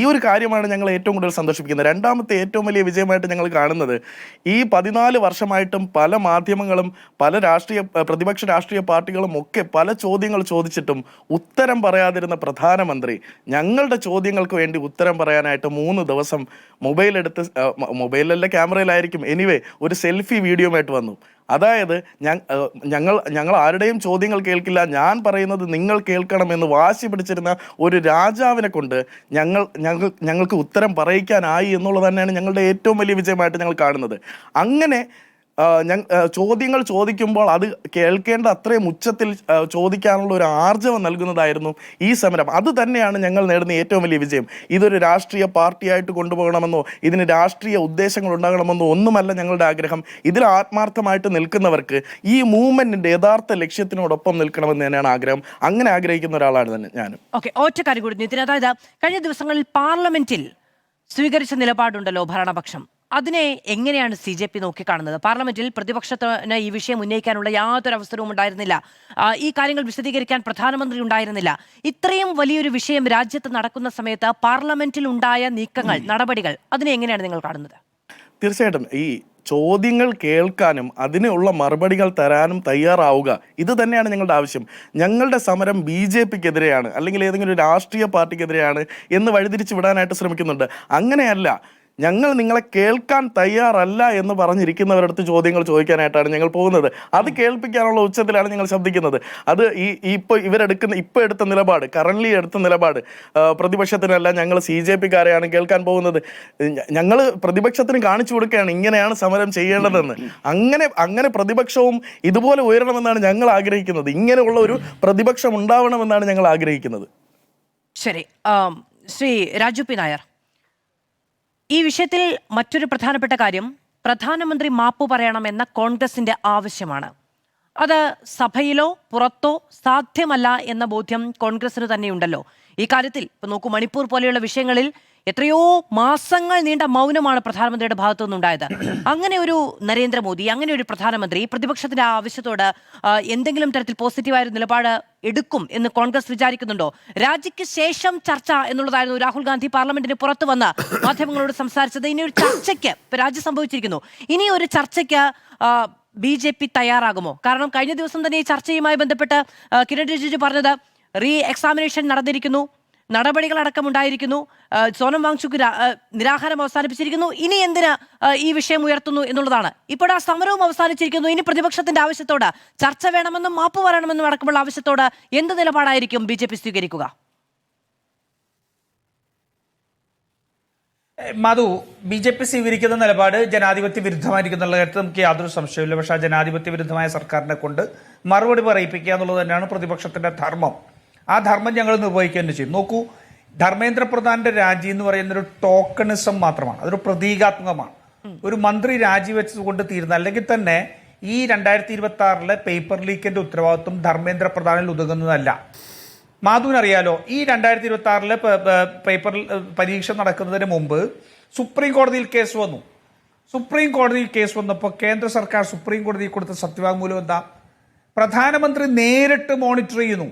ഈ ഒരു കാര്യമാണ് ഞങ്ങൾ ഏറ്റവും കൂടുതൽ സന്തോഷിപ്പിക്കുന്നത്. രണ്ടാമത്തെ ഏറ്റവും വലിയ വിജയമായിട്ട് ഞങ്ങൾ കാണുന്നത്, ഈ 14 വർഷമായിട്ടും പല മാധ്യമങ്ങളും പല പ്രതിപക്ഷ രാഷ്ട്രീയ പാർട്ടികളും ഒക്കെ പല ചോദ്യങ്ങൾ ചോദിച്ചിട്ടും ഉത്തരം പറയാതിരുന്ന പ്രധാനമന്ത്രി ഞങ്ങളുടെ ചോദ്യങ്ങൾക്ക് വേണ്ടി ഉത്തരം പറയാനായിട്ട് 3 ദിവസം മൊബൈലല്ല ക്യാമറയിലായിരിക്കും, എനിവേ ഒരു സെൽഫി വീഡിയോയുമായിട്ട് വന്നു. അതായത് ഞങ്ങൾ ആരുടെയും ചോദ്യങ്ങൾ കേൾക്കില്ല, ഞാൻ പറയുന്നത് നിങ്ങൾ കേൾക്കണമെന്ന് വാശി പിടിച്ചിരുന്ന ഒരു രാജാവിനെ കൊണ്ട് ഞങ്ങൾക്ക് ഉത്തരം പറയിക്കാനായി എന്നുള്ളത് തന്നെയാണ് ഞങ്ങളുടെ ഏറ്റവും വലിയ വിജയമായിട്ട് ഞങ്ങൾ കാണുന്നത്. അങ്ങനെ ചോദ്യങ്ങൾ ചോദിക്കുമ്പോൾ അത് കേൾക്കേണ്ട അത്രയും ഉച്ചത്തിൽ ചോദിക്കാനുള്ള ഒരു ആർജവം നൽകുന്നതായിരുന്നു ഈ സമരം. അത് തന്നെയാണ് ഞങ്ങൾ നേടുന്ന ഏറ്റവും വലിയ വിജയം. ഇതൊരു രാഷ്ട്രീയ പാർട്ടിയായിട്ട് കൊണ്ടുപോകണമെന്നോ ഇതിന് രാഷ്ട്രീയ ഉദ്ദേശങ്ങൾ ഉണ്ടാകണമെന്നോ ഒന്നുമല്ല ഞങ്ങളുടെ ആഗ്രഹം. ഇതിൽ ആത്മാർത്ഥമായിട്ട് നിൽക്കുന്നവർക്ക് ഈ മൂവ്മെന്റിന്റെ യഥാർത്ഥ ലക്ഷ്യത്തിനോടൊപ്പം നിൽക്കണമെന്ന് തന്നെയാണ് ആഗ്രഹം. അങ്ങനെ ആഗ്രഹിക്കുന്ന ഒരാളാണ് തന്നെ ഞാനും. ഓക്കെ, ഒറ്റ കാര്യം കൂടി നിതിൻ, അതായത് കഴിഞ്ഞ ദിവസങ്ങളിൽ പാർലമെന്റിൽ സ്വീകരിച്ച നിലപാടുണ്ടല്ലോ ഭരണപക്ഷം, അതിനെ എങ്ങനെയാണ് CJP നോക്കിക്കാണുന്നത്? പാർലമെന്റിൽ പ്രതിപക്ഷത്തിന് ഈ വിഷയം ഉന്നയിക്കാനുള്ള യാതൊരു അവസരവും ഉണ്ടായിരുന്നില്ല. ഈ കാര്യങ്ങൾ വിശദീകരിക്കാൻ പ്രധാനമന്ത്രി ഉണ്ടായിരുന്നില്ല. ഇത്രയും വലിയൊരു വിഷയം രാജ്യത്ത് നടക്കുന്ന സമയത്ത് പാർലമെന്റിൽ ഉണ്ടായ നീക്കങ്ങൾ, നടപടികൾ, അതിനെ എങ്ങനെയാണ് നിങ്ങൾ കാണുന്നത്? തീർച്ചയായിട്ടും ഈ ചോദ്യങ്ങൾ കേൾക്കാനും അതിനുള്ള മറുപടികൾ തരാനും തയ്യാറാവുക, ഇത് തന്നെയാണ് ഞങ്ങളുടെ ആവശ്യം. ഞങ്ങളുടെ സമരം BJPക്കെതിരെയാണ് അല്ലെങ്കിൽ ഏതെങ്കിലും ഒരു രാഷ്ട്രീയ പാർട്ടിക്കെതിരെയാണ് എന്ന് വഴിതിരിച്ചു വിടാനായിട്ട് ശ്രമിക്കുന്നുണ്ട്. അങ്ങനെയല്ല, ഞങ്ങൾ നിങ്ങളെ കേൾക്കാൻ തയ്യാറല്ല എന്ന് പറഞ്ഞിരിക്കുന്നവരുടെ അടുത്ത് ചോദ്യങ്ങൾ ചോദിക്കാനായിട്ടാണ് ഞങ്ങൾ പോകുന്നത്. അത് കേൾപ്പിക്കാനുള്ള ഉച്ചത്തിലാണ് ഞങ്ങൾ ശബ്ദിക്കുന്നത്. അത് ഇപ്പോൾ എടുത്ത നിലപാട്, കറൻലി എടുത്ത നിലപാട് പ്രതിപക്ഷത്തിനല്ല, ഞങ്ങൾ CJPക്കാരെയാണ് കേൾക്കാൻ പോകുന്നത്. ഞങ്ങൾ പ്രതിപക്ഷത്തിന് കാണിച്ചു കൊടുക്കുകയാണ് ഇങ്ങനെയാണ് സമരം ചെയ്യേണ്ടതെന്ന്. അങ്ങനെ പ്രതിപക്ഷവും ഇതുപോലെ ഉയരണമെന്നാണ് ഞങ്ങൾ ആഗ്രഹിക്കുന്നത്. ഇങ്ങനെയുള്ള ഒരു പ്രതിപക്ഷം ഉണ്ടാവണമെന്നാണ് ഞങ്ങൾ ആഗ്രഹിക്കുന്നത്. ശരി, ശ്രീ രാജു പി നായർ, ഈ വിഷയത്തിൽ മറ്റൊരു പ്രധാനപ്പെട്ട കാര്യം, പ്രധാനമന്ത്രി മാപ്പ് പറയണമെന്ന കോൺഗ്രസിന്റെ ആവശ്യമാണ്. അത് സഭയിലോ പുറത്തോ സാധ്യമല്ല എന്ന ബോധ്യം കോൺഗ്രസിന് തന്നെയുണ്ടല്ലോ. ഈ കാര്യത്തിൽ ഇപ്പൊ നോക്കൂ, മണിപ്പൂർ പോലെയുള്ള വിഷയങ്ങളിൽ എത്രയോ മാസങ്ങൾ നീണ്ട മൗനമാണ് പ്രധാനമന്ത്രിയുടെ ഭാഗത്തു നിന്നുണ്ടായത്. അങ്ങനെ ഒരു നരേന്ദ്രമോദി, അങ്ങനെ ഒരു പ്രധാനമന്ത്രി പ്രതിപക്ഷത്തിന്റെ ആവശ്യത്തോട് എന്തെങ്കിലും തരത്തിൽ പോസിറ്റീവായ നിലപാട് എടുക്കും എന്ന് കോൺഗ്രസ് വിചാരിക്കുന്നുണ്ടോ? രാജിക്ക് ശേഷം ചർച്ച എന്നുള്ളതായിരുന്നു രാഹുൽ ഗാന്ധി പാർലമെന്റിന് പുറത്തു വന്ന് മാധ്യമങ്ങളോട് സംസാരിച്ചത്. ഇനി ഒരു ചർച്ചയ്ക്ക്, ഇപ്പൊ രാജി സംഭവിച്ചിരിക്കുന്നു, ഇനി ഒരു ചർച്ചയ്ക്ക് BJP തയ്യാറാകുമോ? കാരണം കഴിഞ്ഞ ദിവസം തന്നെ ഈ ചർച്ചയുമായി ബന്ധപ്പെട്ട് കിരൺ റിജിജു പറഞ്ഞത് റീ എക്സാമിനേഷൻ നടന്നിരിക്കുന്നു, നടപടികളടക്കമുണ്ടായിരിക്കുന്നു, സോനം വാങ്ചുക്ക് നിരാഹാരം അവസാനിപ്പിച്ചിരിക്കുന്നു, ഇനി എന്തിന് ഈ വിഷയം ഉയർത്തുന്നു എന്നുള്ളതാണ്. ഇപ്പോൾ ആ സമരവും അവസാനിച്ചിരിക്കുന്നു. ഇനി പ്രതിപക്ഷത്തിന്റെ ആവശ്യത്തോട് ചർച്ച വേണമെന്നും മാപ്പ് പറയണമെന്നും അടക്കമുള്ള ആവശ്യത്തോട് എന്ത് നിലപാടായിരിക്കും BJP സ്വീകരിക്കുക? മധു, BJP സ്വീകരിക്കുന്ന നിലപാട് ജനാധിപത്യ വിരുദ്ധമായിരിക്കും എന്നുള്ള കാര്യത്തിൽ നമുക്ക് യാതൊരു സംശയമില്ല. പക്ഷെ ആ ജനാധിപത്യ വിരുദ്ധമായ സർക്കാരിനെ കൊണ്ട് മറുപടി പറയിപ്പിക്കുക എന്നുള്ളത് തന്നെയാണ് പ്രതിപക്ഷത്തിന്റെ ധർമ്മം. ആ ധർമ്മം ഞങ്ങൾ നിർവഹിക്കുക തന്നെ ചെയ്യും. നോക്കൂ, ധർമ്മേന്ദ്ര പ്രധാന്റെ രാജി എന്ന് പറയുന്ന ഒരു ടോക്കണിസം മാത്രമാണ്, അതൊരു പ്രതീകാത്മകമാണ്. ഒരു മന്ത്രി രാജിവെച്ചതുകൊണ്ട് തീരുന്ന, അല്ലെങ്കിൽ തന്നെ ഈ 2026 പേപ്പർ ലീക്കിന്റെ ഉത്തരവാദിത്വം ധർമ്മേന്ദ്ര പ്രധാനിൽ ഒതുങ്ങുന്നതല്ല. മാധുവിനറിയാലോ, ഈ 2026 പേപ്പർ പരീക്ഷ നടക്കുന്നതിന് മുമ്പ് സുപ്രീം കോടതിയിൽ കേസ് വന്നു. സുപ്രീം കോടതിയിൽ കേസ് വന്നപ്പോൾ കേന്ദ്ര സർക്കാർ സുപ്രീം കോടതിയിൽ കൊടുത്ത സത്യവാങ്മൂലം എന്താ? പ്രധാനമന്ത്രി നേരിട്ട് മോണിറ്റർ ചെയ്യുന്നു.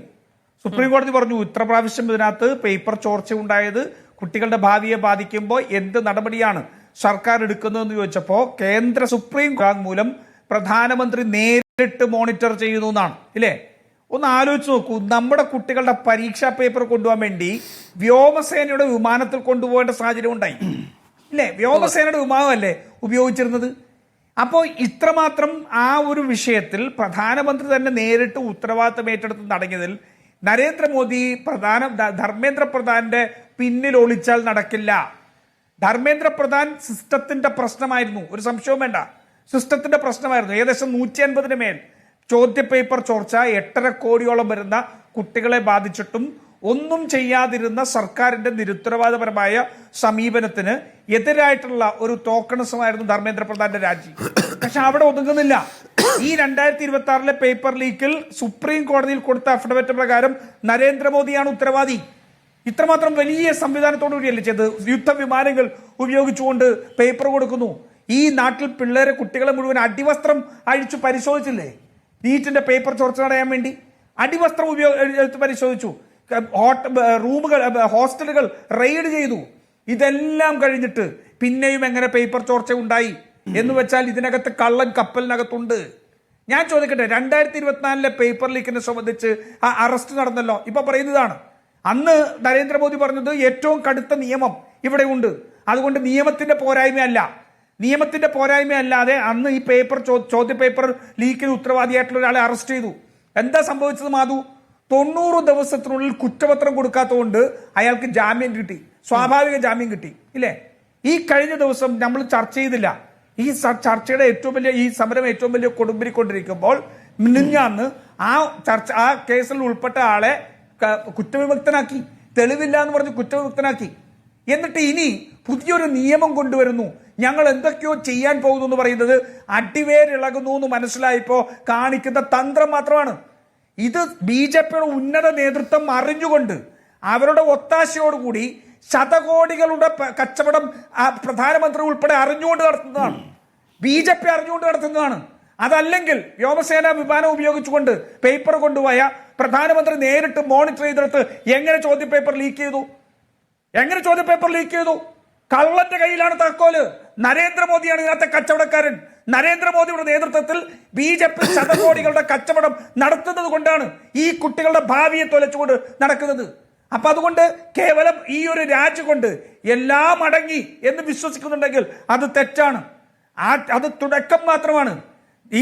സുപ്രീം കോടതി പറഞ്ഞു, ഇത്ര പ്രാവശ്യം ഇതിനകത്ത് പേപ്പർ ചോർച്ച ഉണ്ടായത് കുട്ടികളുടെ ഭാവിയെ ബാധിക്കുമ്പോൾ എന്ത് നടപടിയാണ് സർക്കാർ എടുക്കുന്നതെന്ന് ചോദിച്ചപ്പോൾ കേന്ദ്ര സുപ്രീം മൂലം പ്രധാനമന്ത്രി നേരിട്ട് മോണിറ്റർ ചെയ്യുന്നു എന്നാണ്. ഇല്ലേ? ഒന്ന് ആലോചിച്ച് നോക്കൂ, നമ്മുടെ കുട്ടികളുടെ പരീക്ഷാ പേപ്പർ കൊണ്ടുപോകാൻ വേണ്ടി വ്യോമസേനയുടെ വിമാനത്തിൽ കൊണ്ടുപോകേണ്ട സാഹചര്യം ഉണ്ടായി. ഇല്ലേ? വ്യോമസേനയുടെ വിമാനമല്ലേ ഉപയോഗിച്ചിരുന്നത്. അപ്പോൾ ഇത്രമാത്രം ആ ഒരു വിഷയത്തിൽ പ്രധാനമന്ത്രി തന്നെ നേരിട്ട് ഉത്തരവാദിത്തം ഏറ്റെടുത്ത് നടങ്ങിയതിൽ നരേന്ദ്രമോദി ധർമ്മേന്ദ്ര പ്രധാന്റെ പിന്നിൽ ഒളിച്ചാൽ നടക്കില്ല. ധർമ്മേന്ദ്ര പ്രധാൻ സിസ്റ്റത്തിന്റെ പ്രശ്നമായിരുന്നു, ഒരു സംശയവും വേണ്ട. സിസ്റ്റത്തിന്റെ പ്രശ്നമായിരുന്നു. ഏകദേശം 150-ന് മേൽ ചോദ്യ പേപ്പർ ചോർച്ച 8.5 കോടിയോളം വരുന്ന കുട്ടികളെ ബാധിച്ചിട്ടും ഒന്നും ചെയ്യാതിരുന്ന സർക്കാരിന്റെ നിരുത്തരവാദപരമായ സമീപനത്തിന് എതിരായിട്ടുള്ള ഒരു ടോക്കണിസമായിരുന്നു ധർമ്മേന്ദ്ര പ്രധാന്റെ രാജി. പക്ഷെ അവിടെ ഒതുങ്ങുന്നില്ല. ഈ 2026 പേപ്പർ ലീക്കിൽ സുപ്രീം കോടതിയിൽ കൊടുത്ത അഫിഡവിറ്റ് പ്രകാരം നരേന്ദ്രമോദിയാണ് ഉത്തരവാദി. ഇത്രമാത്രം വലിയ സംവിധാനത്തോടു കൂടിയല്ലേ ചെയ്ത്? യുദ്ധവിമാനങ്ങൾ ഉപയോഗിച്ചുകൊണ്ട് പേപ്പർ കൊടുക്കുന്നു. ഈ നാട്ടിൽ പിള്ളേരെ, കുട്ടികളെ മുഴുവൻ അടിവസ്ത്രം അഴിച്ചു പരിശോധിച്ചില്ലേ? നീറ്റിന്റെ പേപ്പർ ചോർച്ച തടയാൻ വേണ്ടി അടിവസ്ത്രം പരിശോധിച്ചു. റൂമുകൾ, ഹോസ്റ്റലുകൾ റെയ്ഡ് ചെയ്തു. ഇതെല്ലാം കഴിഞ്ഞിട്ട് പിന്നെയും എങ്ങനെ പേപ്പർ ചോർച്ച ഉണ്ടായി എന്ന് വെച്ചാൽ ഇതിനകത്ത് കള്ളൻ കപ്പലിനകത്തുണ്ട്. ഞാൻ ചോദിക്കട്ടെ, 2024 പേപ്പർ ലീക്കിനെ സംബന്ധിച്ച് ആ അറസ്റ്റ് നടന്നല്ലോ, ഇപ്പൊ പറയുന്നതാണ്. അന്ന് നരേന്ദ്രമോദി പറഞ്ഞത് ഏറ്റവും കടുത്ത നിയമം ഇവിടെ ഉണ്ട്, അതുകൊണ്ട് നിയമത്തിന്റെ പോരായ്മയല്ലാതെ അന്ന് ഈ പേപ്പർ ചോദ്യ പേപ്പർ ലീക്കിന് ഉത്തരവാദിയായിട്ടുള്ള ഒരാളെ അറസ്റ്റ് ചെയ്തു. എന്താ സംഭവിച്ചത് മാധു? 90 ദിവസത്തിനുള്ളിൽ കുറ്റപത്രം കൊടുക്കാത്തതുകൊണ്ട് അയാൾക്ക് ജാമ്യം കിട്ടി, സ്വാഭാവിക ജാമ്യം കിട്ടി, ഇല്ലേ? ഈ കഴിഞ്ഞ ദിവസം നമ്മൾ ചർച്ച ചെയ്തില്ല. ഈ ചർച്ചയുടെ ഈ സമരം ഏറ്റവും വലിയ കൊടുമ്പിരിക്കൊണ്ടിരിക്കുമ്പോൾ മിനിഞ്ഞാന്ന് ആ കേസിൽ ഉൾപ്പെട്ട ആളെ കുറ്റവിമുക്തനാക്കി, തെളിവില്ല എന്ന് പറഞ്ഞ് കുറ്റവിമുക്തനാക്കി. എന്നിട്ട് ഇനി പുതിയൊരു നിയമം കൊണ്ടുവരുന്നു, ഞങ്ങൾ എന്തൊക്കെയോ ചെയ്യാൻ പോകുന്നു എന്ന് പറയുന്നത് അടിവേരിളകുന്നു എന്ന് മനസ്സിലായപ്പോ കാണിക്കുന്ന തന്ത്രം മാത്രമാണ്. ഇത് BJPയുടെ ഉന്നത നേതൃത്വം അറിഞ്ഞുകൊണ്ട് അവരുടെ ഒത്താശയോടുകൂടി ശതകോടികളുടെ കച്ചവടം പ്രധാനമന്ത്രി ഉൾപ്പെടെ അറിഞ്ഞുകൊണ്ട് നടത്തുന്നതാണ്. BJP അറിഞ്ഞുകൊണ്ട് നടത്തുന്നതാണ്. അതല്ലെങ്കിൽ വ്യോമസേന വിമാനം ഉപയോഗിച്ചുകൊണ്ട് പേപ്പർ കൊണ്ടുപോയ പ്രധാനമന്ത്രി നേരിട്ട് മോണിറ്റർ ചെയ്തെടുത്ത് എങ്ങനെ ചോദ്യപേപ്പർ ലീക്ക് ചെയ്തു? കള്ളന്റെ കയ്യിലാണ് താക്കോല്. നരേന്ദ്രമോദിയാണ് ഇതിനകത്തെ കച്ചവടക്കാരൻ. നരേന്ദ്രമോദിയുടെ നേതൃത്വത്തിൽ BJP ശതകോടികളുടെ കച്ചവടം നടത്തുന്നത് കൊണ്ടാണ് ഈ കുട്ടികളുടെ ഭാവിയെ തൊലച്ചുകൊണ്ട് നടക്കുന്നത്. അപ്പൊ അതുകൊണ്ട് കേവലം ഈ ഒരു രാജി കൊണ്ട് എല്ലാം അടങ്ങി എന്ന് വിശ്വസിക്കുന്നുണ്ടെങ്കിൽ അത് തെറ്റാണ്. അത് തുടക്കം മാത്രമാണ്.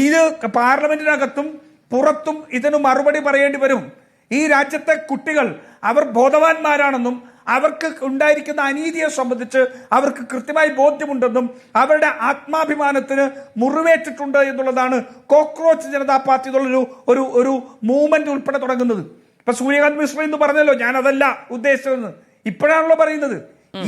ഇത് പാർലമെന്റിനകത്തും പുറത്തും ഇതിന് മറുപടി പറയേണ്ടി വരും. ഈ രാജ്യത്തെ കുട്ടികൾ അവർ ബോധവാന്മാരാണെന്നും അവർക്ക് ഉണ്ടായിരിക്കുന്ന അനീതിയെ സംബന്ധിച്ച് അവർക്ക് കൃത്യമായി ബോധ്യമുണ്ടെന്നും അവരുടെ ആത്മാഭിമാനത്തിന് മുറിവേറ്റിട്ടുണ്ട് എന്നുള്ളതാണ് കോക്രോച്ച് ജനതാ പാർട്ടി എന്നുള്ളൊരു ഒരു മൂവ്മെന്റ് ഉൾപ്പെടെ തുടങ്ങുന്നത്. ഇപ്പൊ സൂര്യകാന്ത് മിശ്ര എന്ന് പറഞ്ഞല്ലോ, ഞാൻ അതല്ല ഉദ്ദേശിച്ചതെന്ന്. ഇപ്പോഴാണല്ലോ പറയുന്നത്.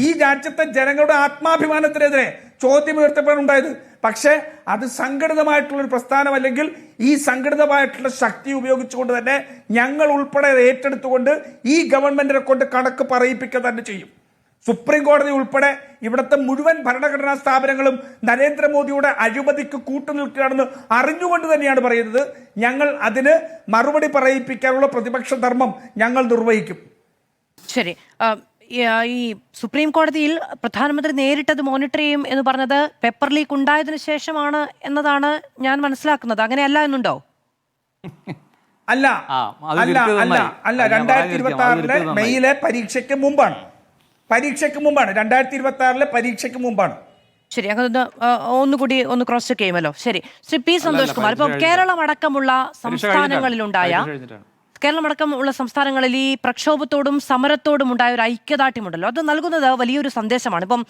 ഈ രാജ്യത്തെ ജനങ്ങളുടെ ആത്മാഭിമാനത്തിനെതിരെ ചോദ്യമുയർത്തപ്പെടാൻ ഉണ്ടായത്. പക്ഷേ അത് സംഘടിതമായിട്ടുള്ളൊരു പ്രസ്ഥാനം, അല്ലെങ്കിൽ ഈ സംഘടിതമായിട്ടുള്ള ശക്തി ഉപയോഗിച്ചുകൊണ്ട് തന്നെ ഞങ്ങൾ ഉൾപ്പെടെ ഏറ്റെടുത്തുകൊണ്ട് ഈ ഗവൺമെന്റിനെ കൊണ്ട് കണക്ക് പറയിപ്പിക്കുക തന്നെ ചെയ്യും. സുപ്രീം കോടതി ഉൾപ്പെടെ ഇവിടുത്തെ മുഴുവൻ ഭരണഘടനാ സ്ഥാപനങ്ങളും നരേന്ദ്രമോദിയുടെ അഴിമതിക്ക് കൂട്ടുനിൽക്കുകയാണെന്ന് അറിഞ്ഞുകൊണ്ട് തന്നെയാണ് പറയുന്നത്. ഞങ്ങൾ അതിന് മറുപടി പറയിപ്പിക്കാനുള്ള പ്രതിപക്ഷ ധർമ്മം ഞങ്ങൾ നിർവഹിക്കും. ശരി, ഈ സുപ്രീം കോടതിയിൽ പ്രധാനമന്ത്രി നേരിട്ടത് മോണിറ്റർ ചെയ്യും എന്ന് പറഞ്ഞത് പേപ്പർ ലീക്ക് ഉണ്ടായതിനു ശേഷമാണ് എന്നതാണ് ഞാൻ മനസ്സിലാക്കുന്നത്. അങ്ങനെയല്ല എന്നുണ്ടോ? അല്ല 2026 മെയ്യിലെ പരീക്ഷയ്ക്ക് മുമ്പാണ്. 2026 പരീക്ഷയ്ക്ക് മുമ്പാണ്. ശരി, അങ്ങനെ ഒന്നുകൂടി ക്രോസ് ചെക്ക് ചെയ്യുമല്ലോ. ശരി, ശ്രീ പി സന്തോഷ് കുമാർ, ഇപ്പം കേരളമടക്കമുള്ള സംസ്ഥാനങ്ങളിൽ ഈ പ്രക്ഷോഭത്തോടും സമരത്തോടും ഉണ്ടായ ഒരു ഐക്യദാർഢ്യമുണ്ടല്ലോ, അത് നൽകുന്നത് വലിയൊരു സന്ദേശമാണ്. ഇപ്പം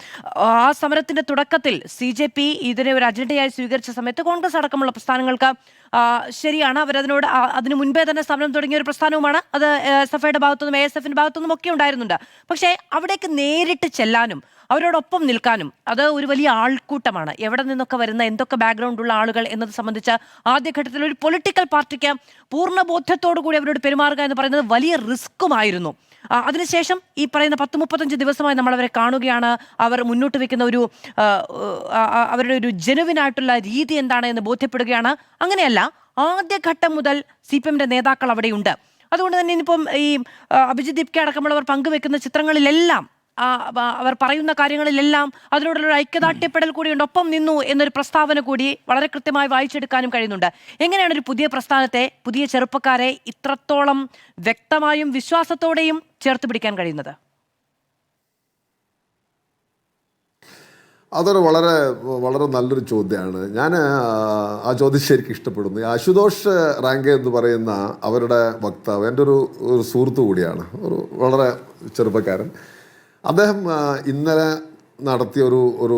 ആ സമരത്തിന്റെ തുടക്കത്തിൽ CJP ഇതിനെ ഒരു അജണ്ടയായി സ്വീകരിച്ച സമയത്ത് കോൺഗ്രസ് അടക്കമുള്ള പ്രസ്ഥാനങ്ങൾക്ക് ശരിയാണ്, അതിനു മുൻപേ തന്നെ സമരം തുടങ്ങിയ ഒരു പ്രസ്ഥാനവുമാണ് അത്. SFIയുടെ ഭാഗത്തുനിന്നും ASFന്റെ ഭാഗത്തുനിന്നും ഒക്കെ ഉണ്ടായിരുന്നുണ്ട്. പക്ഷേ അവിടേക്ക് നേരിട്ട് ചെല്ലാനും അവരോടൊപ്പം നിൽക്കാനും അത് ഒരു വലിയ ആൾക്കൂട്ടമാണ്. എവിടെ നിന്നൊക്കെ വരുന്ന, എന്തൊക്കെ ബാക്ക്ഗ്രൗണ്ട് ഉള്ള ആളുകൾ എന്നത് സംബന്ധിച്ച് ആദ്യഘട്ടത്തിൽ ഒരു പൊളിറ്റിക്കൽ പാർട്ടിക്ക് പൂർണ്ണ ബോധ്യത്തോടു കൂടി അവരോട് പെരുമാറുക എന്ന് പറയുന്നത് വലിയ റിസ്ക്കുമായിരുന്നു. അതിനുശേഷം ഈ പറയുന്ന 10-35 ദിവസമായി നമ്മൾ അവരെ കാണുകയാണ്. അവർ മുന്നോട്ട് വെക്കുന്ന അവരുടെ ഒരു ജെനുവിനായിട്ടുള്ള രീതി എന്താണ് എന്ന് ബോധ്യപ്പെടുകയാണ്. അങ്ങനെയല്ല, ആദ്യഘട്ടം മുതൽ CPMന്റെ നേതാക്കൾ അവിടെയുണ്ട്. അതുകൊണ്ട് തന്നെ ഇനിയിപ്പം ഈ അഭിജിത് ദീപ്കെ അടക്കമുള്ളവർ പങ്കുവെക്കുന്ന ചിത്രങ്ങളിലെല്ലാം, അവർ പറയുന്ന കാര്യങ്ങളിലെല്ലാം അതിനോടുള്ള ഐക്യദാർഢ്യപ്പെടൽ കൂടിയുണ്ട്. ഒപ്പം നിന്നു എന്നൊരു പ്രസ്താവന കൂടി വളരെ കൃത്യമായി വായിച്ചെടുക്കാനും കഴിയുന്നുണ്ട്. എങ്ങനെയാണ് ഒരു പുതിയ പ്രസ്ഥാനത്തെ, പുതിയ ചെറുപ്പക്കാരെ ഇത്രത്തോളം വ്യക്തമായും വിശ്വാസത്തോടെയും ചേർത്ത് പിടിക്കാൻ കഴിയുന്നത്? അതൊരു വളരെ വളരെ നല്ലൊരു ചോദ്യമാണ്. ഞാൻ ആ ചോദ്യം ശരിക്കും ഇഷ്ടപ്പെടുന്നു. അശുതോഷ് റാങ്കെ എന്ന് പറയുന്ന അവരുടെ വക്താവ് എൻ്റെ ഒരു സുഹൃത്തു കൂടിയാണ്, ഒരു വളരെ ചെറുപ്പക്കാരൻ. അദ്ദേഹം ഇന്നലെ നടത്തിയ ഒരു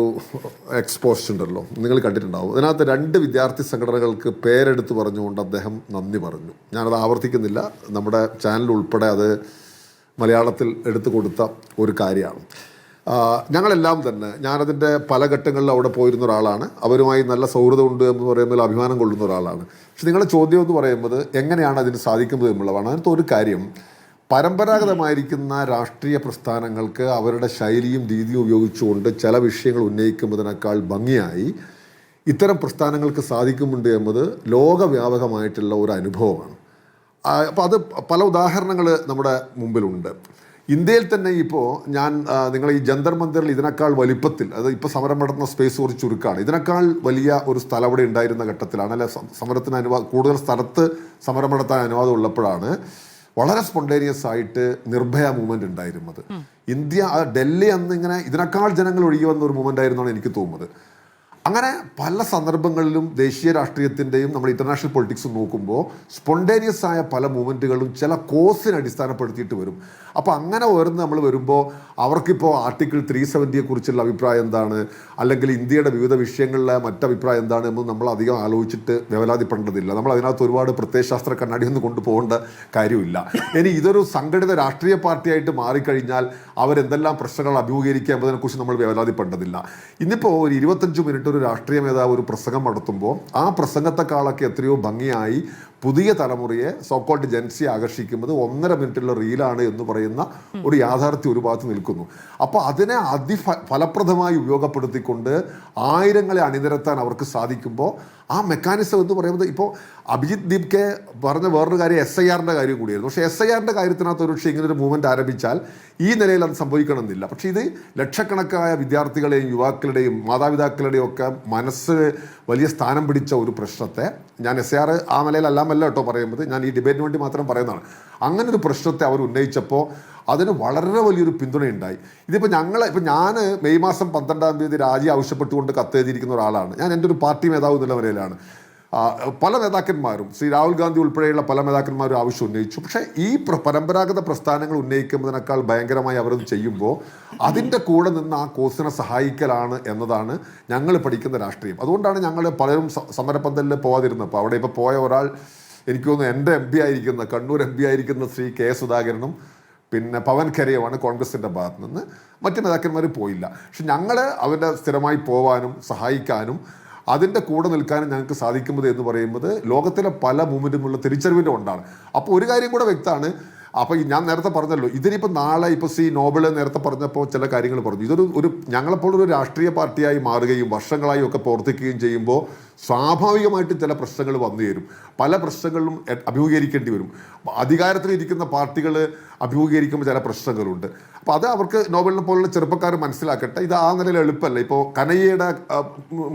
എക്സ്പോസ്റ്റ് ഉണ്ടല്ലോ, നിങ്ങൾ കണ്ടിട്ടുണ്ടാവും. അതിനകത്ത് 2 വിദ്യാർത്ഥി സംഘടനകൾക്ക് പേരെടുത്ത് പറഞ്ഞുകൊണ്ട് അദ്ദേഹം നന്ദി പറഞ്ഞു. ഞാനത് ആവർത്തിക്കുന്നില്ല, നമ്മുടെ ചാനൽ ഉൾപ്പെടെ അത് മലയാളത്തിൽ എടുത്തു കൊടുത്ത ഒരു കാര്യമാണ്. ഞങ്ങളെല്ലാം തന്നെ, ഞാനതിൻ്റെ പല ഘട്ടങ്ങളിലും അവിടെ പോയിരുന്ന ഒരാളാണ്. അവരുമായി നല്ല സൗഹൃദമുണ്ട് എന്ന് പറയുമ്പോൾ അഭിമാനം കൊള്ളുന്ന ഒരാളാണ്. പക്ഷെ നിങ്ങളുടെ ചോദ്യം എന്ന് പറയുന്നത് എങ്ങനെയാണ് അതിന് സാധിക്കുന്നത് എന്നുള്ളതാണ്. അതിനകത്ത് ഒരു കാര്യം, പരമ്പരാഗതമായിരിക്കുന്ന രാഷ്ട്രീയ പ്രസ്ഥാനങ്ങൾക്ക് അവരുടെ ശൈലിയും രീതിയും ഉപയോഗിച്ചുകൊണ്ട് ചില വിഷയങ്ങൾ ഉന്നയിക്കുന്നതിനേക്കാൾ ഭംഗിയായി ഇത്തരം പ്രസ്ഥാനങ്ങൾക്ക് സാധിക്കുന്നുണ്ട് എന്നത് ലോകവ്യാപകമായിട്ടുള്ള ഒരു അനുഭവമാണ്. അപ്പോൾ അത് പല ഉദാഹരണങ്ങൾ നമ്മുടെ മുമ്പിലുണ്ട്. ഇന്ത്യയിൽ തന്നെ ഇപ്പോൾ നിങ്ങൾ ഈ ജന്തർ മന്ദിറിൽ ഇതിനേക്കാൾ വലിപ്പത്തിൽ, അത് ഇപ്പോൾ സമരം നടത്തുന്ന സ്പേസ് കുറച്ച് ചുരുക്കമാണ്, ഇതിനേക്കാൾ വലിയ ഒരു സ്ഥലം അവിടെ ഉണ്ടായിരുന്ന ഘട്ടത്തിലാണ്, അല്ലെ സമരത്തിന് കൂടുതൽ സ്ഥലത്ത് സമരം നടത്താൻ അനുവാദം ഉള്ളപ്പോഴാണ് വളരെ സ്പോണ്ടേനിയസ് ആയിട്ട് നിർഭയ മൂവ്മെന്റ് ഉണ്ടായിരുന്നത്. ഡൽഹി അന്ന് ഇങ്ങനെ ഇതിനേക്കാൾ ജനങ്ങൾ ഒഴുകി വന്ന ഒരു മൂവ്മെന്റ് ആയിരുന്നാണ് എനിക്ക് തോന്നുന്നത്. അങ്ങനെ പല സന്ദർഭങ്ങളിലും ദേശീയ രാഷ്ട്രീയത്തിൻ്റെയും നമ്മൾ ഇൻ്റർനാഷണൽ പൊളിറ്റിക്സും നോക്കുമ്പോൾ സ്പോണ്ടേനിയസ് ആയ പല മൂവ്മെൻറ്റുകളും ചില കോസിനെ അടിസ്ഥാനപ്പെടുത്തിയിട്ട് വരും. അപ്പോൾ അങ്ങനെ നമ്മൾ വരുമ്പോൾ അവർക്കിപ്പോൾ ആർട്ടിക്കിൾ 370 കുറിച്ചുള്ള അഭിപ്രായം എന്താണ്, അല്ലെങ്കിൽ ഇന്ത്യയുടെ വിവിധ വിഷയങ്ങളിലെ മറ്റഭിപ്രായം എന്താണ് എന്ന് നമ്മൾ അധികം ആലോചിച്ചിട്ട് വേവലാതിപ്പെടേണ്ടതില്ല. നമ്മൾ അതിനകത്ത് ഒരുപാട് പ്രത്യയശാസ്ത്ര കണ്ണാടിയൊന്നും കൊണ്ടുപോകേണ്ട കാര്യമില്ല. ഇനി ഇതൊരു സംഘടിത രാഷ്ട്രീയ പാർട്ടിയായിട്ട് മാറിക്കഴിഞ്ഞാൽ അവരെന്തെല്ലാം പ്രശ്നങ്ങൾ അഭിമുഖീകരിക്കുക എന്നതിനെക്കുറിച്ച് നമ്മൾ വേവലാതിപ്പെടേണ്ടതില്ല. ഇന്നിപ്പോൾ ഒരു 25 മിനിറ്റ് ഒരു രാഷ്ട്രീയ നേതാവ് ഒരു പ്രസംഗം നടത്തുമ്പോൾ ആ പ്രസംഗത്തെക്കാളൊക്കെ എത്രയോ ഭംഗിയായി പുതിയ തലമുറയെ സോക്കോൾഡ് ജൻസിയെ ആകർഷിക്കുന്നത് 1.5 മിനിറ്റുള്ള റീലാണ് എന്ന് പറയുന്ന ഒരു യാഥാർത്ഥ്യം ഒരു ഭാഗത്ത് നിൽക്കുന്നു. അപ്പോൾ അതിനെ ഫലപ്രദമായി ഉപയോഗപ്പെടുത്തിക്കൊണ്ട് ആയിരങ്ങളെ അണിനിരത്താൻ അവർക്ക് സാധിക്കുമ്പോൾ ആ മെക്കാനിസം എന്ന് പറയുന്നത്, ഇപ്പോൾ അഭിജിത്ത് ദീപ്കെ പറഞ്ഞ വേറൊരു കാര്യം SIRൻ്റെ കാര്യം കൂടിയായിരുന്നു. പക്ഷേ SIRൻ്റെ കാര്യത്തിനകത്ത് ഒരു പക്ഷേ ഇങ്ങനൊരു മൂവ്മെൻറ്റ് ആരംഭിച്ചാൽ ഈ നിലയിൽ അത് സംഭവിക്കണമെന്നില്ല. പക്ഷേ ഇത് ലക്ഷക്കണക്കായ വിദ്യാർത്ഥികളെയും യുവാക്കളുടെയും മാതാപിതാക്കളുടെയും ഒക്കെ മനസ്സ് വലിയ സ്ഥാനം പിടിച്ച ഒരു പ്രശ്നത്തെ, ഞാൻ SIR ആ നിലയിലല്ലാമല്ല കേട്ടോ പറയുന്നത്, ഞാൻ ഈ ഡിബേറ്റിന് വേണ്ടി മാത്രം പറയുന്നതാണ്. അങ്ങനൊരു പ്രശ്നത്തെ അവർ ഉന്നയിച്ചപ്പോൾ അതിന് വളരെ വലിയൊരു പിന്തുണയുണ്ടായി. ഇതിപ്പോൾ ഞാൻ മെയ് മാസം 12-ാം തീയതി രാജി ആവശ്യപ്പെട്ടുകൊണ്ട് കത്തെഴുതിയിരിക്കുന്ന ഒരാളാണ്. ഞാൻ എൻ്റെ ഒരു പാർട്ടി നേതാവ് എന്നുള്ള നിലയിലാണ്. പല നേതാക്കന്മാരും, ശ്രീ രാഹുൽ ഗാന്ധി ഉൾപ്പെടെയുള്ള പല നേതാക്കന്മാരും ആവശ്യം ഉന്നയിച്ചു. പക്ഷേ ഈ പരമ്പരാഗത പ്രസ്ഥാനങ്ങൾ ഉന്നയിക്കുന്നതിനേക്കാൾ ഭയങ്കരമായി അവരത് ചെയ്യുമ്പോൾ അതിൻ്റെ കൂടെ നിന്ന് ആ കോസിനെ സഹായിക്കലാണ് എന്നതാണ് ഞങ്ങൾ പഠിക്കുന്ന രാഷ്ട്രീയം. അതുകൊണ്ടാണ് ഞങ്ങൾ പലരും സമരപന്തലിൽ പോകാതിരുന്നത്. അപ്പോൾ അവിടെ ഇപ്പോൾ പോയ ഒരാൾ, എനിക്ക് തോന്നുന്നു എൻ്റെ MP ആയിരിക്കുന്ന, കണ്ണൂർ MP ആയിരിക്കുന്ന ശ്രീ K സുധാകരനും പിന്നെ പവൻ ഖരയുമാണ് കോൺഗ്രസിൻ്റെ ഭാഗത്ത് നിന്ന്. മറ്റു നേതാക്കന്മാർ പോയില്ല. പക്ഷെ ഞങ്ങൾ അവരുടെ സ്ഥിരമായി പോവാനും സഹായിക്കാനും അതിൻ്റെ കൂടെ നിൽക്കാനും ഞങ്ങൾക്ക് സാധിക്കുന്നത് എന്ന് പറയുന്നത് ലോകത്തിലെ പല മൂവ്മെൻറ്റുമുള്ള തിരിച്ചറിവിൻ്റെ കൊണ്ടാണ്. അപ്പോൾ ഒരു കാര്യം കൂടെ വ്യക്തമാണ്. അപ്പോൾ ഞാൻ നേരത്തെ പറഞ്ഞല്ലോ, ഇതിനിപ്പോൾ നാളെ ഇപ്പോൾ നോബൽ നേരത്തെ പറഞ്ഞപ്പോൾ ചില കാര്യങ്ങൾ പറഞ്ഞു. ഇതൊരു ഞങ്ങളെപ്പോലൊരു രാഷ്ട്രീയ പാർട്ടിയായി മാറുകയും വർഷങ്ങളായി ഒക്കെ പ്രവർത്തിക്കുകയും ചെയ്യുമ്പോൾ സ്വാഭാവികമായിട്ട് ചില പ്രശ്നങ്ങൾ വന്നു ചേരും. പല പ്രശ്നങ്ങളിലും അഭിമുഖീകരിക്കേണ്ടി വരും. അധികാരത്തിലിരിക്കുന്ന പാർട്ടികൾ അഭിമുഖീകരിക്കുമ്പോൾ ചില പ്രശ്നങ്ങളുണ്ട്. അപ്പോൾ അത് അവർക്ക് നോബലിനെ പോലുള്ള ചെറുപ്പക്കാർ മനസ്സിലാക്കട്ടെ. ഇത് ആ നിലയിൽ എളുപ്പമല്ല. ഇപ്പോൾ കനയ്യയുടെ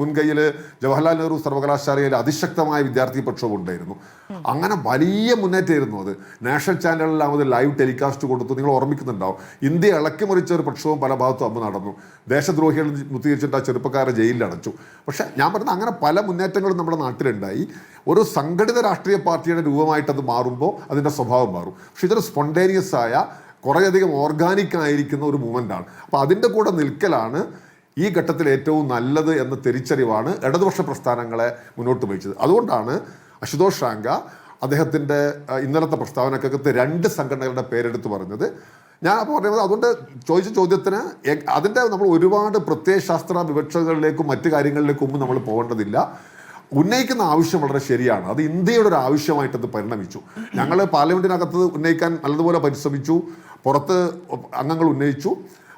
മുൻകൈയിൽ ജവഹർലാൽ നെഹ്റു സർവകലാശാലയിൽ അതിശക്തമായ വിദ്യാർത്ഥി പ്രക്ഷോഭം ഉണ്ടായിരുന്നു. അങ്ങനെ വലിയ മുന്നേറ്റമായിരുന്നു അത്. നാഷണൽ ചാനലിലെല്ലാം അത് ലൈവ് ടെലികാസ്റ്റ് കൊടുത്തു. നിങ്ങൾ ഓർമ്മിക്കുന്നുണ്ടാവും. ഇന്ത്യ ഇളക്കി മറിച്ച ഒരു പ്രക്ഷോഭം പല ഭാഗത്തും അന്ന് നടന്നു. ദേശദ്രോഹികൾ മുത്തിരിച്ചിട്ട് ആ ചെറുപ്പക്കാരെ ജയിലിൽ അടച്ചു. പക്ഷെ ഞാൻ പറഞ്ഞ അങ്ങനെ പല മുന്നേറ്റങ്ങളും നമ്മുടെ നാട്ടിലുണ്ടായി. ഒരു സംഘടിത രാഷ്ട്രീയ പാർട്ടിയുടെ രൂപമായിട്ട് അത് മാറുമ്പോൾ അതിൻ്റെ സ്വഭാവം മാറും. പക്ഷെ ഇതൊരു സ്പോണ്ടേനിയസ് ആയ, കുറേയധികം ഓർഗാനിക് ആയിരിക്കുന്ന ഒരു മൂവ്മെൻ്റാണ്. അപ്പോൾ അതിൻ്റെ കൂടെ നിൽക്കലാണ് ഈ ഘട്ടത്തിൽ ഏറ്റവും നല്ലത് എന്ന തിരിച്ചറിവാണ് ഇടതുപക്ഷ പ്രസ്ഥാനങ്ങളെ മുന്നോട്ട് നയിച്ചത്. അതുകൊണ്ടാണ് അശുതോഷ് ഷാങ്ക അദ്ദേഹത്തിൻ്റെ ഇന്നലത്തെ പ്രസ്താവനക്കകത്ത് 2 സംഘടനകളുടെ പേരെടുത്ത് പറഞ്ഞത്. ഞാൻ അപ്പോൾ പറയുന്നത്, അതുകൊണ്ട് ചോദിച്ച ചോദ്യത്തിന് അതിൻ്റെ നമ്മൾ ഒരുപാട് പ്രത്യയശാസ്ത്ര വിവക്ഷകളിലേക്കും മറ്റു കാര്യങ്ങളിലേക്കും നമ്മൾ പോകേണ്ടതില്ല. ഉന്നയിക്കുന്ന ആവശ്യം വളരെ ശരിയാണ്. അത് ഇന്ത്യയുടെ ഒരു ആവശ്യമായിട്ടത് പരിണമിച്ചു. ഞങ്ങൾ പാർലമെൻറ്റിനകത്ത് ഉന്നയിക്കാൻ നല്ലതുപോലെ പരിശ്രമിച്ചു, പുറത്ത് അംഗങ്ങൾ ഉന്നയിച്ചു.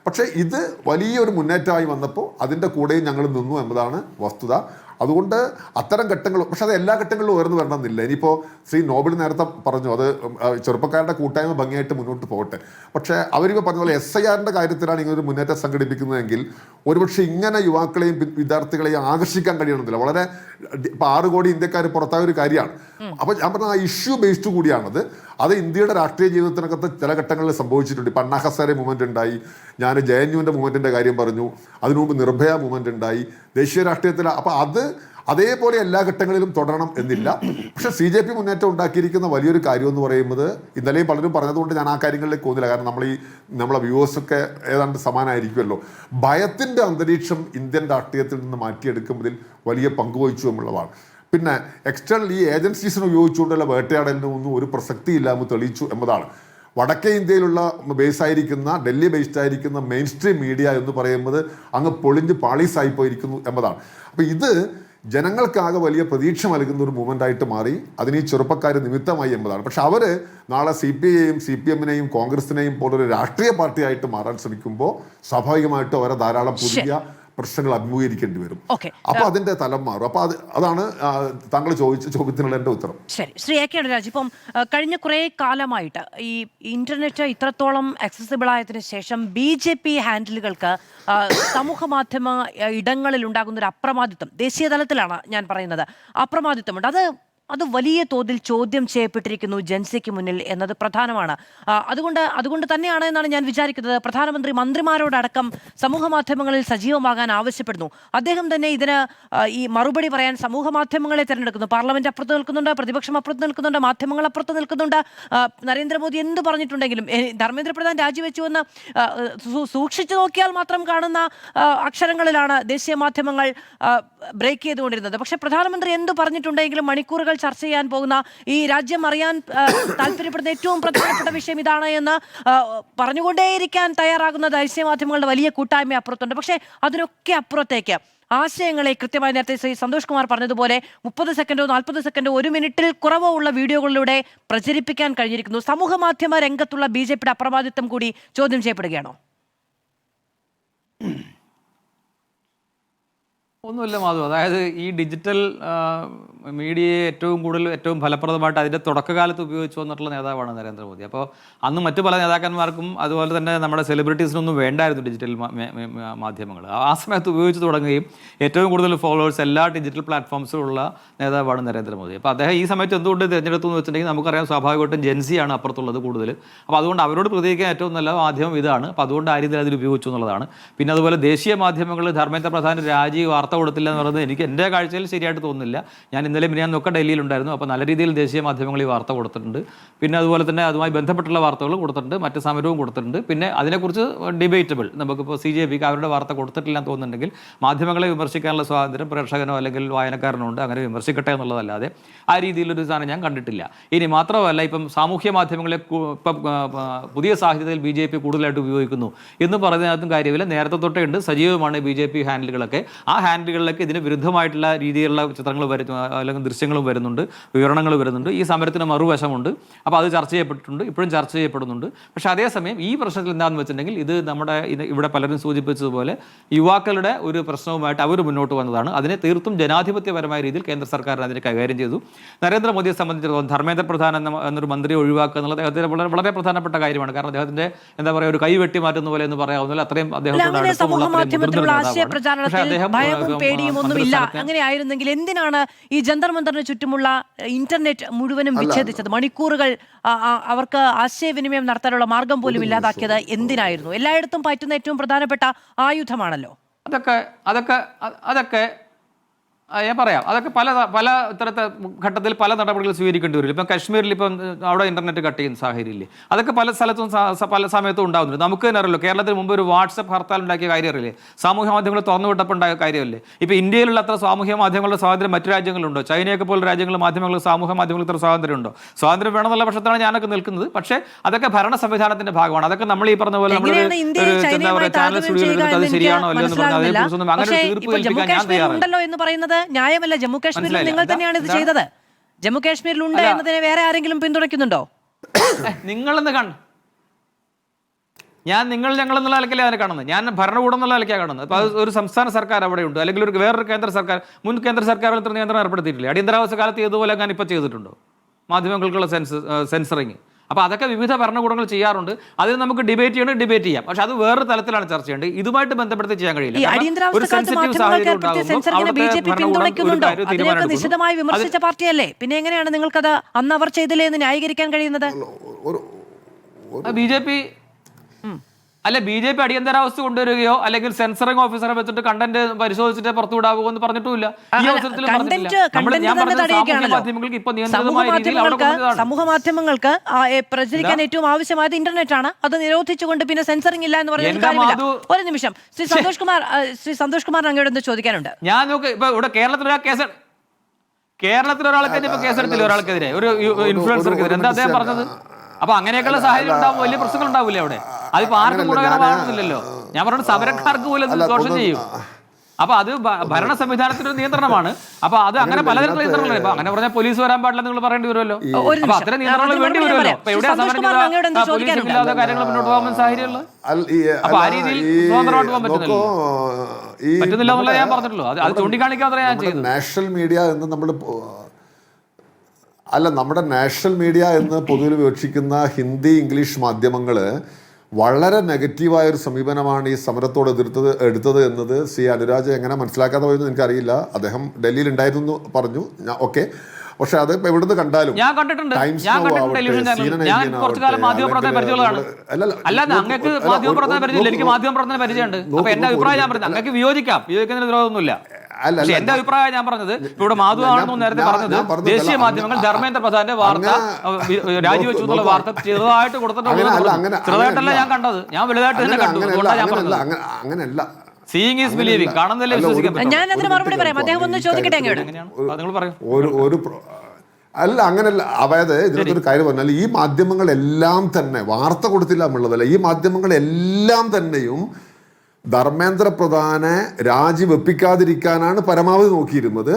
പക്ഷേ ഇത് വലിയൊരു മുന്നേറ്റമായി വന്നപ്പോൾ അതിൻ്റെ കൂടെയും ഞങ്ങൾ നിന്നു എന്നതാണ് വസ്തുത. അതുകൊണ്ട് അത്തരം ഘട്ടങ്ങൾ, പക്ഷെ അത് എല്ലാ ഘട്ടങ്ങളിലും ഉയർന്നു വരണമെന്നില്ല. ഇനിയിപ്പോൾ ശ്രീ നോബൽ നേരത്തെ പറഞ്ഞു, അത് ചെറുപ്പക്കാരുടെ കൂട്ടായ്മ ഭംഗിയായിട്ട് മുന്നോട്ട് പോകട്ടെ. പക്ഷേ അവരിപ്പോൾ പറഞ്ഞ പോലെ SIRൻ്റെ കാര്യത്തിലാണ് ഇങ്ങനൊരു മുന്നേറ്റം സംഘടിപ്പിക്കുന്നതെങ്കിൽ ഒരുപക്ഷെ ഇങ്ങനെ യുവാക്കളെയും വിദ്യാർത്ഥികളെയും ആകർഷിക്കാൻ കഴിയണമെന്നില്ല. വളരെ ഇപ്പോൾ 6 കോടി ഇന്ത്യക്കാർ പുറത്തായ ഒരു കാര്യമാണ്. അപ്പോൾ ഞാൻ പറഞ്ഞ ആ ഇഷ്യൂ ബേസ്ഡ് കൂടിയാണത്. അത് ഇന്ത്യയുടെ രാഷ്ട്രീയ ജീവിതത്തിനകത്ത് ചില ഘട്ടങ്ങളിൽ സംഭവിച്ചിട്ടുണ്ട്. ഇപ്പോൾ അണ്ണാ ഹസാരെ മൂവ്മെൻറ്റ് ഉണ്ടായി, ഞാൻ JNUവിൻ്റെ മൂവ്മെൻറ്റിൻ്റെ കാര്യം പറഞ്ഞു, അതിനു മുമ്പ് നിർഭയ മൂവ്മെൻറ്റ് ഉണ്ടായി ദേശീയ രാഷ്ട്രീയത്തിൽ. അപ്പോൾ അത് അതേപോലെ എല്ലാ ഘട്ടങ്ങളിലും തുടരണം എന്നില്ല. പക്ഷേ CJP മുന്നേറ്റം ഉണ്ടാക്കിയിരിക്കുന്ന വലിയൊരു കാര്യം എന്ന് പറയുന്നത്, ഇന്നലെയും പലരും പറഞ്ഞതുകൊണ്ട് ഞാൻ ആ കാര്യങ്ങളിലേക്ക് പോകുന്നില്ല, കാരണം നമ്മളെ വ്യൂവേഴ്സൊക്കെ ഏതാണ്ട് സമാനമായിരിക്കുമല്ലോ. ഭയത്തിൻ്റെ അന്തരീക്ഷം ഇന്ത്യൻ രാഷ്ട്രീയത്തിൽ നിന്ന് മാറ്റിയെടുക്കുന്നതിൽ വലിയ പങ്കുവഹിച്ചു എന്നുള്ളതാണ്. പിന്നെ എക്സ്റ്റേണൽ ഈ ഏജൻസീസിനെ ഉപയോഗിച്ചുകൊണ്ടുള്ള വേട്ടയാടലിനൊന്നും ഒരു പ്രസക്തിയില്ല എന്ന് തെളിയിച്ചു എന്നതാണ്. വടക്കേ ഇന്ത്യയിലുള്ള ബേസായിരിക്കുന്ന ഡൽഹി ബേസ്ഡ് ആയിരിക്കുന്ന മെയിൻ സ്ട്രീം മീഡിയ എന്ന് പറയുന്നത് അങ്ങ് പൊളിഞ്ഞ് പാളീസായി പോയിരിക്കുന്നു എന്നതാണ്. അപ്പോൾ ഇത് ജനങ്ങൾക്കാകെ വലിയ പ്രതീക്ഷ നൽകുന്ന ഒരു മൂവ്മെൻ്റ് ആയിട്ട് മാറി. അതിന് ഈ ചെറുപ്പക്കാർ നിമിത്തമായി എന്നതാണ്. പക്ഷെ അവർ നാളെ CPIയെയും CPMനെയും കോൺഗ്രസിനെയും പോലൊരു രാഷ്ട്രീയ പാർട്ടിയായിട്ട് മാറാൻ ശ്രമിക്കുമ്പോൾ സ്വാഭാവികമായിട്ടും അവരെ ധാരാളം പുതിയ പ്രശ്നങ്ങൾ അഭിമുഖീകരിക്കേണ്ടി വരും. അപ്പൊ അതിന്റെ തലം മാറും. അപ്പൊ അതാണ് താങ്കൾ ചോദിച്ച ചോദ്യത്തിനുള്ള എന്റെ ഉത്തരം. ശരി, ശ്രീ AK നടരാജ്, ഇപ്പം കഴിഞ്ഞ കുറെ കാലമായിട്ട് ഈ ഇന്റർനെറ്റ് ഇത്രത്തോളം അക്സസിബിൾ ആയതിനു ശേഷം BJP ഹാൻഡിലുകൾക്ക് സമൂഹ മാധ്യമ ഇടങ്ങളിൽ ഉണ്ടാകുന്ന ഒരു അപ്രമാദിത്വം, ദേശീയ തലത്തിലാണ് ഞാൻ പറയുന്നത്, അപ്രമാദിത്വമുണ്ട്. അത് വലിയ തോതിൽ ചോദ്യം ചെയ്യപ്പെട്ടിരിക്കുന്നു ജൻസിക്ക് മുന്നിൽ എന്നത് പ്രധാനമാണ്. അതുകൊണ്ട് തന്നെയാണ് എന്നാണ് ഞാൻ വിചാരിക്കുന്നത്. പ്രധാനമന്ത്രി മന്ത്രിമാരോടടക്കം സമൂഹ മാധ്യമങ്ങളിൽ സജീവമാകാൻ ആവശ്യപ്പെടുന്നു. അദ്ദേഹം തന്നെ ഇതിന് ഈ മറുപടി പറയാൻ സമൂഹ മാധ്യമങ്ങളെ തിരഞ്ഞെടുക്കുന്നു. പാർലമെന്റ് അപ്പുറത്ത് നിൽക്കുന്നുണ്ട്, പ്രതിപക്ഷം അപ്പുറത്ത് നിൽക്കുന്നുണ്ട്, മാധ്യമങ്ങൾ അപ്പുറത്ത് നിൽക്കുന്നുണ്ട്. നരേന്ദ്രമോദി എന്ത് പറഞ്ഞിട്ടുണ്ടെങ്കിലും ധർമ്മേന്ദ്ര പ്രധാൻ രാജിവെച്ചു എന്ന് സൂക്ഷിച്ചു നോക്കിയാൽ മാത്രം കാണുന്ന അക്ഷരങ്ങളിലാണ് ദേശീയ മാധ്യമങ്ങൾ ബ്രേക്ക് ചെയ്തുകൊണ്ടിരുന്നത്. പക്ഷെ പ്രധാനമന്ത്രി എന്ത് പറഞ്ഞിട്ടുണ്ടെങ്കിലും മണിക്കൂറുകൾ ചർച്ച ചെയ്യാൻ പോകുന്ന, ഈ രാജ്യം അറിയാൻ താല്പര്യപ്പെടുന്ന ഏറ്റവും പ്രധാനപ്പെട്ട വിഷയം ഇതാണ് എന്ന് പറഞ്ഞുകൊണ്ടേയിരിക്കാൻ തയ്യാറാകുന്ന ദേശീയ മാധ്യമങ്ങളുടെ വലിയ കൂട്ടായ്മ അപ്പുറത്തുണ്ട്. പക്ഷേ അതിനൊക്കെ അപ്പുറത്തേക്ക് ആശയങ്ങളെ കൃത്യമായി നേരത്തെ ശ്രീ സന്തോഷ് കുമാർ പറഞ്ഞതുപോലെ 30 സെക്കൻഡോ 40 സെക്കൻഡോ 1 മിനിറ്റിൽ കുറവോ ഉള്ള വീഡിയോകളിലൂടെ പ്രചരിപ്പിക്കാൻ കഴിഞ്ഞിരിക്കുന്നു. സമൂഹ മാധ്യമ രംഗത്തുള്ള BJPയുടെ അപ്രമാദിത്വം കൂടി ചോദ്യം ചെയ്യപ്പെടുകയാണോ? ഒന്നുമില്ല മാധു. അതായത് ഈ ഡിജിറ്റൽ മീഡിയയെ ഏറ്റവും ഫലപ്രദമായിട്ട് അതിൻ്റെ തുടക്കകാലത്ത് ഉപയോഗിച്ചു വന്നിട്ടുള്ള നേതാവാണ് നരേന്ദ്രമോദി. അപ്പോൾ അന്ന് മറ്റു പല നേതാക്കന്മാർക്കും അതുപോലെ തന്നെ നമ്മുടെ സെലിബ്രിറ്റീസിനൊന്നും വേണ്ടായിരുന്നു ഡിജിറ്റൽ മാധ്യമങ്ങൾ. ആ സമയത്ത് ഉപയോഗിച്ച് തുടങ്ങുകയും ഏറ്റവും കൂടുതൽ ഫോളോവേഴ്സ് എല്ലാ ഡിജിറ്റൽ പ്ലാറ്റ്ഫോംസിലുള്ള നേതാവാണ് നരേന്ദ്രമോദി. അപ്പോൾ അദ്ദേഹം ഈ സമയത്ത് എന്തുകൊണ്ട് തിരഞ്ഞെടുത്തു എന്ന് വെച്ചിട്ടുണ്ടെങ്കിൽ നമുക്കറിയാം സ്വാഭാവികമായിട്ടും ജെൻസിയാണ് അപ്പുറത്തുള്ളത് കൂടുതൽ. അപ്പോൾ അതുകൊണ്ട് അവരോട് പ്രതികരിക്കാൻ ഏറ്റവും നല്ല മാധ്യമം ഇതാണ്. അപ്പോൾ അതുകൊണ്ട് ആ രീതിയിൽ അതിൽ ഉപയോഗിച്ചു എന്നുള്ളതാണ്. പിന്നെ അതുപോലെ ദേശീയ മാധ്യമങ്ങൾ ധർമ്മേന്ദ്ര പ്രധാൻ രാജി വാർത്ത കൊടുത്തില്ല എന്ന് പറയുന്നത് എനിക്ക് എൻ്റെ കാഴ്ചയിൽ ശരിയായിട്ട് തോന്നുന്നില്ല. ഞാൻ ഇന്നലെ മിനിയാന്നൊക്കെ ഡൽഹിയിലുണ്ടായിരുന്നു. അപ്പോൾ നല്ല രീതിയിൽ ദേശീയ മാധ്യമങ്ങൾ ഈ വാർത്ത കൊടുത്തിട്ടുണ്ട്. പിന്നെ അതുപോലെ തന്നെ അതുമായി ബന്ധപ്പെട്ടുള്ള വാർത്തകൾ കൊടുത്തിട്ടുണ്ട്, മറ്റ് സമരവും കൊടുത്തിട്ടുണ്ട്. പിന്നെ അതിനെക്കുറിച്ച് ഡിബേറ്റബിൾ, നമുക്കിപ്പോൾ CJPക്ക് അവരുടെ വാർത്ത കൊടുത്തിട്ടില്ല എന്ന് തോന്നുന്നുണ്ടെങ്കിൽ മാധ്യമങ്ങളെ വിമർശിക്കാനുള്ള സ്വാതന്ത്ര്യം പ്രേക്ഷകനോ അല്ലെങ്കിൽ വായനക്കാരനോ ഉണ്ട്. അങ്ങനെ വിമർശിക്കട്ടെ എന്നുള്ളതല്ലാതെ ആ രീതിയിലൊരു സാധനം ഞാൻ കണ്ടിട്ടില്ല. ഇനി മാത്രമല്ല, ഇപ്പം സാമൂഹ്യ മാധ്യമങ്ങളെ ഇപ്പം പുതിയ സാഹചര്യത്തിൽ BJP കൂടുതലായിട്ട് ഉപയോഗിക്കുന്നു എന്ന് പറയുന്നതിനകത്തും കാര്യമില്ല. നേരത്തെ തൊട്ടേ ഉണ്ട്, സജീവമാണ് BJP ഹാൻഡിലുകളൊക്കെ. ആ ഹാൻഡിലുകളിലൊക്കെ ഇതിന് വിരുദ്ധമായിട്ടുള്ള രീതിയിലുള്ള ചിത്രങ്ങൾ അല്ലെങ്കിൽ ദൃശ്യങ്ങളും വരുന്നുണ്ട്, വിവരണങ്ങൾ വരുന്നുണ്ട്. ഈ സമരത്തിന് മറുവശമുണ്ട്. അപ്പോൾ അത് ചർച്ച ചെയ്യപ്പെട്ടിട്ടുണ്ട്, ഇപ്പോഴും ചർച്ച ചെയ്യപ്പെടുന്നുണ്ട്. പക്ഷേ അതേസമയം ഈ പ്രശ്നത്തിൽ എന്താണെന്ന് വെച്ചിട്ടുണ്ടെങ്കിൽ ഇത് നമ്മുടെ ഇവിടെ പലരും സൂചിപ്പിച്ചതുപോലെ യുവാക്കളുടെ ഒരു പ്രശ്നവുമായിട്ട് അവർ മുന്നോട്ട് വന്നതാണ്. അതിനെ തീർത്തും ജനാധിപത്യപരമായ രീതിയിൽ കേന്ദ്ര സർക്കാർ അതിനെ കൈകാര്യം ചെയ്തു. നരേന്ദ്രമോദിയെ സംബന്ധിച്ചിടത്തോളം ധർമ്മേന്ദ്ര പ്രധാൻ എന്നൊരു മന്ത്രിയെ ഒഴിവാക്കുക എന്നുള്ളത് അദ്ദേഹത്തിന് വളരെ പ്രധാനപ്പെട്ട കാര്യമാണ്. കാരണം അദ്ദേഹത്തിന്റെ എന്താ പറയുക, ഒരു കൈവെട്ടി മാറ്റുന്ന പോലെ എന്ന് പറയാവുന്ന അത്രയും അദ്ദേഹത്തോട് പേടിയും ഒന്നുമില്ല. അങ്ങനെ ആയിരുന്നെങ്കിൽ എന്തിനാണ് ഈ ജന്തർ മന്ദറിന് ചുറ്റുമുള്ള ഇന്റർനെറ്റ് മുഴുവനും വിച്ഛേദിച്ചത്? മണിക്കൂറുകൾ അവർക്ക് ആശയവിനിമയം നടത്താനുള്ള മാർഗം പോലും ഇല്ലാതാക്കിയത് എന്തിനായിരുന്നു? എല്ലായിടത്തും പറ്റുന്ന ഏറ്റവും പ്രധാനപ്പെട്ട ആയുധമാണല്ലോ. അതൊക്കെ ഞാൻ പറയാം. അതൊക്കെ പല ഇത്തരത്തെ ഘട്ടത്തിൽ പല നടപടികൾ സ്വീകരിക്കേണ്ടി വരും. ഇപ്പം കാശ്മീരിൽ ഇപ്പം അവിടെ ഇന്റർനെറ്റ് കട്ട് ചെയ്യുന്ന സാഹചര്യമില്ലേ, അതൊക്കെ പല സ്ഥലത്തും പല സമയത്തും ഉണ്ടാകുന്നുണ്ട്. നമുക്ക് തന്നെ അറിയില്ലോ, കേരളത്തിന് മുമ്പ് ഒരു വാട്സപ്പ് ഹർത്താൽ ഉണ്ടാക്കിയ കാര്യം അറിയില്ലേ, സാമൂഹ്യ മാധ്യമങ്ങൾ തുറന്നു വിട്ടപ്പോൾ ഉണ്ടായ കാര്യമല്ലേ. ഇപ്പോൾ ഇന്ത്യയിലുള്ള അത്ര സാമൂഹ്യ മാധ്യമങ്ങളുടെ സ്വാതന്ത്ര്യം മറ്റു രാജ്യങ്ങളുണ്ടോ? ചൈനയൊക്കെ പോലുള്ള രാജ്യങ്ങളിൽ മാധ്യമങ്ങൾ സാമൂഹ്യ മാധ്യമങ്ങൾ ഇത്ര സ്വാതന്ത്ര്യമുണ്ടോ? സ്വാതന്ത്ര്യം വേണമെന്നുള്ള പക്ഷത്താണ് ഞാനൊക്കെ നിൽക്കുന്നത്. പക്ഷേ അതൊക്കെ ഭരണ സംവിധാനത്തിന്റെ ഭാഗമാണ്. അതൊക്കെ നമ്മൾ ഈ പറഞ്ഞ പോലെ ചാനൽ സ്റ്റുഡിയോയിൽ അത് ശരിയാണോ അല്ലയോ എന്ന് പറഞ്ഞാൽ അതേക്കുറിച്ചൊന്നും അങ്ങനെ തീർപ്പ് കൽപ്പിക്കാൻ ഞാൻ തയ്യാറല്ല എന്ന് പറയുന്നത് ന്യായമല്ല. ജമ്മു കാശ്മീരിൽ നിങ്ങൾ തന്നെയാണ് ഇത് ചെയ്തത്. ജമ്മു കാശ്മീരിൽ ഉണ്ട് എന്നതിനെ വേറെ ആരെങ്കിലും പിന്തുണയ്ക്കുന്നുണ്ടോ? നിങ്ങളെന്ന് ഞാൻ ഞങ്ങൾ എന്നുള്ള നിലയ്ക്കല്ലേ അതിനെ കാണുന്നത്. ഞാൻ ഭരണകൂടം എന്നുള്ള നിലയ്ക്കാണ് കാണുന്നത്. അപ്പോൾ അത് ഒരു സംസ്ഥാന സർക്കാർ അവിടെ ഉണ്ട്, അല്ലെങ്കിൽ വേറൊരു കേന്ദ്ര സർക്കാർ, മുൻ കേന്ദ്ര സർക്കാരുകൾ ഇത്ര നിയന്ത്രണം ഏർപ്പെടുത്തിയിട്ടില്ല. അടിയന്തരാവസ്ഥ കാലത്ത് ഇതുപോലെ ഞാൻ ഇപ്പോൾ ചെയ്തിട്ടുണ്ടോ മാധ്യമങ്ങൾക്കുള്ള സെൻസറിങ്? അപ്പോൾ അതൊക്കെ വിവിധ ഭരണകൂടങ്ങൾ ചെയ്യാറുണ്ട്. അതിന് നമുക്ക് ഡിബേറ്റ് ചെയ്യാം. പക്ഷെ അത് വേറെ തലത്തിലാണ് ചർച്ച ചെയ്യേണ്ടത്. ഇതുമായിട്ട് ബന്ധപ്പെടുത്തി ചെയ്യാൻ കഴിയില്ല. ഒരു സെൻസിറ്റീവ് സാഹചര്യം നിശ്ചിതമായി വിമർശിച്ച പാർട്ടിയല്ലേ, പിന്നെ എങ്ങനെയാണ് നിങ്ങൾക്കത് അന്ന് അവർ ചെയ്തില്ലേ എന്ന് ന്യായീകരിക്കാൻ കഴിയുന്നത്? BJP അടിയന്തരാവസ്ഥ കൊണ്ടുവരികയോ അല്ലെങ്കിൽ സെൻസറിംഗ് ഓഫീസറെ വെച്ചിട്ട് കണ്ടന്റ് പരിശോധിച്ചിട്ട് പുറത്തുവിടാവുമോ എന്ന് പറഞ്ഞിട്ടുമില്ല. ഈ അവസരത്തിൽ സമൂഹ മാധ്യമങ്ങൾക്ക് പ്രചരിക്കാൻ ഏറ്റവും ആവശ്യമായത് ഇന്റർനെറ്റ് ആണ്. അത് നിരോധിച്ചുകൊണ്ട് പിന്നെ സെൻസറിംഗ് ഇല്ല എന്ന് പറഞ്ഞാൽ ഒരു നിമിഷം ശ്രീ സന്തോഷ് കുമാർ അങ്ങോട്ട് എന്ത് ചോദിക്കാനുണ്ട്? ഞാൻ നോക്ക്, ഇപ്പൊ ഇവിടെ കേരളത്തിൽ ഒരാൾക്കെതിരെ ഇപ്പൊ കേസെടുത്തില്ല, ഒരാൾക്കെതിരെ ഒരു ഇൻഫ്ലുവൻസർക്കെതിരെ. എന്താ അദ്ദേഹം പറഞ്ഞത്? അപ്പൊ അങ്ങനെയൊക്കെയുള്ള സാഹചര്യം ഉണ്ടാവും, വലിയ പ്രശ്നങ്ങൾ ഉണ്ടാവില്ലേ അവിടെ? അതിപ്പോ ആർക്കും ഗുണകരമാകുന്നില്ലല്ലോ. ഞാൻ പറഞ്ഞത് സമരക്കാർക്ക് പോലും ദോഷം ചെയ്യും. അപ്പൊ അത് ഭരണ സംവിധാനത്തിന്റെ ഒരു നിയന്ത്രണമാണ്. അപ്പൊ അത് അങ്ങനെ പലതരത്തിലുള്ള നിയന്ത്രണങ്ങൾ. ഇപ്പൊ അങ്ങനെ പറഞ്ഞാൽ പോലീസ് വരാൻ പാടില്ല നിങ്ങൾ പറയേണ്ടി വരുമല്ലോ. അപ്പൊ അത്തരം നിയന്ത്രണങ്ങൾ വേണ്ടി വരുമല്ലോ. അപ്പൊ എവിടെയാ സമരം പോലീസ് ഇല്ലാതെ കാര്യങ്ങൾ മുന്നോട്ട് പോകാൻ സാഹചര്യമുള്ളത്? അപ്പൊ ആ രീതിയിൽ സ്വതന്ത്രമായിട്ട് പോകാൻ പറ്റുന്നില്ല എന്നുള്ളത് ഞാൻ പറഞ്ഞിട്ടുള്ളൂ. അത് ചൂണ്ടിക്കാണിക്കാതെ ഞാൻ ചെയ്തു. നാഷണൽ മീഡിയ എന്ന് നമ്മുടെ നാഷണൽ മീഡിയ എന്ന് പൊതുവിൽ വിവക്ഷിക്കുന്ന ഹിന്ദി ഇംഗ്ലീഷ് മാധ്യമങ്ങൾ വളരെ നെഗറ്റീവായ ഒരു സമീപനമാണ് ഈ സമരത്തോട് എടുത്തത് എന്നത് അനുരാജ് എങ്ങനെ മനസ്സിലാക്കാതെ പോയെന്ന് എനിക്കറിയില്ല. അദ്ദേഹം ഡൽഹിയിൽ ഉണ്ടായിരുന്നു പറഞ്ഞു, ഓക്കെ. പക്ഷെ അത് ഇപ്പൊ എവിടുന്ന് കണ്ടാലും ഞാൻ കണ്ടിട്ടുണ്ട്. കുറച്ചു കാലം മാധ്യമപ്രവർത്തന പരിചയമുള്ളതാണ്. അല്ലാതെ അങ്ങക്ക് മാധ്യമപ്രവർത്തന പരിചയമില്ല, എനിക്ക് മാധ്യമപ്രവർത്തന പരിചയമുണ്ട്. അപ്പൊ എന്റെ അഭിപ്രായം ഞാൻ പറഞ്ഞത് അങ്ങക്ക് വിയോജിക്കുന്നതിന് വിരോധമൊന്നുമില്ല. എന്റെ അഭിപ്രായം ഞാൻ പറഞ്ഞത് ഇവിടെ മാധു ആണെന്ന് നേരത്തെ പറഞ്ഞത് ദേശീയ മാധ്യമങ്ങൾ ധർമ്മേന്ദ്ര പ്രധാന്റെ വാർത്ത രാജിവെച്ചു എന്നുള്ള വാർത്ത ചെറുതായിട്ട് കൊടുത്തിട്ടുണ്ട്. ചെറുതായിട്ടല്ല ഞാൻ കണ്ടത്, ഞാൻ വലുതായിട്ട് തന്നെ കണ്ടു. അതുകൊണ്ടാണ് ഞാൻ പറഞ്ഞത് അങ്ങനെയല്ല. സീയിങ് ഈസ് ബിലീവിംഗ്, കാണുന്നതല്ലേ വിശ്വസിക്കാൻ. ഞാൻ അതിന് മറുപടി പറയാം. അദ്ദേഹം ഒന്ന് ചോദിക്കട്ടെ. നിങ്ങൾ പറയും. അങ്ങനല്ല. അതായത് ഇതിനകത്തൊരു കാര്യം പറഞ്ഞാൽ ഈ മാധ്യമങ്ങളെല്ലാം തന്നെ വാർത്ത കൊടുത്തില്ല എന്നുള്ളതല്ല, ഈ മാധ്യമങ്ങളെല്ലാം തന്നെയും ധർമ്മേന്ദ്ര പ്രധാനെ രാജിവെപ്പിക്കാതിരിക്കാനാണ് പരമാവധി നോക്കിയിരുന്നത്.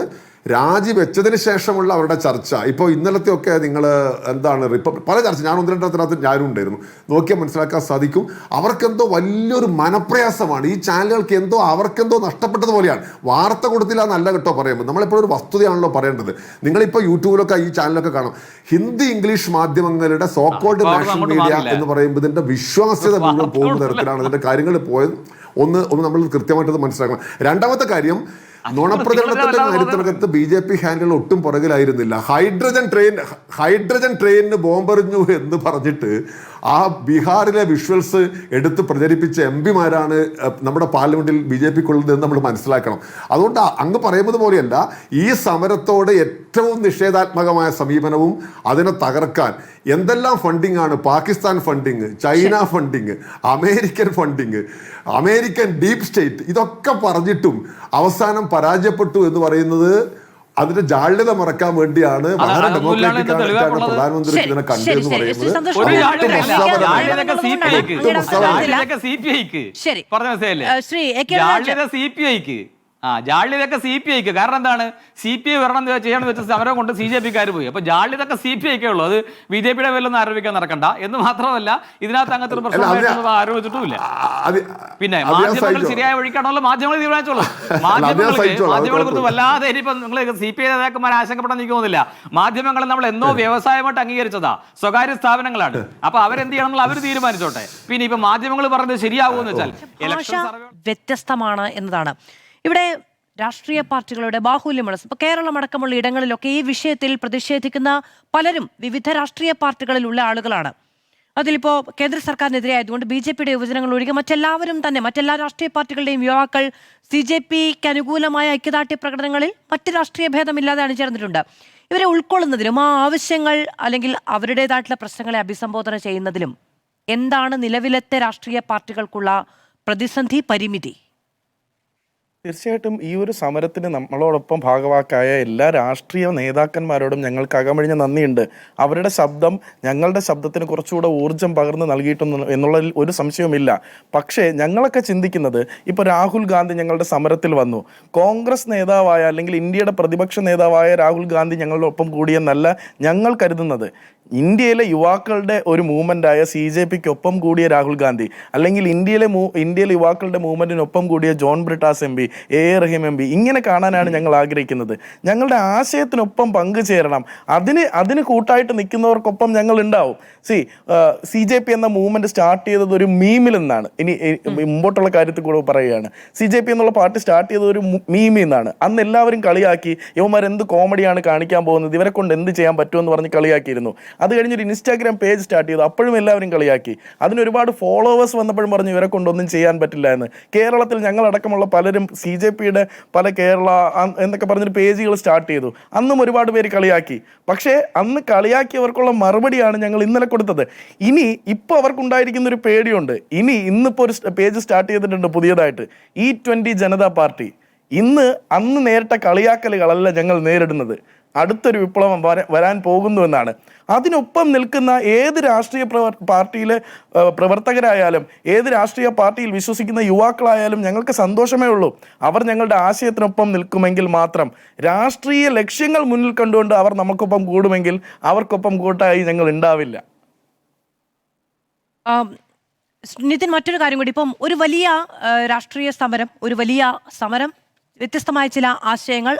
രാജിവെച്ചതിന് ശേഷമുള്ള അവരുടെ ചർച്ച, ഇപ്പോൾ ഇന്നലത്തെ ഒക്കെ നിങ്ങൾ എന്താണ് പല ചർച്ച, ഞാൻ 1-2 ഞാനും ഉണ്ടായിരുന്നു, നോക്കിയാൽ മനസ്സിലാക്കാൻ സാധിക്കും. അവർക്കെന്തോ വലിയൊരു മനപ്രയാസമാണ്. ഈ ചാനലുകൾക്ക് അവർക്കെന്തോ നഷ്ടപ്പെട്ടതുപോലെയാണ്. വാർത്ത കൊടുത്തില്ല എന്നല്ല കേട്ടോ പറയുമ്പോൾ, നമ്മളെപ്പോഴും ഒരു വസ്തുതയാണല്ലോ പറയേണ്ടത്. നിങ്ങളിപ്പോൾ യൂട്യൂബിലൊക്കെ ഈ ചാനലൊക്കെ കാണും, ഹിന്ദി ഇംഗ്ലീഷ് മാധ്യമങ്ങളുടെ സോക്കോൾഡ് നാഷണൽ മീഡിയ എന്ന് പറയുമ്പോൾ ഇതിൻ്റെ വിശ്വാസ്യത മുഴുവൻ പോകുന്ന തരത്തിലാണ് ഇതിൻ്റെ കാര്യങ്ങൾ പോയത്. ഒന്ന് നമ്മൾ കൃത്യമായിട്ട് മനസ്സിലാക്കണം. രണ്ടാമത്തെ കാര്യം, നുണപ്രചരണത്തിന്റെ കാര്യത്തിനകത്ത് BJP ഹാൻഡിൽ ഒട്ടും പുറകിലായിരുന്നില്ല. ഹൈഡ്രജൻ ട്രെയിനിന് ബോംബെറിഞ്ഞു എന്ന് പറഞ്ഞിട്ട് ആ ബീഹാറിലെ വിഷ്വൽസ് എടുത്ത് പ്രചരിപ്പിച്ച MP-മാരാണ് നമ്മുടെ പാർലമെന്റിൽ BJPക്കുള്ളത് എന്ന് നമ്മൾ മനസ്സിലാക്കണം. അതുകൊണ്ട് അങ്ങ് പറയുന്നത് പോലെയല്ല, ഈ സമരത്തോട് ഏറ്റവും നിഷേധാത്മകമായ സമീപനവും അതിനെ തകർക്കാൻ എന്തെല്ലാം ഫണ്ടിങ് ആണ്, Pakistan funding, China funding, American funding, American deep state, ഇതൊക്കെ പറഞ്ഞിട്ടും അവസാനം പരാജയപ്പെട്ടു എന്ന് പറയുന്നത് അതിന്റെ ജാള്യത മറക്കാൻ വേണ്ടിയാണ്. വളരെ ഡെമോക്രാറ്റിക് ആയിട്ടാണ് പ്രധാനമന്ത്രി ഇതിനെ കണ്ടെന്ന് പറയുന്നത്. ജാള്യതൊക്കെ CPIക്ക്. കാരണം എന്താണ്, CPI വരണം ചെയ്യണമെന്ന് വെച്ച സമരം കൊണ്ട് CJPക്കാർ പോയി. അപ്പൊ ജാള്യതൊക്കെ CPIക്കേ ഉള്ളൂ. അത് BJPയുടെ പേരിലൊന്നും ആരോപിക്കാൻ നടക്കണ്ട എന്ന് മാത്രമല്ല, ഇതിനകത്ത് അങ്ങനത്തെ ഒരു പ്രശ്നം ആരോപിച്ചിട്ടുമില്ല. പിന്നെ മാധ്യമങ്ങൾ ശരിയായ വഴിക്കാണല്ലോ മാധ്യമങ്ങൾ തീരുമാനിച്ചോളൂ. മാധ്യമങ്ങളെ കുറിച്ച് വല്ലാതെ ഇനിയിപ്പോ നിങ്ങൾ CPI നേതാക്കന്മാർ ആശങ്കപ്പെടാൻ എനിക്ക് തോന്നുന്നില്ല. മാധ്യമങ്ങളെ നമ്മൾ എന്നോ വ്യവസായമായിട്ട് അംഗീകരിച്ചതാ, സ്വകാര്യ സ്ഥാപനങ്ങളാണ്. അപ്പൊ അവരെന്ത് ചെയ്യണമെന്നുള്ള അവർ തീരുമാനിച്ചോട്ടെ. പിന്നെ ഇപ്പൊ മാധ്യമങ്ങൾ പറഞ്ഞത് ശരിയാകുമെന്ന് വെച്ചാൽ വ്യത്യസ്തമാണ് എന്നതാണ്. ഇവിടെ രാഷ്ട്രീയ പാർട്ടികളുടെ ബാഹുല്യമാണ്. ഇപ്പൊ കേരളം അടക്കമുള്ള ഇടങ്ങളിലൊക്കെ ഈ വിഷയത്തിൽ പ്രതിഷേധിക്കുന്ന പലരും വിവിധ രാഷ്ട്രീയ പാർട്ടികളിലുള്ള ആളുകളാണ്. അതിലിപ്പോൾ കേന്ദ്ര സർക്കാരിനെതിരെ ആയതുകൊണ്ട് BJPയുടെ യുവജനങ്ങൾ ഒഴികെ മറ്റെല്ലാ രാഷ്ട്രീയ പാർട്ടികളുടെയും യുവാക്കൾ CJPക്ക് അനുകൂലമായ ഐക്യദാർഢ്യ പ്രകടനങ്ങളിൽ മറ്റ് രാഷ്ട്രീയ ഭേദമില്ലാതെ അണിചേർന്നിട്ടുണ്ട്. ഇവരെ ഉൾക്കൊള്ളുന്നതിലും ആ ആവശ്യങ്ങൾ അല്ലെങ്കിൽ അവരുടേതായിട്ടുള്ള പ്രശ്നങ്ങളെ അഭിസംബോധന ചെയ്യുന്നതിലും എന്താണ് നിലവിലത്തെ രാഷ്ട്രീയ പാർട്ടികൾക്കുള്ള പ്രതിസന്ധി, പരിമിതി? തീർച്ചയായിട്ടും ഈ ഒരു സമരത്തിന് നമ്മളോടൊപ്പം ഭാഗവാക്കായ എല്ലാ രാഷ്ട്രീയ നേതാക്കന്മാരോടും ഞങ്ങൾക്ക് അകമഴിഞ്ഞ നന്ദിയുണ്ട്. അവരുടെ ശബ്ദം ഞങ്ങളുടെ ശബ്ദത്തിന് കുറച്ചുകൂടെ ഊർജ്ജം പകർന്ന് നൽകിയിട്ടൊന്നും എന്നുള്ളതിൽ ഒരു സംശയവുമില്ല. പക്ഷേ ഞങ്ങളൊക്കെ ചിന്തിക്കുന്നത്, ഇപ്പോൾ രാഹുൽ ഗാന്ധി ഞങ്ങളുടെ സമരത്തിൽ വന്നു, കോൺഗ്രസ് നേതാവായ അല്ലെങ്കിൽ ഇന്ത്യയുടെ പ്രതിപക്ഷ നേതാവായ രാഹുൽ ഗാന്ധി ഞങ്ങളുടെ ഒപ്പം കൂടിയെന്നല്ല ഞങ്ങൾ കരുതുന്നത്. ഇന്ത്യയിലെ യുവാക്കളുടെ ഒരു മൂവ്മെൻ്റായ CJPക്കൊപ്പം കൂടിയ രാഹുൽ ഗാന്ധി, അല്ലെങ്കിൽ ഇന്ത്യയിലെ യുവാക്കളുടെ മൂവ്മെൻറ്റിനൊപ്പം കൂടിയ John Brittas MP, A Rahim MP, ഇങ്ങനെ കാണാനാണ് ഞങ്ങൾ ആഗ്രഹിക്കുന്നത്. ഞങ്ങളുടെ ആശയത്തിനൊപ്പം പങ്കുചേരണം, അതിന് കൂട്ടായിട്ട് നിൽക്കുന്നവർക്കൊപ്പം ഞങ്ങൾ ഉണ്ടാവും. CJP എന്ന മൂവ്മെൻറ്റ് സ്റ്റാർട്ട് ചെയ്തത് ഒരു മീമിൽ നിന്നാണ്. ഇനി മുമ്പോട്ടുള്ള കാര്യത്തിൽ കൂടെ പറയുകയാണ്, CJP എന്നുള്ള പാർട്ടി സ്റ്റാർട്ട് ചെയ്തത് ഒരു മീമിൽ നിന്നാണ്. അന്ന് എല്ലാവരും കളിയാക്കി, യുവമാർ എന്ത് കോമഡിയാണ് കാണിക്കാൻ പോകുന്നത്, ഇവരെ കൊണ്ട് എന്ത് ചെയ്യാൻ പറ്റുമെന്ന് പറഞ്ഞ് കളിയാക്കിയിരുന്നു. അത് കഴിഞ്ഞൊരു ഇൻസ്റ്റാഗ്രാം പേജ് സ്റ്റാർട്ട് ചെയ്തു, അപ്പോഴും എല്ലാവരും കളിയാക്കി. അതിനൊരുപാട് ഫോളോവേഴ്സ് വന്നപ്പോഴും പറഞ്ഞു ഇവരെ കൊണ്ടൊന്നും ചെയ്യാൻ പറ്റില്ല എന്ന്. കേരളത്തിൽ ഞങ്ങളടക്കമുള്ള പലരും CJPയുടെ പല കേരള എന്നൊക്കെ പറഞ്ഞൊരു പേജുകൾ സ്റ്റാർട്ട് ചെയ്തു. അന്നും ഒരുപാട് പേര് കളിയാക്കി. പക്ഷേ അന്ന് കളിയാക്കിയവർക്കുള്ള മറുപടിയാണ് ഞങ്ങൾ ഇന്നലെ കൊടുത്തത്. ഇപ്പോൾ അവർക്കുണ്ടായിരിക്കുന്ന ഒരു പേടിയുണ്ട്. ഇന്നിപ്പോൾ ഒരു പേജ് സ്റ്റാർട്ട് ചെയ്തിട്ടുണ്ട് പുതിയതായിട്ട്, E20 ജനതാ പാർട്ടി. അന്ന് നേരിട്ട കളിയാക്കലുകളല്ല ഞങ്ങൾ നേരിടുന്നത്. അടുത്തൊരു വിപ്ലവം വരാൻ പോകുന്നു എന്നാണ്. അതിനൊപ്പം നിൽക്കുന്ന ഏത് രാഷ്ട്രീയ പാർട്ടിയിലെ പ്രവർത്തകരായാലും ഏത് രാഷ്ട്രീയ പാർട്ടിയിൽ വിശ്വസിക്കുന്ന യുവാക്കളായാലും ഞങ്ങൾക്ക് സന്തോഷമേ ഉള്ളൂ. അവർ ഞങ്ങളുടെ ആശയത്തിനൊപ്പം നിൽക്കുമെങ്കിൽ മാത്രം. രാഷ്ട്രീയ ലക്ഷ്യങ്ങൾ മുന്നിൽ കണ്ടുകൊണ്ട് അവർ നമുക്കൊപ്പം കൂടുമെങ്കിൽ അവർക്കൊപ്പം കൂട്ടായി ഞങ്ങൾ ഉണ്ടാവില്ല. നിതിൻ, മറ്റൊരു കാര്യം കൂടി, ഇപ്പം ഒരു വലിയ രാഷ്ട്രീയ സമരം, വ്യത്യസ്തമായ ചില ആശയങ്ങൾ,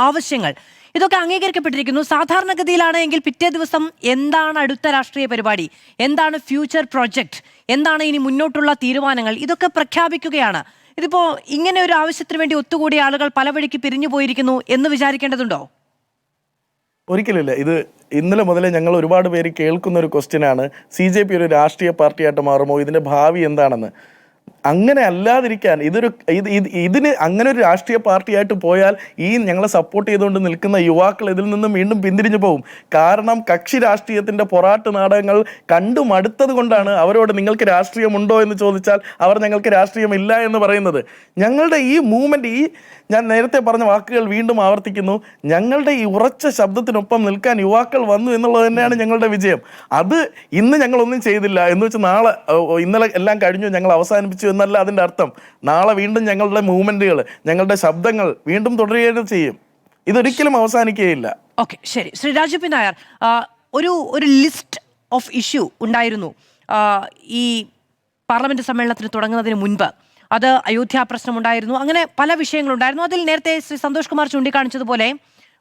ആവശ്യങ്ങൾ, ഇതൊക്കെ അംഗീകരിക്കപ്പെട്ടിരിക്കുന്നു. സാധാരണഗതിയിലാണെങ്കിൽ പിറ്റേ ദിവസം എന്താണ് അടുത്ത രാഷ്ട്രീയ പരിപാടി, എന്താണ് ഫ്യൂച്ചർ പ്രോജക്റ്റ്, എന്താണ് ഇനി മുന്നോട്ടുള്ള തീരുമാനങ്ങൾ, ഇതൊക്കെ പ്രഖ്യാപിക്കുകയാണ്. ഇതിപ്പോ ഇങ്ങനെ ഒരു ആവശ്യത്തിന് വേണ്ടി ഒത്തുകൂടിയ ആളുകൾ പല വഴിക്ക് പിരിഞ്ഞു പോയിരിക്കുന്നു എന്ന് വിചാരിക്കേണ്ടതുണ്ടോ? ഒരിക്കലില്ല. ഇത് ഇന്നലെ മുതലേ ഞങ്ങൾ ഒരുപാട് പേര് കേൾക്കുന്ന ഒരു ക്വസ്റ്റ്യനാണ്, CJP ഒരു രാഷ്ട്രീയ പാർട്ടിയായിട്ട് മാറുമോ, ഇതിൻ്റെ ഭാവി എന്താണെന്ന്. അങ്ങനെ അല്ലാതിരിക്കാൻ ഇതിന് അങ്ങനെ ഒരു രാഷ്ട്രീയ പാർട്ടിയായിട്ട് പോയാൽ ഈ ഞങ്ങളെ സപ്പോർട്ട് ചെയ്തുകൊണ്ട് നിൽക്കുന്ന യുവാക്കൾ ഇതിൽ നിന്നും വീണ്ടും പിന്തിരിഞ്ഞു പോകും. കാരണം കക്ഷി രാഷ്ട്രീയത്തിൻ്റെ പൊറാട്ട് നാടകങ്ങൾ കണ്ടു മടുത്തത് കൊണ്ടാണ് അവരോട് നിങ്ങൾക്ക് രാഷ്ട്രീയമുണ്ടോ എന്ന് ചോദിച്ചാൽ അവർ ഞങ്ങൾക്ക് രാഷ്ട്രീയമില്ല എന്ന് പറയുന്നത്. ഞങ്ങളുടെ ഈ മൂവ്മെൻറ്റ്, ഞാൻ നേരത്തെ പറഞ്ഞ വാക്കുകൾ വീണ്ടും ആവർത്തിക്കുന്നു, ഞങ്ങളുടെ ഈ ഉറച്ച ശബ്ദത്തിനൊപ്പം നിൽക്കാൻ യുവാക്കൾ വന്നു എന്നുള്ളത് തന്നെയാണ് ഞങ്ങളുടെ വിജയം. അത് ഇന്ന് ഞങ്ങളൊന്നും ചെയ്തില്ല എന്ന് വെച്ച് നാളെ ഇന്നലെ എല്ലാം കഴിഞ്ഞു ഞങ്ങൾ അവസാനിപ്പിച്ചു എന്നല്ല അതിൻ്റെ അർത്ഥം. നാളെ വീണ്ടും ഞങ്ങളുടെ മൂവ്മെൻറ്റുകൾ, ഞങ്ങളുടെ ശബ്ദങ്ങൾ വീണ്ടും തുടരുകയും ചെയ്യും. ഇതൊരിക്കലും അവസാനിക്കുകയില്ല. ഓക്കെ, ശരി. ശ്രീ രാജു പി നായർ, ഒരു ലിസ്റ്റ് ഓഫ് ഇഷ്യൂ ഉണ്ടായിരുന്നു ഈ പാർലമെന്റ് സമ്മേളനത്തിന് തുടങ്ങുന്നതിന് മുൻപ്. അത് അയോധ്യ പ്രശ്നമുണ്ടായിരുന്നു, അങ്ങനെ പല വിഷയങ്ങളുണ്ടായിരുന്നു. അതിൽ നേരത്തെ ശ്രീ സന്തോഷ് കുമാർ ചൂണ്ടിക്കാണിച്ചതുപോലെ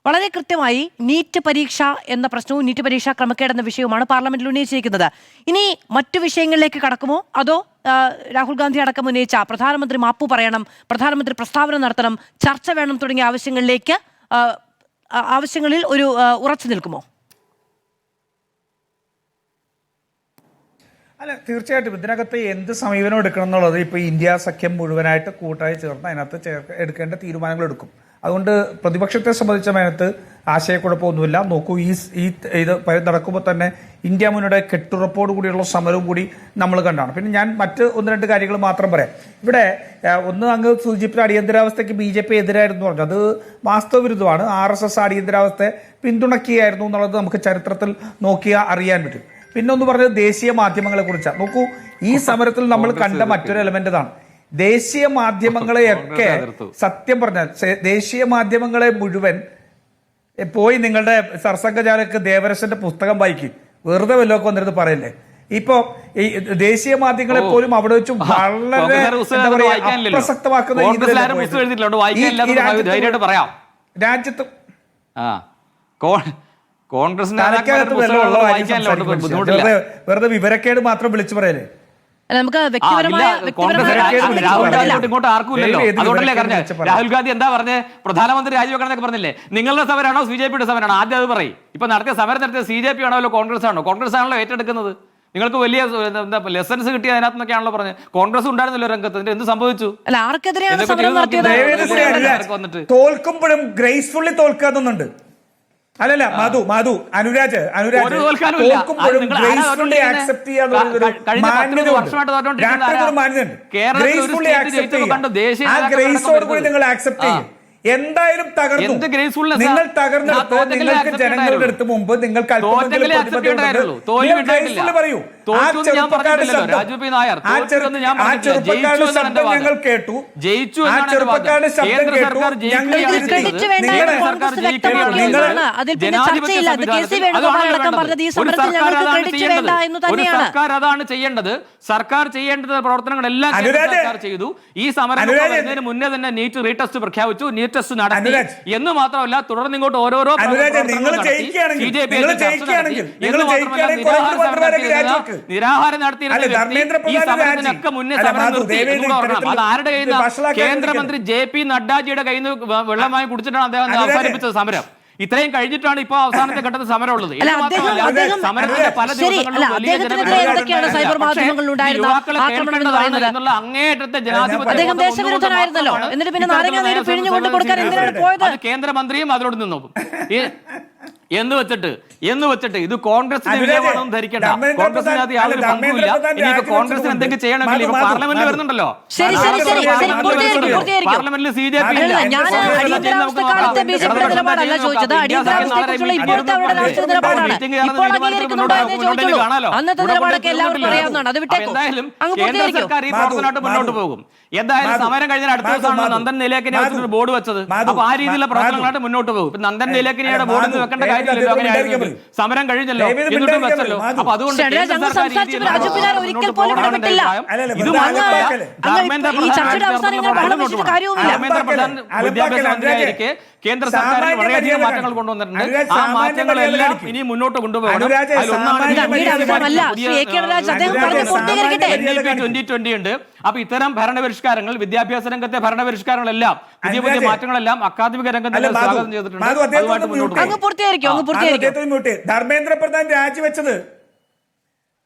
വളരെ കൃത്യമായി നീറ്റ് പരീക്ഷ എന്ന പ്രശ്നവും നീറ്റ് പരീക്ഷാ ക്രമക്കേട് എന്ന വിഷയവുമാണ് പാർലമെന്റിൽ ഉന്നയിച്ചിരിക്കുന്നത്. ഇനി മറ്റു വിഷയങ്ങളിലേക്ക് കടക്കുമോ, അതോ രാഹുൽ ഗാന്ധി അടക്കം ഉന്നയിച്ച പ്രധാനമന്ത്രി മാപ്പു പറയണം, പ്രധാനമന്ത്രി പ്രസ്താവന നടത്തണം, ചർച്ച വേണം തുടങ്ങിയ ആവശ്യങ്ങളിൽ ഒരു ഉറച്ചു നിൽക്കുമോ? അല്ല, തീർച്ചയായിട്ടും ഇതിനകത്ത് എന്ത് സമീപനം എടുക്കണം എന്നുള്ളത് ഇപ്പോൾ ഇന്ത്യ സഖ്യം മുഴുവനായിട്ട് കൂട്ടായി ചേർന്ന് അതിനകത്ത് എടുക്കേണ്ട തീരുമാനങ്ങൾ എടുക്കും. അതുകൊണ്ട് പ്രതിപക്ഷത്തെ സംബന്ധിച്ചതിനകത്ത് ആശയക്കുഴപ്പമൊന്നുമില്ല. നോക്കൂ, ഇത് നടക്കുമ്പോൾ തന്നെ ഇന്ത്യ മുന്നണിയുടെ കെട്ടുറപ്പോട് കൂടിയുള്ള സമരവും കൂടി നമ്മൾ കണ്ടാണ്. പിന്നെ ഞാൻ മറ്റ് ഒന്ന് രണ്ട് കാര്യങ്ങൾ മാത്രം പറയാം. ഇവിടെ ഒന്ന് അങ്ങ് സൂചിപ്പിച്ച അടിയന്തരാവസ്ഥയ്ക്ക് BJP എതിരായിരുന്നു പറഞ്ഞു, അത് വാസ്തവവിരുദ്ധമാണ്. RSS അടിയന്തരാവസ്ഥയെ പിന്തുണയ്ക്കുകയായിരുന്നു എന്നുള്ളത് നമുക്ക് ചരിത്രത്തിൽ നോക്കിയാൽ അറിയാൻ പറ്റും. പിന്നെ ഒന്ന് പറഞ്ഞത് ദേശീയ മാധ്യമങ്ങളെ കുറിച്ചാണ്. നോക്കൂ, ഈ സമരത്തിൽ നമ്മൾ കണ്ട മറ്റൊരു എലമെന്റ് ഇതാണ്. ദേശീയ മാധ്യമങ്ങളെയൊക്കെ, സത്യം പറഞ്ഞാൽ ദേശീയ മാധ്യമങ്ങളെ മുഴുവൻ പോയി നിങ്ങളുടെ സർസംഘചാലക്ക് ദേവരശന്റെ പുസ്തകം വായിക്കും, വെറുതെ വല്ലതൊക്കെ വന്നിരുന്ന് പറയല്ലേ. ഇപ്പൊ ഈ ദേശീയ മാധ്യമങ്ങളെ പോലും അവിടെ വെച്ച് വളരെ എന്താ പറയാ അപ്രസക്തമാക്കുന്ന രാജ്യത്ത് വെറുതെ വിവരക്കേട് മാത്രം വിളിച്ചു പറയല്ലേ. നമുക്ക് രാഹുൽ ഗാന്ധി എന്താ പറഞ്ഞേ, പ്രധാനമന്ത്രി രാജിവെക്കണമെന്നൊക്കെ പറഞ്ഞില്ലേ? നിങ്ങളുടെ സമരമാണോ CJPയുടെ സമരമാണോ? ആദ്യം അത് പറയും. ഇപ്പൊ സമരം നടത്തിയ CJP ആണോ കോൺഗ്രസ് ആണോ? കോൺഗ്രസ് ആണല്ലോ ഏറ്റെടുക്കുന്നത്. നിങ്ങൾക്ക് വലിയ ലെസൺസ് കിട്ടിയ അതിനകത്തൊക്കെയാണല്ലോ പറഞ്ഞത്. കോൺഗ്രസ് ഉണ്ടായിരുന്നല്ലോ രംഗത്ത്, എന്ത് സംഭവിച്ചു? തോൽക്കുമ്പോഴും ഗ്രേസ്ഫുള്ളി തോൽക്കാതുന്നുണ്ട്. അല്ലല്ല മധു അനുരാജ് തോൽക്കുമ്പോഴും ഗ്രേസ്ഫുള്ളി ആക്സെപ്റ്റ് ചെയ്യാനുള്ള മാന്യതയുണ്ട്. ഗ്രേസ്ഫുള്ളി ആക്സെപ്റ്റ് ചെയ്യും. ആ ഗ്രേസോട് കൂടി നിങ്ങൾ ആക്സെപ്റ്റ് ചെയ്യും. എന്തായാലും തകർന്നു, നിങ്ങൾ തകർന്നെടുത്ത് നിങ്ങൾക്ക് ജനങ്ങളുടെ അടുത്ത് മുമ്പ് നിങ്ങൾക്ക് പറയൂ. ആ ചെറുപ്പക്കാരുടെ ശബ്ദം ഞങ്ങൾ കേട്ടു, ആ ചെറുപ്പക്കാരുടെ ശബ്ദം കേട്ടു. സർക്കാർ അതാണ് ചെയ്യേണ്ടത്. സർക്കാർ ചെയ്യേണ്ടത് പ്രവർത്തനങ്ങളെല്ലാം സർക്കാർ ചെയ്തു. ഈ സമരം മുന്നേ തന്നെ നീറ്റ് റീടെസ്റ്റ് പ്രഖ്യാപിച്ചു, നീറ്റ് ടെസ്റ്റ് നടത്തി എന്ന് മാത്രമല്ല തുടർന്ന് ഇങ്ങോട്ട് ഓരോരോ നിരാഹാരം നടത്തിയിരുന്ന ഈ സമരത്തിനൊക്കെ മുന്നേ സമരം നിർത്തി. അത് ആരുടെ കയ്യിൽ നിന്ന്? കേന്ദ്രമന്ത്രി JP നഡ്ഡാജിയുടെ കയ്യിൽ നിന്ന് വെള്ളമായി കുടിച്ചിട്ടാണ് അദ്ദേഹം അവസാനിപ്പിച്ചത് സമരം. ഇത്രയും കഴിഞ്ഞിട്ടാണ് ഇപ്പൊ അവസാനത്തെ ഘട്ടത്തിൽ സമരം ഉള്ളത്. സമരത്തിന്റെ പല ദിവസങ്ങളിലും അങ്ങേയറ്റത്തെ ജനാധിപത്യ കേന്ദ്രമന്ത്രിയും അതിലോട് നിന്നു. എന്ന് വെച്ചിട്ട് ഇത് കോൺഗ്രസിന്റെ അനുരാജേ, വിജയമാണെന്ന് ധരിക്കണ്ട. ധർമ്മേന്ദ്ര കോൺഗ്രസിന് അത് പ്രധാൻ- യാതൊരു അല്ല, പങ്കുമില്ല. ധർമ്മേന്ദ്ര ഇനിയിപ്പോ പ്രധാൻ കോൺഗ്രസിന് എന്തെങ്കിലും ചെയ്യണമെങ്കിൽ ഇപ്പൊ മാധു, പാർലമെന്റിൽ മാധു. വരുന്നുണ്ടല്ലോ. ശരി, പൂർത്തീകരിക്കും. പാർലമെന്റിൽ CJP ഇല്ല. ഞാൻ അടിയന്തരാവസ്ഥ കാലത്തെ ബിജെപിയുടെ നിലപാടല്ല ചോദിച്ചത്. അടിയന്തരാവസ്ഥയെക്കുറിച്ചുള്ള ഇപ്പോഴത്തെ അവരുടെ രാഷ്ട്രീയ നിലപാടാണ്. ഇപ്പോൾ അംഗീകരിക്കുന്നുണ്ടോ എന്നേ ചോദിച്ചുള്ളൂ. അന്നത്തെ നിലപാടൊക്കെ എല്ലാവർക്കും അറിയാവുന്നതാണ്. അത് വിട്ടേക്കും. എന്തായാലും അങ്ങ് കേന്ദ്ര പൂർത്തീകരിക്കും. സർക്കാർ ഈ പ്രവർത്തനമായിട്ട് മുന്നോട്ട് പോകും. എന്തായാലും സമരം കഴിഞ്ഞാൽ അടുത്ത ദിവസമാണ് നന്ദൻ നിലേക്കനെ വെച്ചിട്ട് ബോർഡ് വെച്ചത്. അപ്പൊ ആ രീതിയിലുള്ള പ്രവർത്തനങ്ങളായിട്ട് മുന്നോട്ട് പോകും. ഇപ്പൊ നന്ദൻ നിലേക്കനയുടെ ബോർഡിൽ നിന്ന് വെക്കേണ്ട കാര്യമില്ലല്ലോ. അങ്ങനെ ആയിരുന്നു. സമരം കഴിഞ്ഞല്ലോ, എന്നിട്ടും വെച്ചല്ലോ. അപ്പൊ അതുകൊണ്ട് ശരി, ഞങ്ങൾ സംസാരിച്ചപ്പോൾ രാജു പിന്നാലെ ഒരിക്കൽ പോലും ഇടപെട്ടില്ല. ഇത് മാത്രമല്ല, ധർമ്മേന്ദ്ര ഈ ചർച്ചയുടെ അവസാനം ഇങ്ങനെ ബഹളം വെച്ചിട്ട് കാര്യവുമില്ല. ധർമ്മേന്ദ്ര പ്രധാൻ വിദ്യാഭ്യാസ മന്ത്രിയായിരിക്കെ കേന്ദ്ര സർക്കാർ വളരെയധികം മാറ്റങ്ങൾ കൊണ്ടുവന്നിട്ടുണ്ട്. ആ മാറ്റങ്ങളെല്ലാം ഇനി മുന്നോട്ട് കൊണ്ടുപോകണം. അങ്ങയുടെ അഭിപ്രായമല്ല ശ്രീ എ കെ രാജ്, അദ്ദേഹം പറഞ്ഞ് പൂർത്തീകരിക്കട്ടെ. NEP 2020 ഉണ്ട്. അപ്പൊ ഇത്തരം ഭരണപരിഷ്കാരങ്ങൾ, വിദ്യാഭ്യാസ രംഗത്തെ ഭരണപരിഷ്കാരങ്ങളെല്ലാം, പുതിയ പുതിയ മാറ്റങ്ങളെല്ലാം അക്കാദമിക രംഗത്ത് സ്വാഗതം ചെയ്തിട്ടുണ്ട്. അതുമായിട്ട് മുന്നോട്ട് അങ്ങ് പൂർത്തീകരിക്കും. ധർമ്മേന്ദ്ര പ്രധാൻ രാജിവെച്ചത്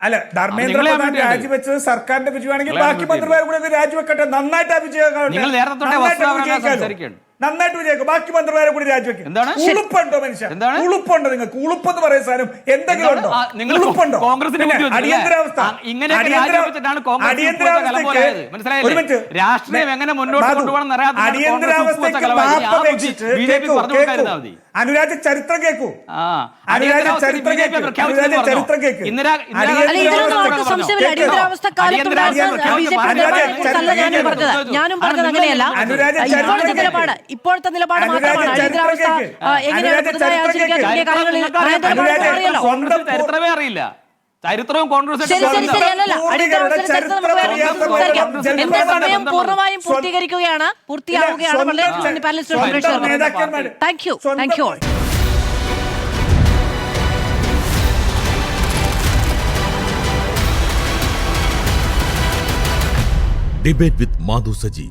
അല്ല, ധർമ്മേന്ദ്ര പ്രധാൻ രാജിവെച്ചത് സർക്കാരിന്റെ വിജയമാണെങ്കിൽ ബാക്കി മന്ത്രിമാരും കൂടെ രാജിവെക്കട്ടെ. നന്നായിട്ട് ആ വിജയം നിങ്ങൾ നേരത്തെ തൊട്ടേ വസ്തുതാപരമായി സംസാരിക്കുകയാണ്. നന്നായിട്ട് വിജയിക്കും. ബാക്കി മന്ത്രിമാരെ കൂടി രാജിവെക്കും. എന്താണ്? ഉളുപ്പുണ്ടോ മനുഷ്യ? എന്താണ്? ഉളുപ്പുണ്ടോ നിങ്ങൾക്ക്? ഉളുപ്പെന്ന് പറയുന്ന സാധനം എന്തെങ്കിലും ഉണ്ടോ? നിങ്ങൾ ഉളുപ്പുണ്ടോ? കോൺഗ്രസിനെ പിന്നെ അടിയന്തരാവസ്ഥ ഇങ്ങനെയൊക്കെ രാജിവെച്ചിട്ടാണ് കോൺഗ്രസ് ഒരു മിനിറ്റ്. രാഷ്ട്രീയം എങ്ങനെ മുന്നോട്ട് കൊണ്ടുപോകണം അറിയാത്ത അടിയന്തരാവസ്ഥയ്ക്ക് BJP പറഞ്ഞു കൊടുക്കാതിരുന്നാൽ മതി. അനുരാജ് ചരിത്രം കേൾക്കൂ. അല്ല, ഇതിലൊന്നും ആർക്കും സംശയമില്ല. അടിയന്തരാവസ്ഥ കാലത്തുണ്ടായിരുന്ന ബിജെപി നിലപാടിനെക്കുറിച്ചല്ല ഞാനും പറഞ്ഞത്. ഞാനും പറഞ്ഞത് അങ്ങനെയല്ല. ഇപ്പോഴത്തെ നിലപാട് മാത്രമാണ്. അടിയന്തരാവസ്ഥ എങ്ങനെയാണ് പുതുതായി ആചരിക്കാൻ തുടങ്ങിയ കാര്യങ്ങളിൽ അറിയാലോ. ചരിത്രമേ അറിയില്ല. ചരിത്രവും കോൺഗ്രസ് ശരി, അല്ലല്ല. അടിയന്തരാവസ്ഥയുടെ ചരിത്രം നമുക്ക് വേണമെങ്കിൽ സംസാരിക്കാം. എന്റെ സമയം പൂർണ്ണമായും പൂർത്തീകരിക്കുകയാണ്, പൂർത്തിയാവുകയാണ്. വളരെ panellist thank you all. Debate with Madhu Saji.